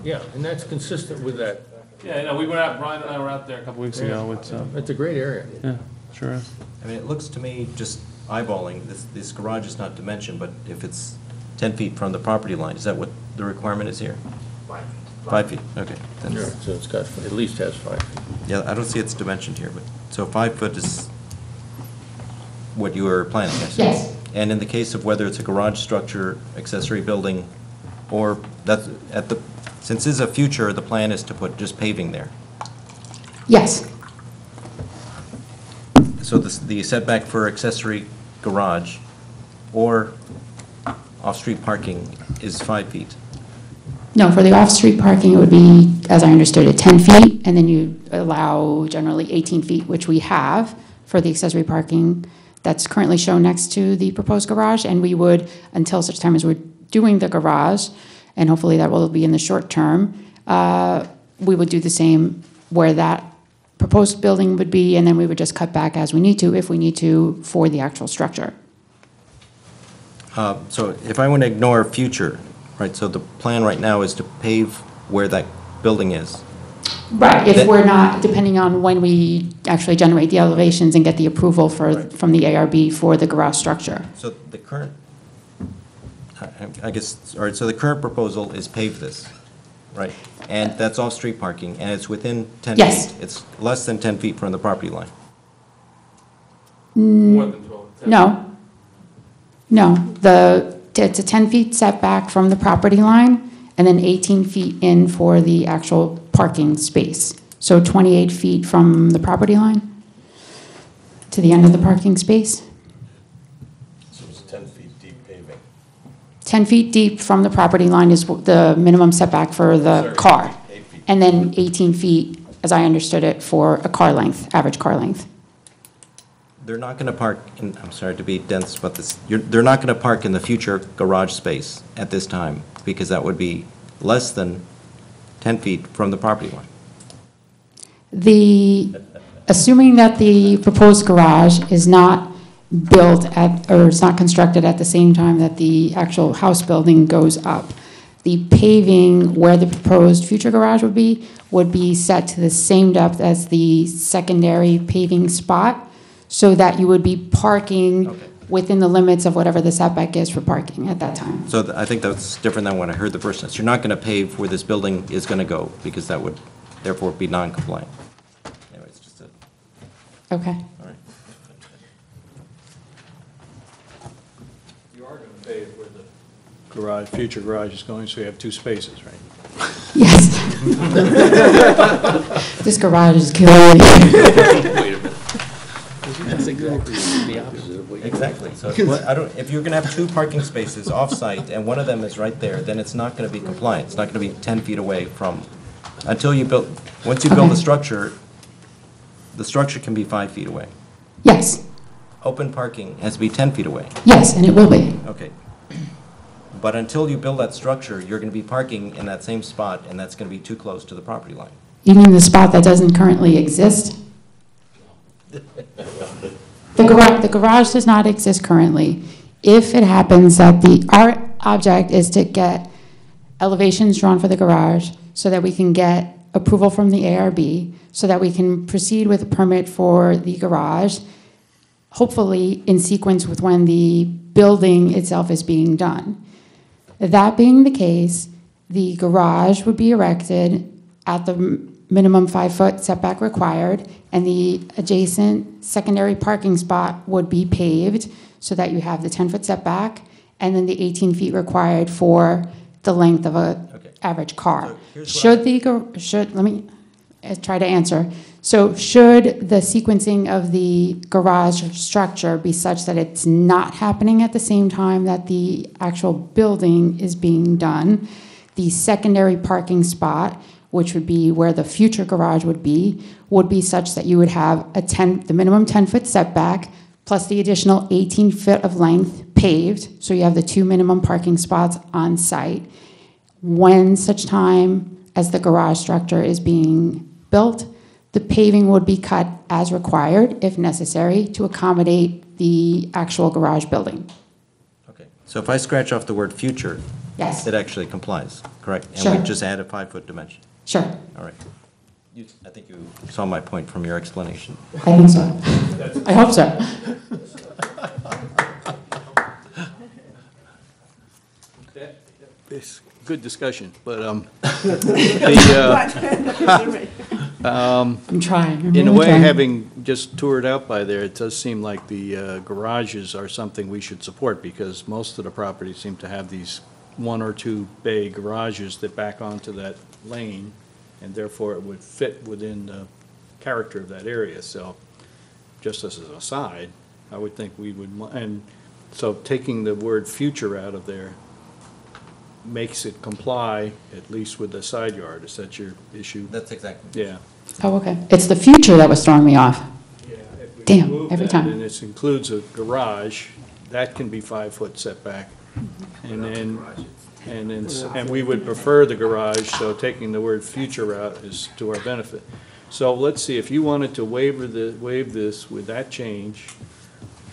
Yeah, and that's consistent with that. Yeah, no, we went out, Brian and I were out there a couple weeks ago. It's a great area. Yeah, sure is. I mean, it looks to me, just eyeballing, this garage is not dimensioned, but if it's 10 feet from the property line, is that what the requirement is here? 5 feet, okay. Then- Yeah, so it's got, at least has 5 feet. Yeah, I don't see it's dimensioned here, but, so 5 foot is what you were planning, I see. Yes. And in the case of whether it's a garage structure, accessory building, or that's, at the, since this is a future, the plan is to put just paving there. Yes, So the setback for accessory garage or off-street parking is 5 feet. no, for the off-street parking, it would be, as I understood it, 10 feet, and then you allow generally 18 feet, which we have for the accessory parking that's currently shown next to the proposed garage, and we would, until such time as we're doing the garage, and hopefully that will be in the short term, we would do the same where that proposed building would be, and then we would just cut back as we need to, if we need to, for the actual structure. So if I want to ignore future, right, so the plan right now is to pave where that building is. Right, if That- we're not, depending on when we actually generate the elevations and get the approval from the ARB for the garage structure. So the current, I guess, all right, so the current proposal is pave this, right? And that's off-street parking, and it's within 10 feet. Yes. It's less than 10 feet from the property line. More than 12. No. No, it's a 10 feet setback from the property line, and then 18 feet in for the actual parking space. So 28 feet from the property line to the end of the parking space. So it's 10 feet deep paving. 10 feet deep from the property line is the minimum setback for the Sorry, car. 8 feet. And then 18 feet, as I understood it, for a car length, average car length. They're not going to park, in I'm sorry to be dense about this, they're not going to park in the future garage space at this time, because that would be less than 10 feet from the property line. Assuming that the proposed garage is not built at, or it's not constructed at the same time that the actual house building goes up, the paving where the proposed future garage would be set to the same depth as the secondary paving spot, so that you would be parking within the limits of whatever the setback is for parking at that time. So I think that's different than what I heard the person. You're not going to pave where this building is going to go, because that would therefore be non-compliant. Anyway, it's just a, Okay. all right. You are going to pave where the garage, future garage is going, so you have 2 spaces, right? Yes. This garage is killing me. Wait a minute. That's exactly the opposite of what you... Exactly. So if you're going to have 2 parking spaces off-site and one of them is right there, then it's not going to be compliant. It's not going to be 10 feet away from, until you build, once you build the structure can be 5 feet away. Yes, Open parking has to be 10 feet away. yes, and it will be. Okay. But until you build that structure, you're going to be parking in that same spot, and that's going to be too close to the property line. You mean the spot that doesn't currently exist? The garage does not exist currently. If it happens that our object is to get elevations drawn for the garage so that we can get approval from the ARB, so that we can proceed with a permit for the garage, hopefully in sequence with when the building itself is being done. That being the case, the garage would be erected at the minimum 5-foot setback required, and the adjacent secondary parking spot would be paved so that you have the 10-foot setback, and then the 18 feet required for the length of a average car. Should let me try to answer. So should the sequencing of the garage structure be such that it's not happening at the same time that the actual building is being done, the secondary parking spot, which would be where the future garage would be such that you would have the minimum 10-foot setback plus the additional 18 foot of length paved, so you have the 2 minimum parking spots on site. When such time as the garage structure is being built, the paving would be cut as required, if necessary, to accommodate the actual garage building. Okay. So if I scratch off the word future, Yes. it actually complies, correct? Sure. And we just add a 5-foot dimension. Sure. All right. I think you saw my point from your explanation. I think so. I hope so. It's good discussion, but I'm trying. I'm in a really way, trying. having just toured out by there, it does seem like the garages are something we should support, because most of the properties seem to have these 1 or 2 bay garages that back onto that lane, and therefore it would fit within the character of that area. So just as an aside, I would think we would, and so taking the word future out of there makes it comply at least with the side yard. Is that your issue? That's exactly. Yeah. Oh, okay. It's the future that was throwing me off. Damn, Move every that, time. And it includes a garage, that can be 5-foot setback. And then we would prefer the garage, so taking the word future out is to our benefit. So let's see, if you wanted to waive this with that change,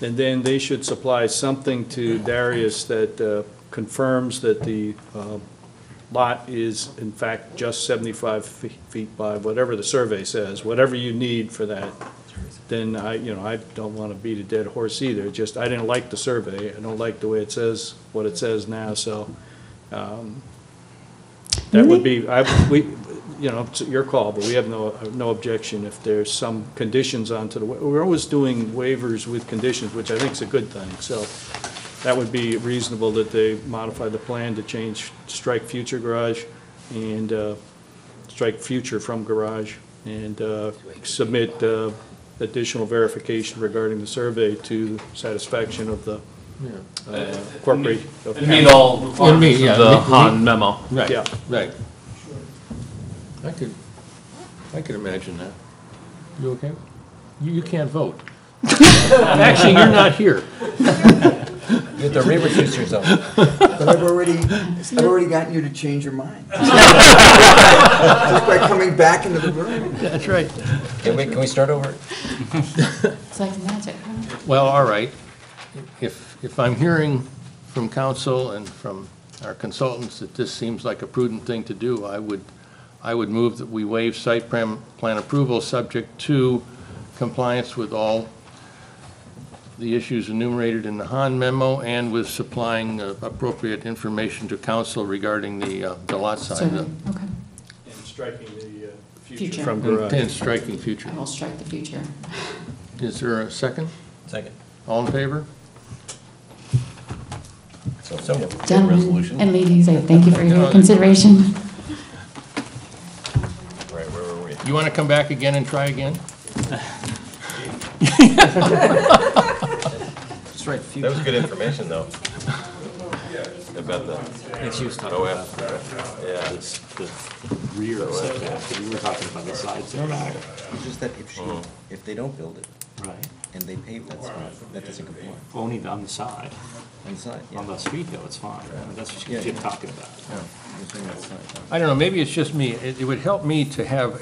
and then they should supply something to Darius that confirms that the lot is in fact just 75 feet by whatever the survey says, whatever you need for that, then I don't want to beat a dead horse either. Just, I didn't like the survey. I don't like the way it says what it says now, so that would be, it's your call, but we have no objection if there's some conditions onto the, we're always doing waivers with conditions, which I think is a good thing. So that would be reasonable that they modify the plan to strike future garage and strike future from garage and submit additional verification regarding the survey to satisfaction of the corporate. Meet all requirements of the Han memo. Right, Yeah. right. I could imagine that. You okay? You can't vote. Actually, you're not here. You have to re-recuse yourself. But I've already gotten you to change your mind. Just by coming back into the room. That's right. Can we start over? It's like magic, huh? Well, all right. If I'm hearing from council and from our consultants that this seems like a prudent thing to do, I would move that we waive site plan approval subject to compliance with all the issues enumerated in the Han memo and with supplying appropriate information to council regarding the lot size. Okay. And striking the future Future. from garage. And striking future. I will strike the future. Is there a second? Second. All in favor? So moved. Gentlemen and ladies, I thank you for your consideration. Right, where were we? You want to come back again and try again? That's right. That was good information, though. About the. It's used to OF. Yeah. The rear setback, we were talking about the side setback. It's just that if they don't build it. Right. And they pave that spot, that doesn't comply. Only on the side. On the side, yeah. On the street hill, it's fine. I mean, that's what Yeah, you're yeah. talking about. I don't know, maybe it's just me. It would help me to have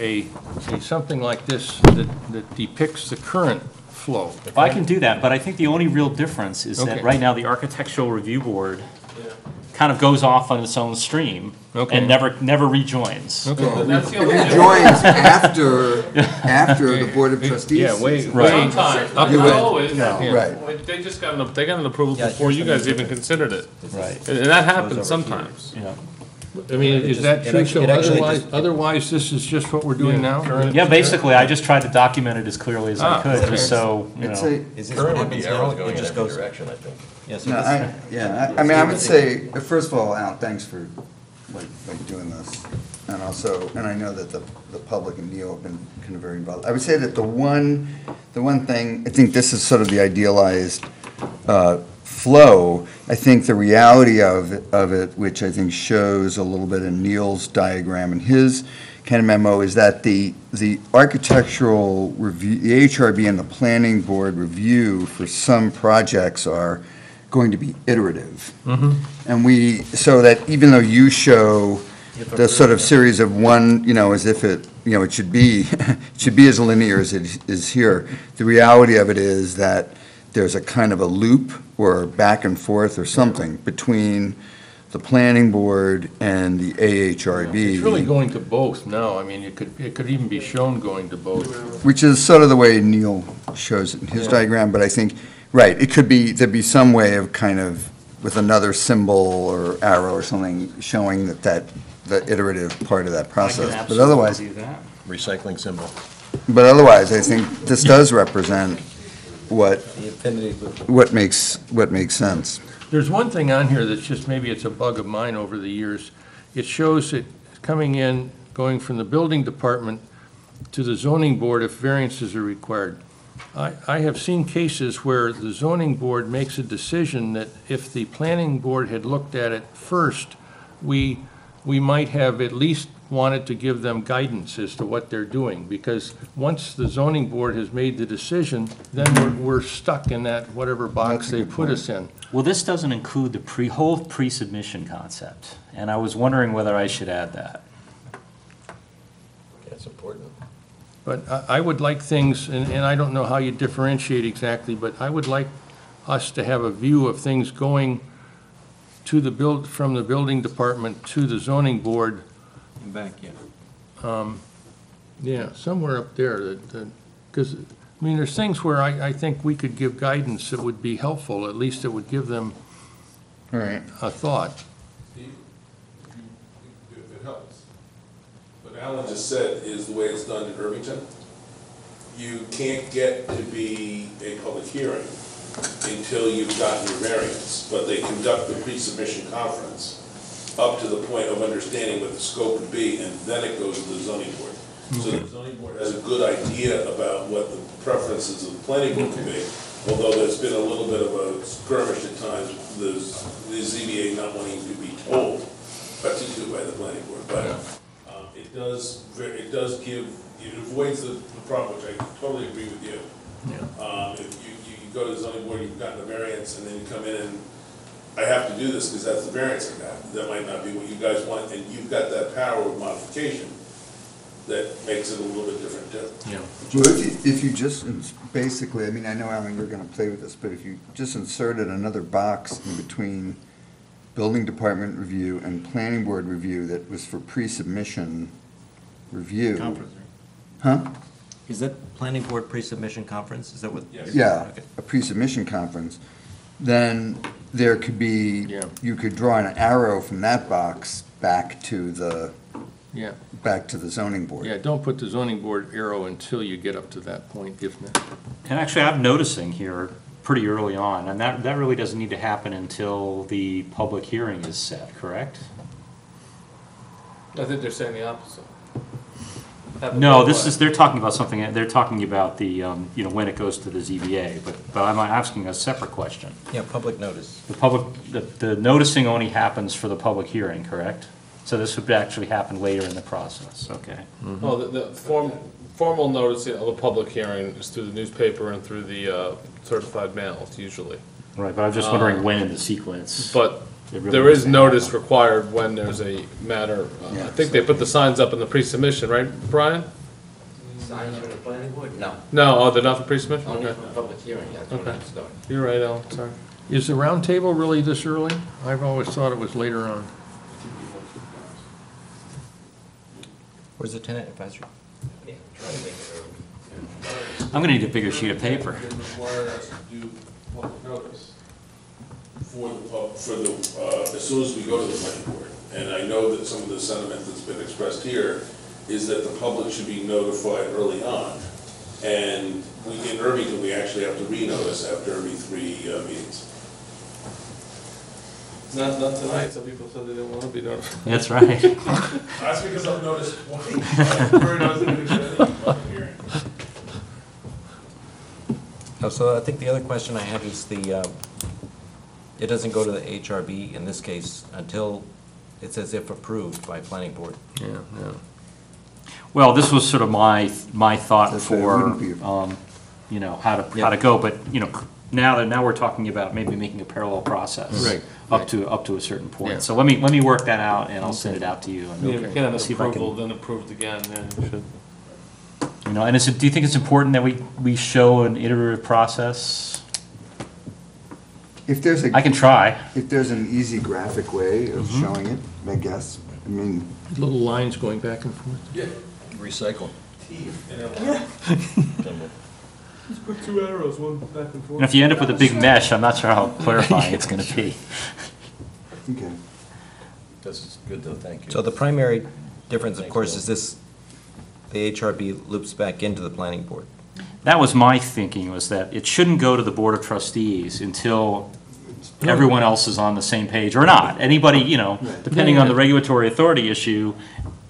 something like this that depicts the current flow. If I can do that, but I think the only real difference is Okay. that right now the Architectural Review Board kind of goes off on its own stream Okay. and never rejoins. Okay. It rejoins after the Board of Trustees. Yeah, way, Right. Sometimes, not You would- always. No, right. But they just got an approval Yeah, before here's you the guys new even considered it. Right. And that happens sometimes. Yeah. I mean, is that It true? actually- So it actually otherwise, this is just what we're doing now? Yeah, basically, I just tried to document it as clearly as I could, just so, you It's know. Is this Current what would be happens now? arrows going It in just every goes. direction, I think. Yeah, so No, this- I mean, I would say, first of all, Alan, thanks for by doing this. And also, and I know that the public and Neil have been kind of very involved. I would say that the one thing, I think this is sort of the idealized flow. I think the reality of it, which I think shows a little bit in Neil's diagram and his kind of memo, is that the architectural review, the HRB and the planning board review for some projects are going to be iterative. And so that even though you show the sort of series of one, as if it, it should be, as linear as it is here, the reality of it is that there's a kind of a loop or back and forth or something between the planning board and the AHRB. It's really going to both now. I mean, it could even be shown going to both. Which is sort of the way Neil shows it in his diagram, but I think, right, there'd be some way of kind of, with another symbol or arrow or something, showing that the iterative part of that process. But otherwise, Recycling symbol. but otherwise, I think this does represent what makes sense. There's one thing on here that's just, maybe it's a bug of mine over the years. It shows it coming in, going from the building department to the zoning board if variances are required. I have seen cases where the zoning board makes a decision that if the planning board had looked at it first, we might have at least wanted to give them guidance as to what they're doing, because once the zoning board has made the decision, then we're stuck in that whatever box they put us in. Well, this doesn't include the whole pre-submission concept, and I was wondering whether I should add that. That's important. But I would like things, and I don't know how you differentiate exactly, but I would like us to have a view of things going to from the building department to the zoning board. Back, yeah. Yeah, somewhere up there, because, I mean, there's things where I think we could give guidance that would be helpful, at least it would give them a thought. If it helps. What Alan just said is the way it's done in Irvington. You can't get to be a public hearing until you've gotten your variance, but they conduct the pre-submission conference up to the point of understanding what the scope would be, and then it goes to the zoning board. So the zoning board has a good idea about what the preferences of the planning board could be, although there's been a little bit of a skirmish at times, the ZBA not wanting to be told what to do by the planning board, but it does give, it avoids the problem, which I totally agree with you. If you go to the zoning board, you've gotten a variance, and then you come in and I have to do this because that's the variance I got. That might not be what you guys want, and you've got that power of modification that makes it a little bit different too. Well, if you just, basically, I mean, I know, Alan, you're gonna play with this, but if you just inserted another box in between building department review and planning board review that was for pre-submission review. Conference, Huh? Is that planning board pre-submission conference? Is that what? Yes. Yeah, Okay. a pre-submission conference, then there could be, you could draw an arrow from that box back to the zoning board. Yeah, don't put the zoning board arrow until you get up to that point, if not. And actually, I'm noticing here pretty early on, and that really doesn't need to happen until the public hearing is set, correct? I think they're saying the opposite. No, they're talking about something, they're talking about the, when it goes to the ZBA, but I'm asking a separate question. Yeah, public notice. The noticing only happens for the public hearing, correct? So this would actually happen later in the process, okay. Well, the formal notice of a public hearing is through the newspaper and through the certified mail, usually. Right, but I'm just wondering when in the sequence. But it really there is needs to notice happen. required when there's a matter. I think they put the signs up in the pre-submission, right, Brian? Signs for the planning board? No. No, they're not for pre-submission? Only Okay. for public hearing, that's when Okay. it starts. You're right, Al, sorry. Is the round table really this early? I've always thought it was later on. Where's the tenant advisory? Yeah, try to make it early. I'm gonna need a bigger sheet of paper. It required us to do public notice as soon as we go to the planning board. And I know that some of the sentiment that's been expressed here is that the public should be notified early on. And in Irvington, we actually have to renotice after every 3 meetings. Not tonight, some people said they didn't want to be notified. That's right. That's because I've noticed 20. So I think the other question I had is it doesn't go to the HRB in this case until it says if approved by planning board. Yeah, yeah. Well, this was sort of my thought That's right, it for, wouldn't be- you know, how to go, but, you know, now we're talking about maybe making a parallel process. Right, Up to a certain point. Yeah. So let me work that out, and I'll send it out to you. And Yeah, if you can have see if I approval, then approved again, then you should. You know, and do you think it's important that we show an iterative process? If there's a. I can try. If there's an easy graphic way of Mhm. showing it, I guess, I mean. Little lines going back and forth. Yeah. Recycle. Just put two arrows, one back and forth. And if you end up with a big mesh, I'm not sure how clarifying it's gonna be. Okay. This is good though, thank you. So the primary difference, of course, is the HRB loops back into the planning board. That was my thinking, was that it shouldn't go to the Board of Trustees until everyone else is on the same page, or not. Anybody, you know, depending on the regulatory authority issue,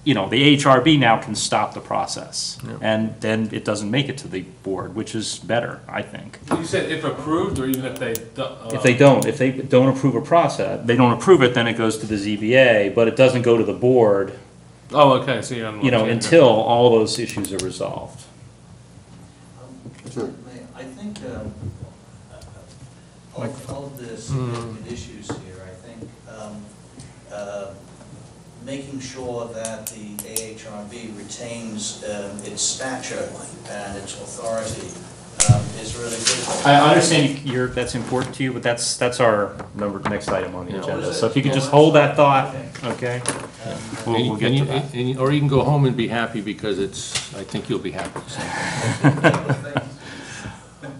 you know, the HRB now can stop the process. And then it doesn't make it to the board, which is better, I think. You said if approved, or even if they? If they don't approve a process, they don't approve it, then it goes to the ZBA, but it doesn't go to the board, Oh, okay, so you're on. you know, until all those issues are resolved. I think all of the significant issues here, I think making sure that the AHRB retains its stature and its authority is really good. I understand that's important to you, but that's our next item on the agenda. So if you could just hold that thought, okay? We'll get to that. Or you can go home and be happy because I think you'll be happy.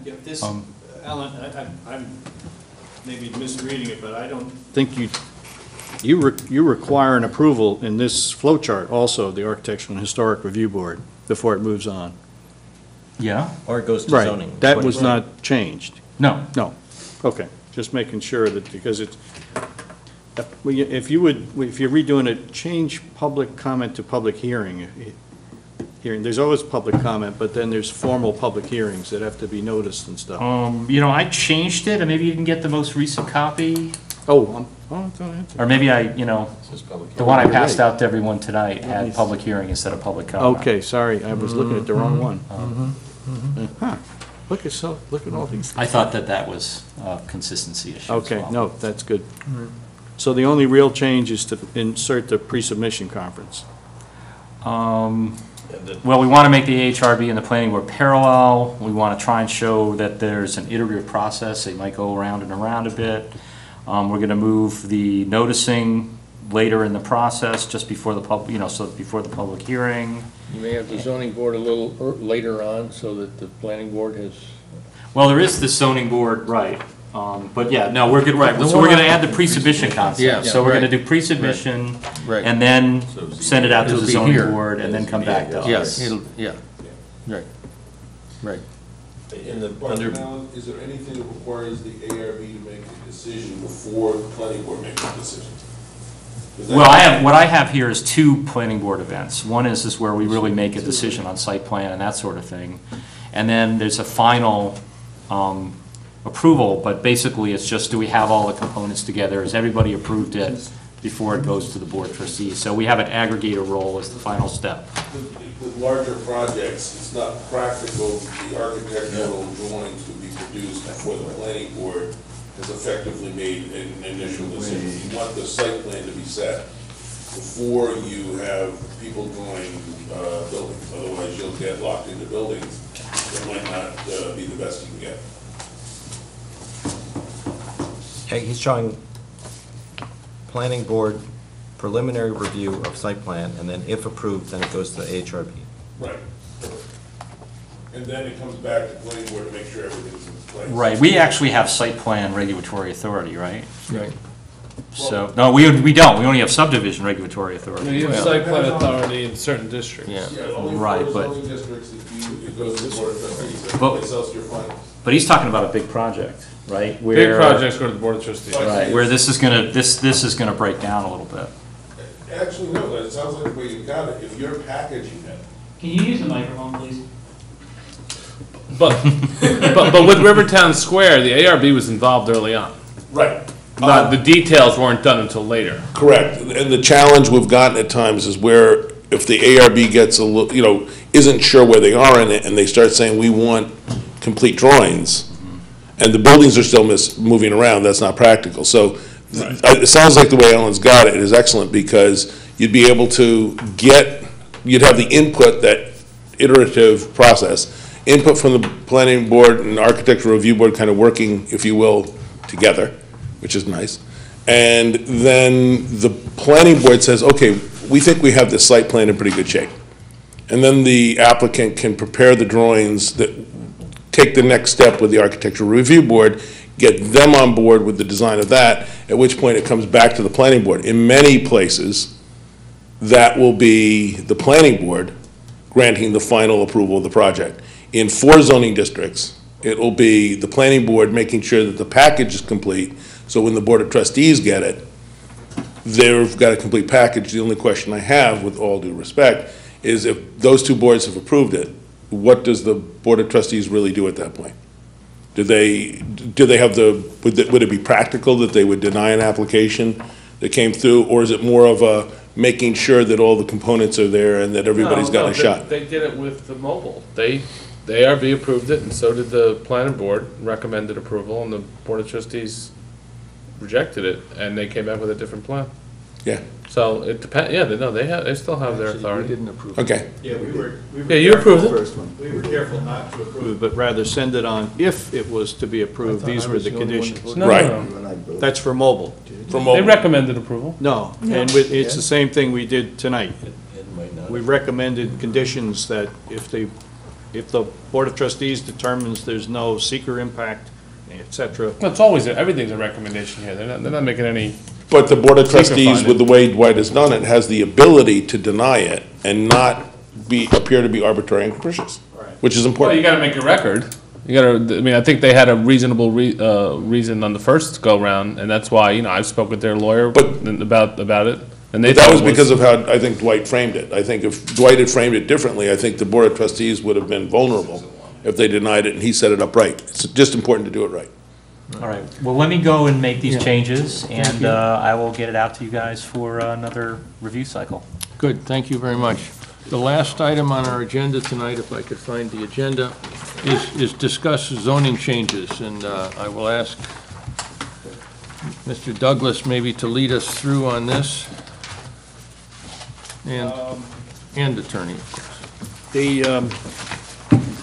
If this, Alan, I'm maybe misreading it, but I don't think you require an approval in this flow chart also of the Architectural and Historic Review Board before it moves on. Yeah? Or it goes to Right, zoning. that was not changed. No. No, okay, just making sure that, because it's, if you're redoing it, change public comment to public hearing. There's always public comment, but then there's formal public hearings that have to be noticed and stuff. You know, I changed it, and maybe you didn't get the most recent copy. Oh, Or maybe the one I passed out to everyone tonight had public hearing instead of public comment. okay, sorry, I was looking at the wrong one. Huh, look at all these. I thought that was a consistency issue as Okay, well. no, that's good. So the only real change is to insert the pre-submission conference. Well, we want to make the HRB and the planning board parallel. We want to try and show that there's an iterative process. They might go around and around a bit. We're going to move the noticing later in the process, just before the before the public hearing. You may have the zoning board a little later on so that the planning board has. Well, there is the zoning board, right. But yeah, no, we're good, right. The So we're one going to on- add the pre-submission concept. Yeah, So we're going to right. do pre-submission, Right. and then send it out to It'll the be zoning here. board, and then come back to us. Yes, yeah, right, right. In the, But now, is there anything that requires the ARB to make a decision before the planning board makes a decision? Is that- Well, what I have here is two planning board events. One is where we really make a decision on site plan and that sort of thing. And then there's a final approval, but basically it's just, do we have all the components together? Has everybody approved it before it goes to the board of trustees? So we have an aggregator role as the final step. With larger projects, it's not practical for the architectural drawings to be produced before the planning board has effectively made an initial decision. You want the site plan to be set before you have people drawing buildings. Otherwise, you'll get locked into buildings that might not be the best you can get. Okay, he's showing planning board preliminary review of site plan, and then if approved, then it goes to the HRB. Right. And then it comes back to planning board to make sure everything's in place. Right, we actually have site plan regulatory authority, right? Right. So, no, we don't, we only have subdivision regulatory authority. You have site plan authority in certain districts. Right, but. But he's talking about a big project, right? Big projects go to the Board of Trustees. Right, where this is gonna break down a little bit. Actually, no, it sounds like the way you got it, if you're packaging it. Can you use the microphone, please? But with Rivertown Square, the ARB was involved early on. Right. Not, the details weren't done until later. Correct, and the challenge we've gotten at times is where if the ARB gets a little, isn't sure where they are in it, and they start saying, we want complete drawings, and the buildings are still moving around, that's not practical. So it sounds like the way Ellen's got it is excellent, because you'd be able to you'd have the input, that iterative process, input from the planning board and architectural review board kind of working, if you will, together, which is nice. And then the planning board says, okay, we think we have this site plan in pretty good shape. And then the applicant can prepare the drawings that take the next step with the architectural review board, get them on board with the design of that, at which point it comes back to the planning board. In many places, that will be the planning board granting the final approval of the project. In 4 zoning districts, it will be the planning board making sure that the package is complete, so when the Board of Trustees get it, they've got a complete package. The only question I have, with all due respect, is if those 2 boards have approved it, what does the Board of Trustees really do at that point? Do they have would it be practical that they would deny an application that came through, or is it more of a making sure that all the components are there and that everybody's got a shot? They did it with the mobile. The ARB approved it, and so did the planning board, recommended approval, and the Board of Trustees rejected it, and they came back with a different plan. Yeah. So it depends, they still have their authority. We didn't approve it. Okay. Yeah, we were you approved it. We were careful not to approve it, but rather send it on, if it was to be approved, these were the conditions. No. That's for mobile. They recommended approval. No, and it's the same thing we did tonight. We recommended conditions that if the Board of Trustees determines there's no seeker impact, et cetera. That's always, everything's a recommendation here. They're not making any. But the Board of Trustees, with the way Dwight has done it, has the ability to deny it and not appear to be arbitrary and capricious, which is important. Well, you gotta make a record. I think they had a reasonable reason on the first go-round, and that's why, I've spoke with their lawyer about it. And But that was because of how I think Dwight framed it. I think if Dwight had framed it differently, I think the Board of Trustees would have been vulnerable if they denied it and he set it up right. It's just important to do it right. All right, well, let me go and make these changes, and I will get it out to you guys for another review cycle. Good, thank you very much. The last item on our agenda tonight, if I could find the agenda, is discuss zoning changes, and I will ask Mr. Douglas maybe to lead us through on this, and attorney, of course.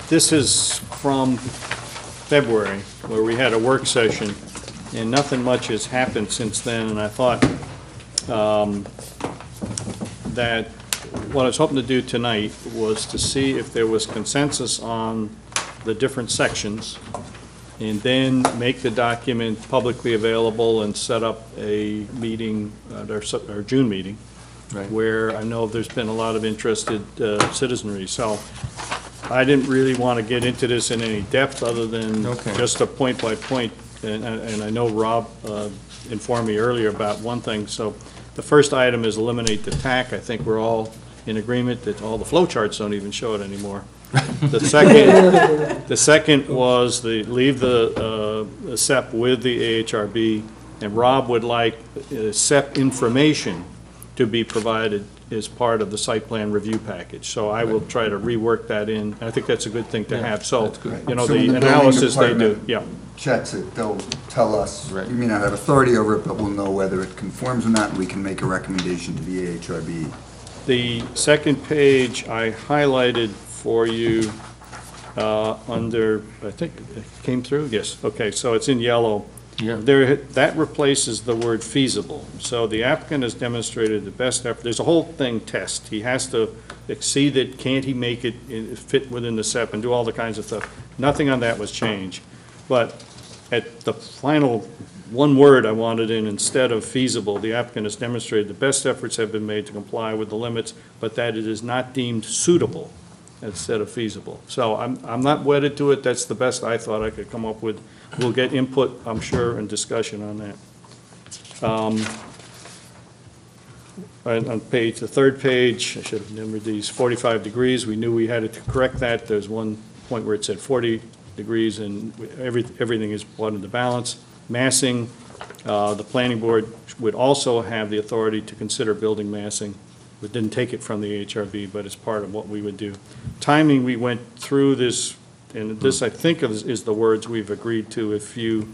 This is from February, where we had a work session, and nothing much has happened since then, and I thought that what I was hoping to do tonight was to see if there was consensus on the different sections, and then make the document publicly available and set up a meeting at our June meeting, where I know there's been a lot of interested citizenry. So I didn't really want to get into this in any depth other than just a point by point, and I know Rob informed me earlier about one thing. So the first item is eliminate the TAC. I think we're all in agreement that all the flow charts don't even show it anymore. The second was leave the SEP with the AHRB, and Rob would like SEP information to be provided as part of the site plan review package. So I will try to rework that in. I think that's a good thing to have. So, So the when analysis they building do, yeah. checks it, they'll tell us, we may not have authority over it, but we'll know whether it conforms or not, and we can make a recommendation to the AHRB. The second page I highlighted for you under, I think it came through? Yes, okay, so it's in yellow. Yeah. That replaces the word feasible. So the applicant has demonstrated the best effort. There's a whole thing test. He has to exceed it. Can't he make it fit within the SEP and do all the kinds of stuff? Nothing on that was changed. But at the final one word I wanted in instead of feasible. The applicant has demonstrated the best efforts have been made to comply with the limits, but that it is not deemed suitable instead of feasible. So I'm not wedded to it. That's the best I thought I could come up with. We'll get input, I'm sure, and discussion on that. On the third page, I should have numbered these, 45 degrees. We knew we had to correct that. There's one point where it said 40 degrees, and everything is brought into balance. Massing, the planning board would also have the authority to consider building massing. We didn't take it from the HRB, but it's part of what we would do. Timing, we went through this, and this, I think, is the words we've agreed to. If you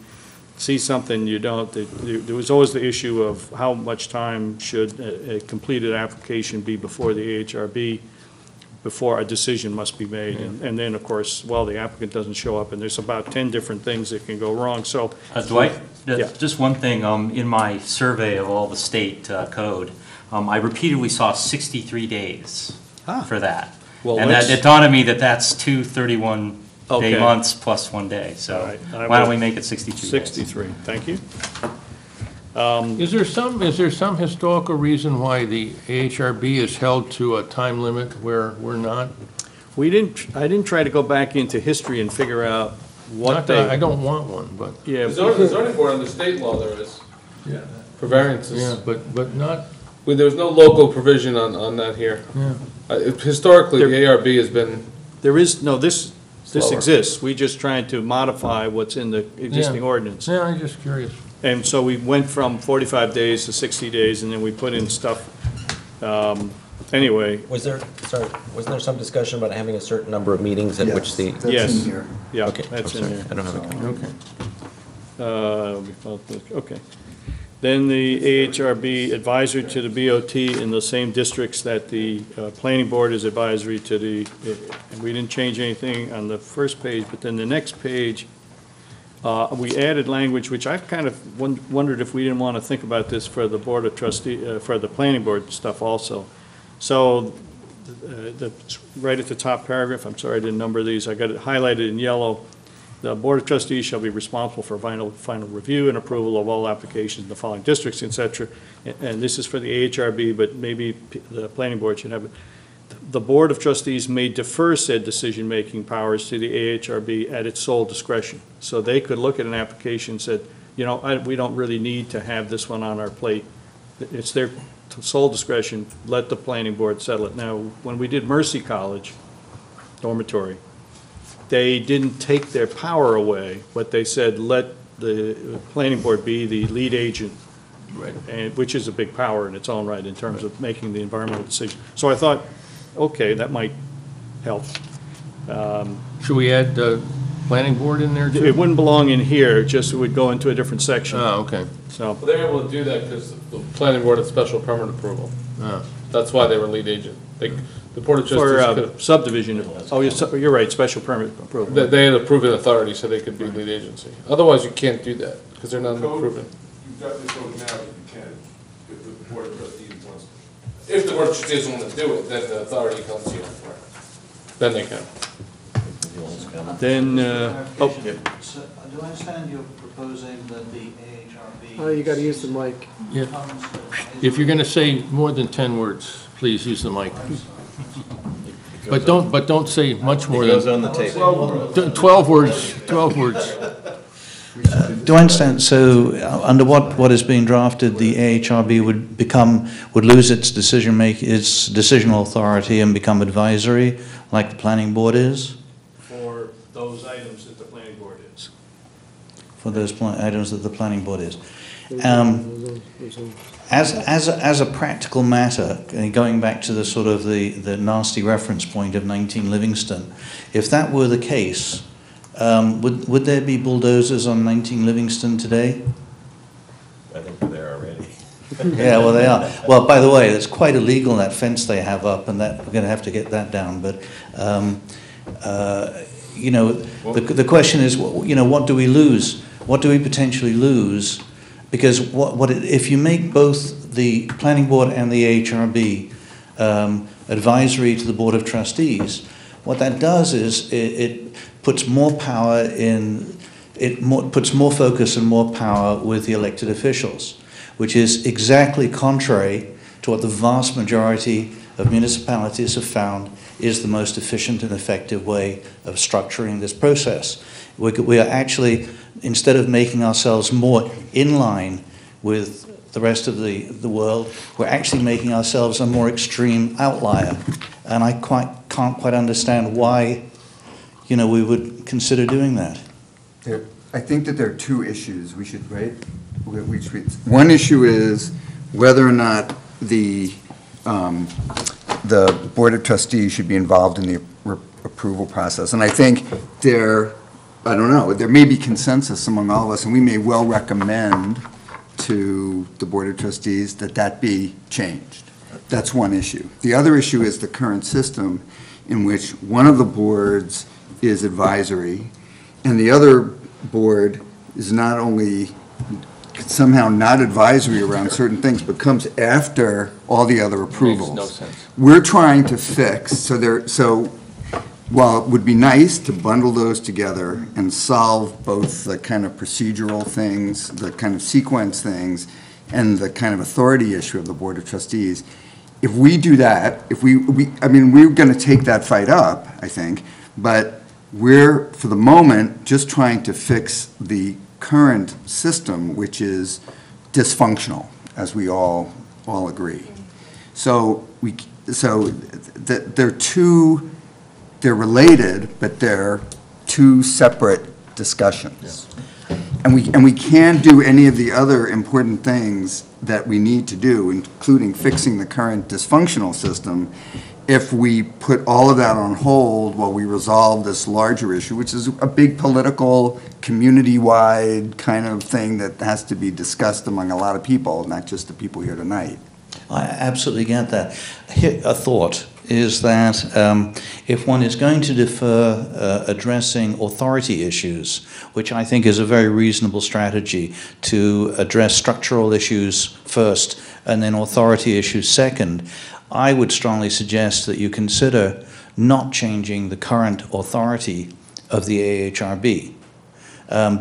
see something you don't, there was always the issue of how much time should a completed application be before the AHRB, before a decision must be made. And then, of course, well, the applicant doesn't show up, and there's about 10 different things that can go wrong, so. Dwight, Yeah. just one thing, in my survey of all the state code, I repeatedly saw 63 days for that. Well, And let's- it dawned on me that that's 2 31 Okay. day months plus 1 day, so All right, why don't we make it 62 days? 63, thank you. Is there some historical reason why the AHRB is held to a time limit where we're not? I didn't try to go back into history and figure out what Not they. that I don't want one, but. Yeah. The zoning board under state law there is. Yeah. For variances. Yeah, but not, Well, there's no local provision on that here. yeah. Historically, the ARB has been. There is, no, this Slower. exists. We just trying to modify what's in the existing Yeah. ordinance. Yeah, I'm just curious. And so we went from 45 days to 60 days, and then we put in stuff, anyway. Wasn't there some discussion about having a certain number of meetings at which the? Yes. Yeah, Okay, that's I'm in sorry. there. I don't have it. Okay. Okay. Then the AHRB advisory to the BOT in the same districts that the planning board is advisory to the, and we didn't change anything on the first page, but then the next page, we added language, which I kind of wondered if we didn't want to think about this for the board of trustee, for the planning board stuff also. So, right at the top paragraph, I'm sorry I didn't number these, I got it highlighted in yellow. The Board of Trustees shall be responsible for final review and approval of all applications in the following districts, et cetera. And this is for the AHRB, but maybe the planning board should have it. The Board of Trustees may defer said decision-making powers to the AHRB at its sole discretion. So they could look at an application and said, you know, we don't really need to have this one on our plate. It's their sole discretion, let the planning board settle it. Now, when we did Mercy College dormitory, they didn't take their power away, but they said, let the planning board be the lead agent, and, which is a big power in its own right in terms of making the environmental decision. So I thought, okay, that might help. Should we add the planning board in there too? It wouldn't belong in here, just it would go into a different section. Oh, okay. So, Well, they're able to do that because the planning board had special permit approval. That's why they were lead agent. The Board of for Trustees could, subdivision, oh, you're right, special permit approval. they had approving authority, so they could be lead agency. Otherwise, you can't do that because they're not approving. You've got this code now that you can, if the Board of Trustees wants to. If the Board of Trustees want to do it, then the authority comes to you. Then they can. Then, So, do I understand you're proposing that the AHRB? Oh, you gotta use the mic. Yeah. If you're going to say more than 10 words, please use the mic. But don't say much more It than. goes on the tape. 12 words, 12 words. Do I understand, so under what is being drafted, the AHRB would lose its its decisional authority and become advisory, like the planning board is? for those items that the planning board is. For those items that the planning board is. As a practical matter, going back to the sort of the nasty reference point of 19 Livingston, if that were the case, would there be bulldozers on 19 Livingston today? I think they're there already. Yeah, well, they are. Well, by the way, it's quite illegal, that fence they have up, and that we're going to have to get that down. But, you know, the question is, you know, what do we lose? What do we potentially lose? Because if you make both the planning board and the AHRB advisory to the Board of Trustees, what that does is it puts more power in puts more focus and more power with the elected officials, which is exactly contrary to what the vast majority of municipalities have found is the most efficient and effective way of structuring this process. We are actually, instead of making ourselves more in line with the rest of the world, we're actually making ourselves a more extreme outlier. And I can't quite understand why, we would consider doing that. I think that there are two issues we should, right? One issue is whether or not the Board of Trustees should be involved in the approval process. And I think there may be consensus among all of us, and we may well recommend to the Board of Trustees that be changed. That's one issue. The other issue is the current system in which one of the boards is advisory and the other board is not only somehow not advisory around certain things, but comes after all the other approvals. Makes no sense. We're trying to fix, so while it would be nice to bundle those together and solve both the kind of procedural things, the kind of sequence things, and the kind of authority issue of the Board of Trustees, if we do that, we're going to take that fight up, I think, but we're, for the moment, just trying to fix the current system, which is dysfunctional, as we all agree. So they're related, but they're two separate discussions. And we can't do any of the other important things that we need to do, including fixing the current dysfunctional system, if we put all of that on hold while we resolve this larger issue, which is a big political, community-wide kind of thing that has to be discussed among a lot of people, not just the people here tonight. I absolutely get that. A thought is that if one is going to defer addressing authority issues, which I think is a very reasonable strategy, to address structural issues first and then authority issues second, I would strongly suggest that you consider not changing the current authority of the AHRB.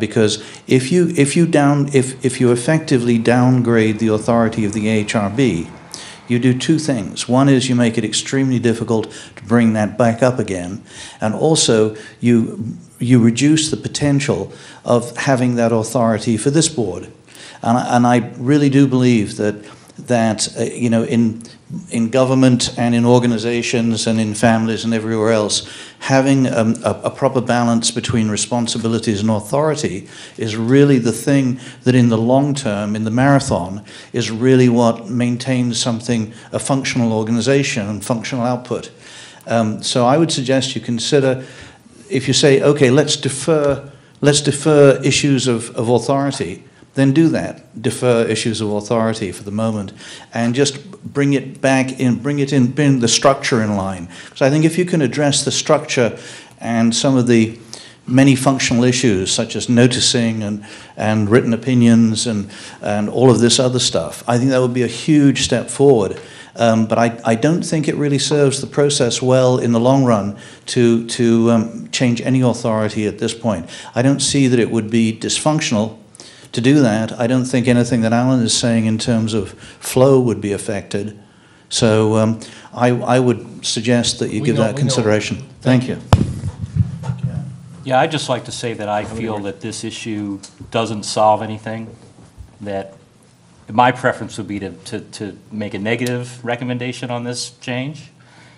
Because if you effectively downgrade the authority of the AHRB, you do two things. One is you make it extremely difficult to bring that back up again, and also you reduce the potential of having that authority for this board. And I really do believe that in government and in organizations and in families and everywhere else, having a proper balance between responsibilities and authority is really the thing that in the long term, in the marathon, is really what maintains a functional organization and functional output. So I would suggest you consider, if you say, okay, let's defer issues of authority, then do that. Defer issues of authority for the moment and just bring it back in, bring the structure in line. Because I think if you can address the structure and some of the many functional issues such as noticing and written opinions and all of this other stuff, I think that would be a huge step forward. But I don't think it really serves the process well in the long run to change any authority at this point. I don't see that it would be dysfunctional to do that. I don't think anything that Alan is saying in terms of flow would be affected. So I would suggest that you give that consideration. Thank you. Yeah, I'd just like to say that I feel that this issue doesn't solve anything, that my preference would be to make a negative recommendation on this change,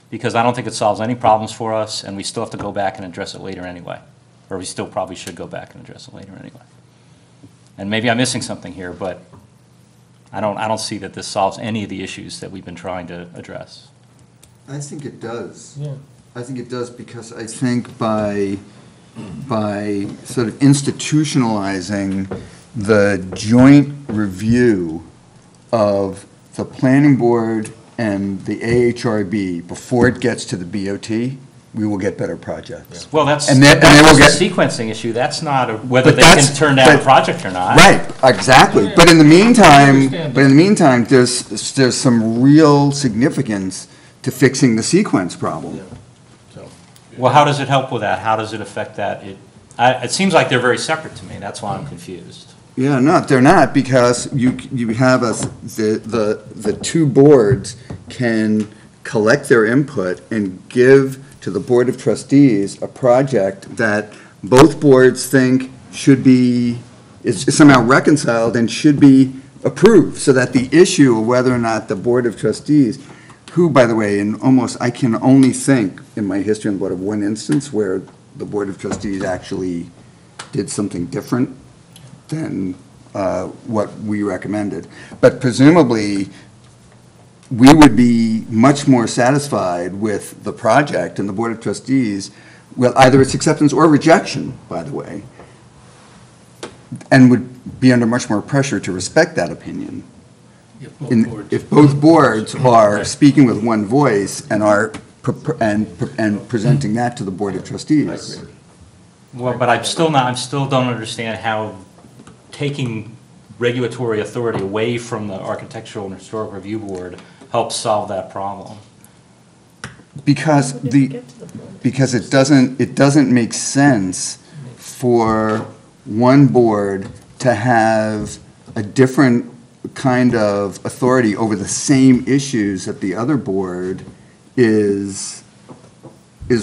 because I don't think it solves any problems for us, and we still have to go back and address it later anyway. Or we still probably should go back and address it later anyway. And maybe I'm missing something here, but I don't see that this solves any of the issues that we've been trying to address. I think it does. Yeah. I think it does, because I think by sort of institutionalizing the joint review of the planning board and the AHRB before it gets to the BOT, we will get better projects. Well, that's and a we'll sequencing issue. That's not whether they can turn down a project or not. Right, exactly. But in the meantime, there's some real significance to fixing the sequence problem. Well, how does it help with that? How does it affect that? It seems like they're very separate to me, that's why I'm confused. Yeah, no, they're not, because you have the two boards can collect their input and give to the Board of Trustees a project that both boards think should be, is somehow reconciled and should be approved, so that the issue of whether or not the Board of Trustees, who, by the way, I can only think in my history on the board of one instance where the Board of Trustees actually did something different than what we recommended. But presumably, we would be much more satisfied with the project and the Board of Trustees, well, either its acceptance or rejection, by the way, and would be under much more pressure to respect that opinion. If both boards are speaking with one voice and are presenting that to the Board of Trustees. Well, but I still don't understand how taking regulatory authority away from the Architectural and Historic Review Board helps solve that problem. Because it doesn't make sense for one board to have a different kind of authority over the same issues that the other board is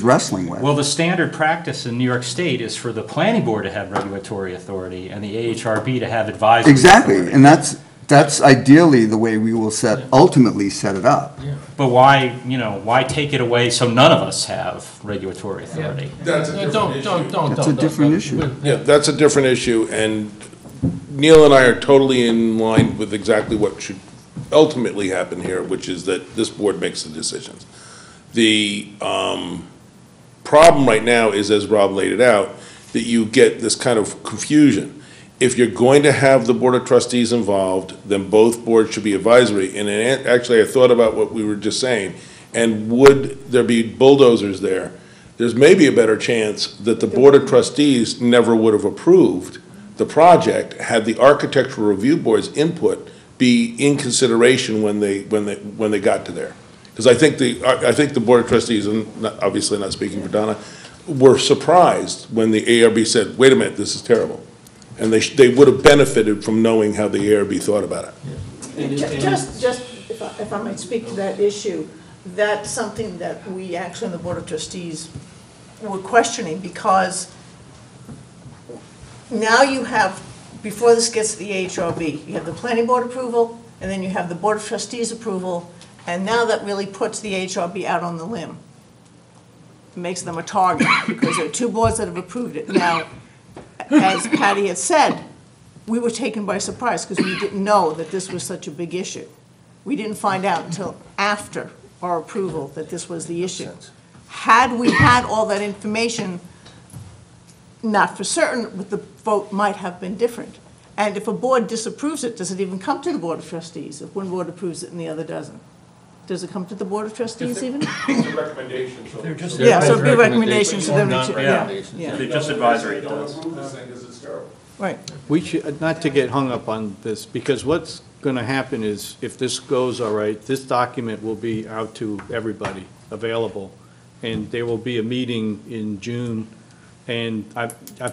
wrestling with. Well, the standard practice in New York State is for the planning board to have regulatory authority and the AHRB to have advisory Exactly, authority. and that's ideally the way we will ultimately set it up. But why take it away so none of us have regulatory authority? That's a different issue. That's a different issue. Yeah, that's a different issue, and Neil and I are totally in line with exactly what should ultimately happen here, which is that this board makes the decisions. The problem right now is, as Rob laid it out, that you get this kind of confusion. If you're going to have the Board of Trustees involved, then both boards should be advisory. And actually, I thought about what we were just saying, and would there be bulldozers there? There's maybe a better chance that the Board of Trustees never would have approved the project had the Architectural Review Board's input be in consideration when they got to there. Because I think the Board of Trustees, and obviously not speaking for Donna, were surprised when the ARB said, wait a minute, this is terrible. And they would have benefited from knowing how the ARB thought about it. Just if I might speak to that issue, that's something that we actually in the Board of Trustees were questioning, because now you have, before this gets to the AHRB, you have the planning board approval, and then you have the Board of Trustees approval, and now that really puts the AHRB out on the limb. It makes them a target, because there are two boards that have approved it. Now, as Patty had said, we were taken by surprise because we didn't know that this was such a big issue. We didn't find out until after our approval that this was the issue. Had we had all that information, not for certain, but the vote might have been different. And if a board disapproves it, does it even come to the Board of Trustees if one board approves it and the other doesn't? Does it come to the Board of Trustees even? It's a recommendation. Yeah, so it'd be a recommendation to them. Yeah. They're just advisory, it does. Right. We should, not to get hung up on this, because what's going to happen is, if this goes all right, this document will be out to everybody, available, and there will be a meeting in June, and I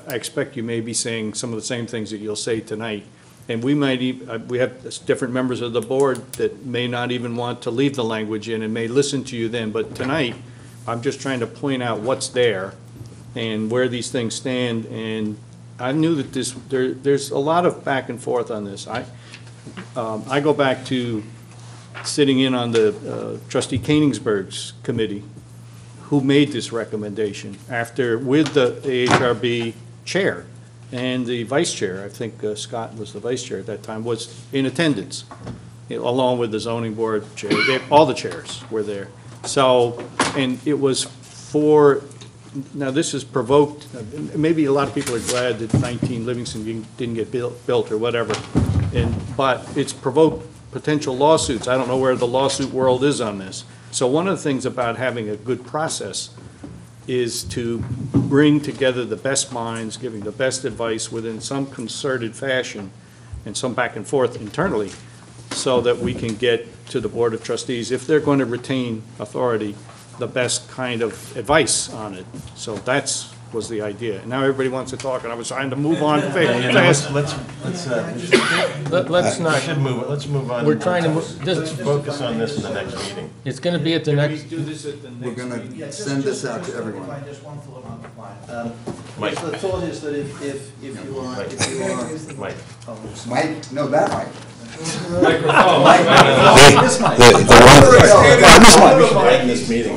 expect you may be saying some of the same things that you'll say tonight. And we might even, we have different members of the board that may not even want to leave the language in and may listen to you then. But tonight, I'm just trying to point out what's there and where these things stand. And I knew that there's a lot of back and forth on this. I go back to sitting in on the Trustee Koenigsberg's committee, who made this recommendation after, with the AHRB chair. And the vice chair, I think Scott was the vice chair at that time, was in attendance, along with the zoning board chair. All the chairs were there. So, and it was for, now this is provoked, maybe a lot of people are glad that 19 Livingston didn't get built or whatever, but it's provoked potential lawsuits. I don't know where the lawsuit world is on this. So one of the things about having a good process is to bring together the best minds, giving the best advice within some concerted fashion and some back and forth internally, so that we can get to the Board of Trustees, if they're going to retain authority, the best kind of advice on it. So that's was the idea. And now everybody wants to talk, and I was trying to move on fast. Let's Let's not. Let's move on. We're trying to Let's focus on this in the next meeting. It's going to be at the next. We're gonna send this out to everyone. Just one thought on the plan. Mike. The thought is that if you are, Mike. Mike, no, that Mike. This meeting.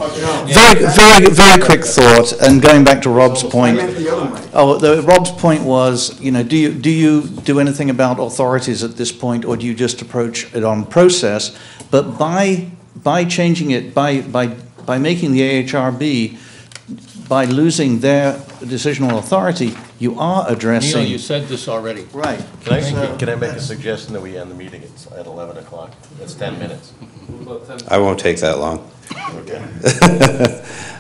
Very quick thought, and going back to Rob's point. I meant the other Mike. Rob's point was, you know, do you do anything about authorities at this point, or do you just approach it on process? But by changing it, by making the AHRB, by losing their decisional authority, you are addressing. Neil, you said this already. Right. Can I make a suggestion that we end the meeting at 11 o'clock? That's 10 minutes. I won't take that long. Okay.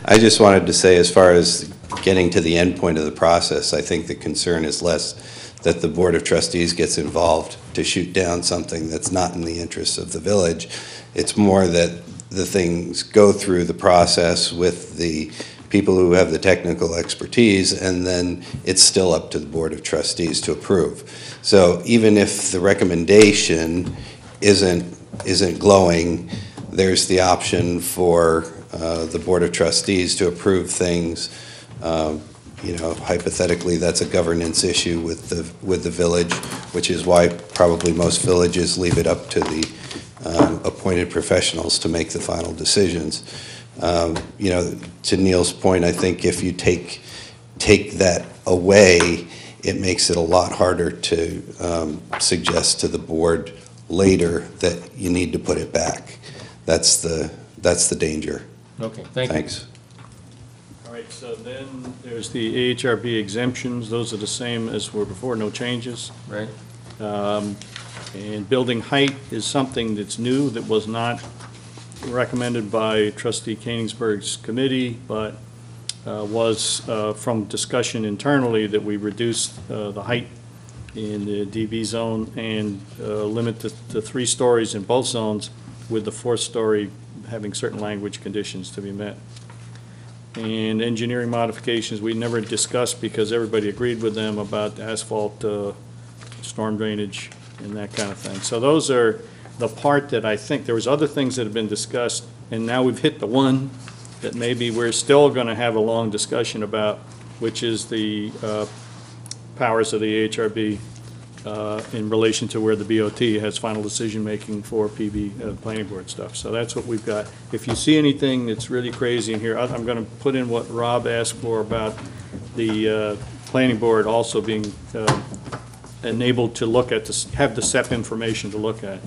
I just wanted to say, as far as getting to the end point of the process, I think the concern is less that the Board of Trustees gets involved to shoot down something that's not in the interests of the village. It's more that the things go through the process with the people who have the technical expertise, and then it's still up to the Board of Trustees to approve. So even if the recommendation isn't glowing, there's the option for the Board of Trustees to approve things. You know, hypothetically, that's a governance issue with the village, which is why probably most villages leave it up to the appointed professionals to make the final decisions. You know, to Neil's point, I think if you take that away, it makes it a lot harder to suggest to the board later that you need to put it back. That's the danger. Okay, thank you. Thanks. All right, so then there's the AHRB exemptions. Those are the same as were before, no changes. Right. And building height is something that's new, that was not recommended by Trustee Koenigsberg's committee, but was from discussion internally that we reduce the height in the DB zone and limit to 3 stories in both zones, with the 4th story having certain language conditions to be met. And engineering modifications, we never discussed because everybody agreed with them about asphalt, storm drainage, and that kind of thing. So those are the part that I think, there was other things that have been discussed, and now we've hit the one that maybe we're still going to have a long discussion about, which is the powers of the AHRB in relation to where the BOT has final decision-making for PB, planning board stuff. So that's what we've got. If you see anything that's really crazy in here, I'm going to put in what Rob asked for about the planning board also being enabled to look at, have the SEP information to look at.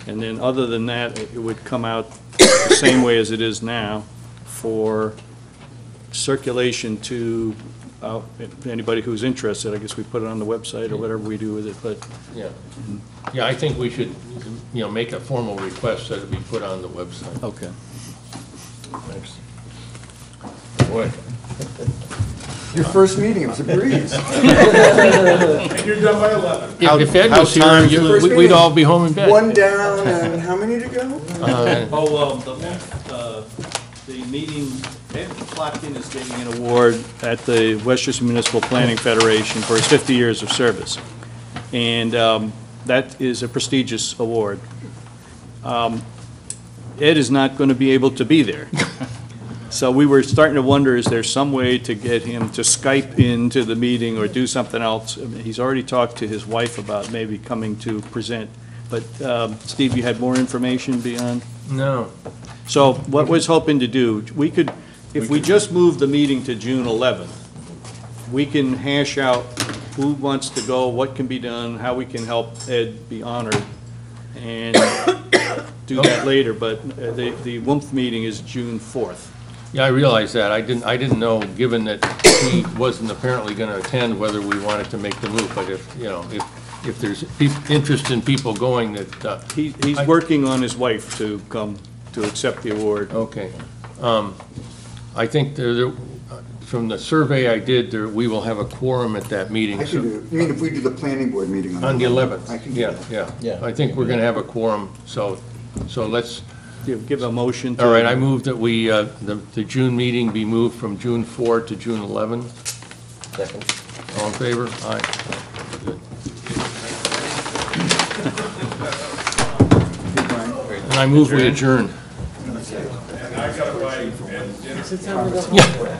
And then other than that, it would come out the same way as it is now for circulation to anybody who's interested. I guess we put it on the website or whatever we do with it, but. Yeah. Yeah, I think we should, you know, make a formal request that it be put on the website. Okay. Thanks. Boy. Your first meeting, it was a breeze. And you're done by 11. If Ed was here, we'd all be home in bed. One down, and how many to go? The meeting, Ed Plotkin is getting an award at the Westchester Municipal Planning Federation for his 50 years of service. And that is a prestigious award. Ed is not going to be able to be there. So we were starting to wonder, is there some way to get him to Skype into the meeting or do something else? I mean, he's already talked to his wife about maybe coming to present. But Steve, you had more information beyond? No. So what was hoping to do, we could, if we just move the meeting to June 11th, we can hash out who wants to go, what can be done, how we can help Ed be honored, and do that later. But the WUMF meeting is June 4th. Yeah, I realize that. I didn't know, given that he wasn't apparently going to attend, whether we wanted to make the move. But if, you know, if there's interest in people going, that he's working on his wife to come to accept the award. Okay. I think from the survey I did, we will have a quorum at that meeting. I can do it. You mean if we do the planning board meeting on the 11th? I can do that. Yeah. I think we're going to have a quorum, so let's give a motion to. All right, I move that we the June meeting be moved from June 4 to June 11. Second. All in favor? Aye. Good. And I move we adjourn. And I got to write, and Yeah.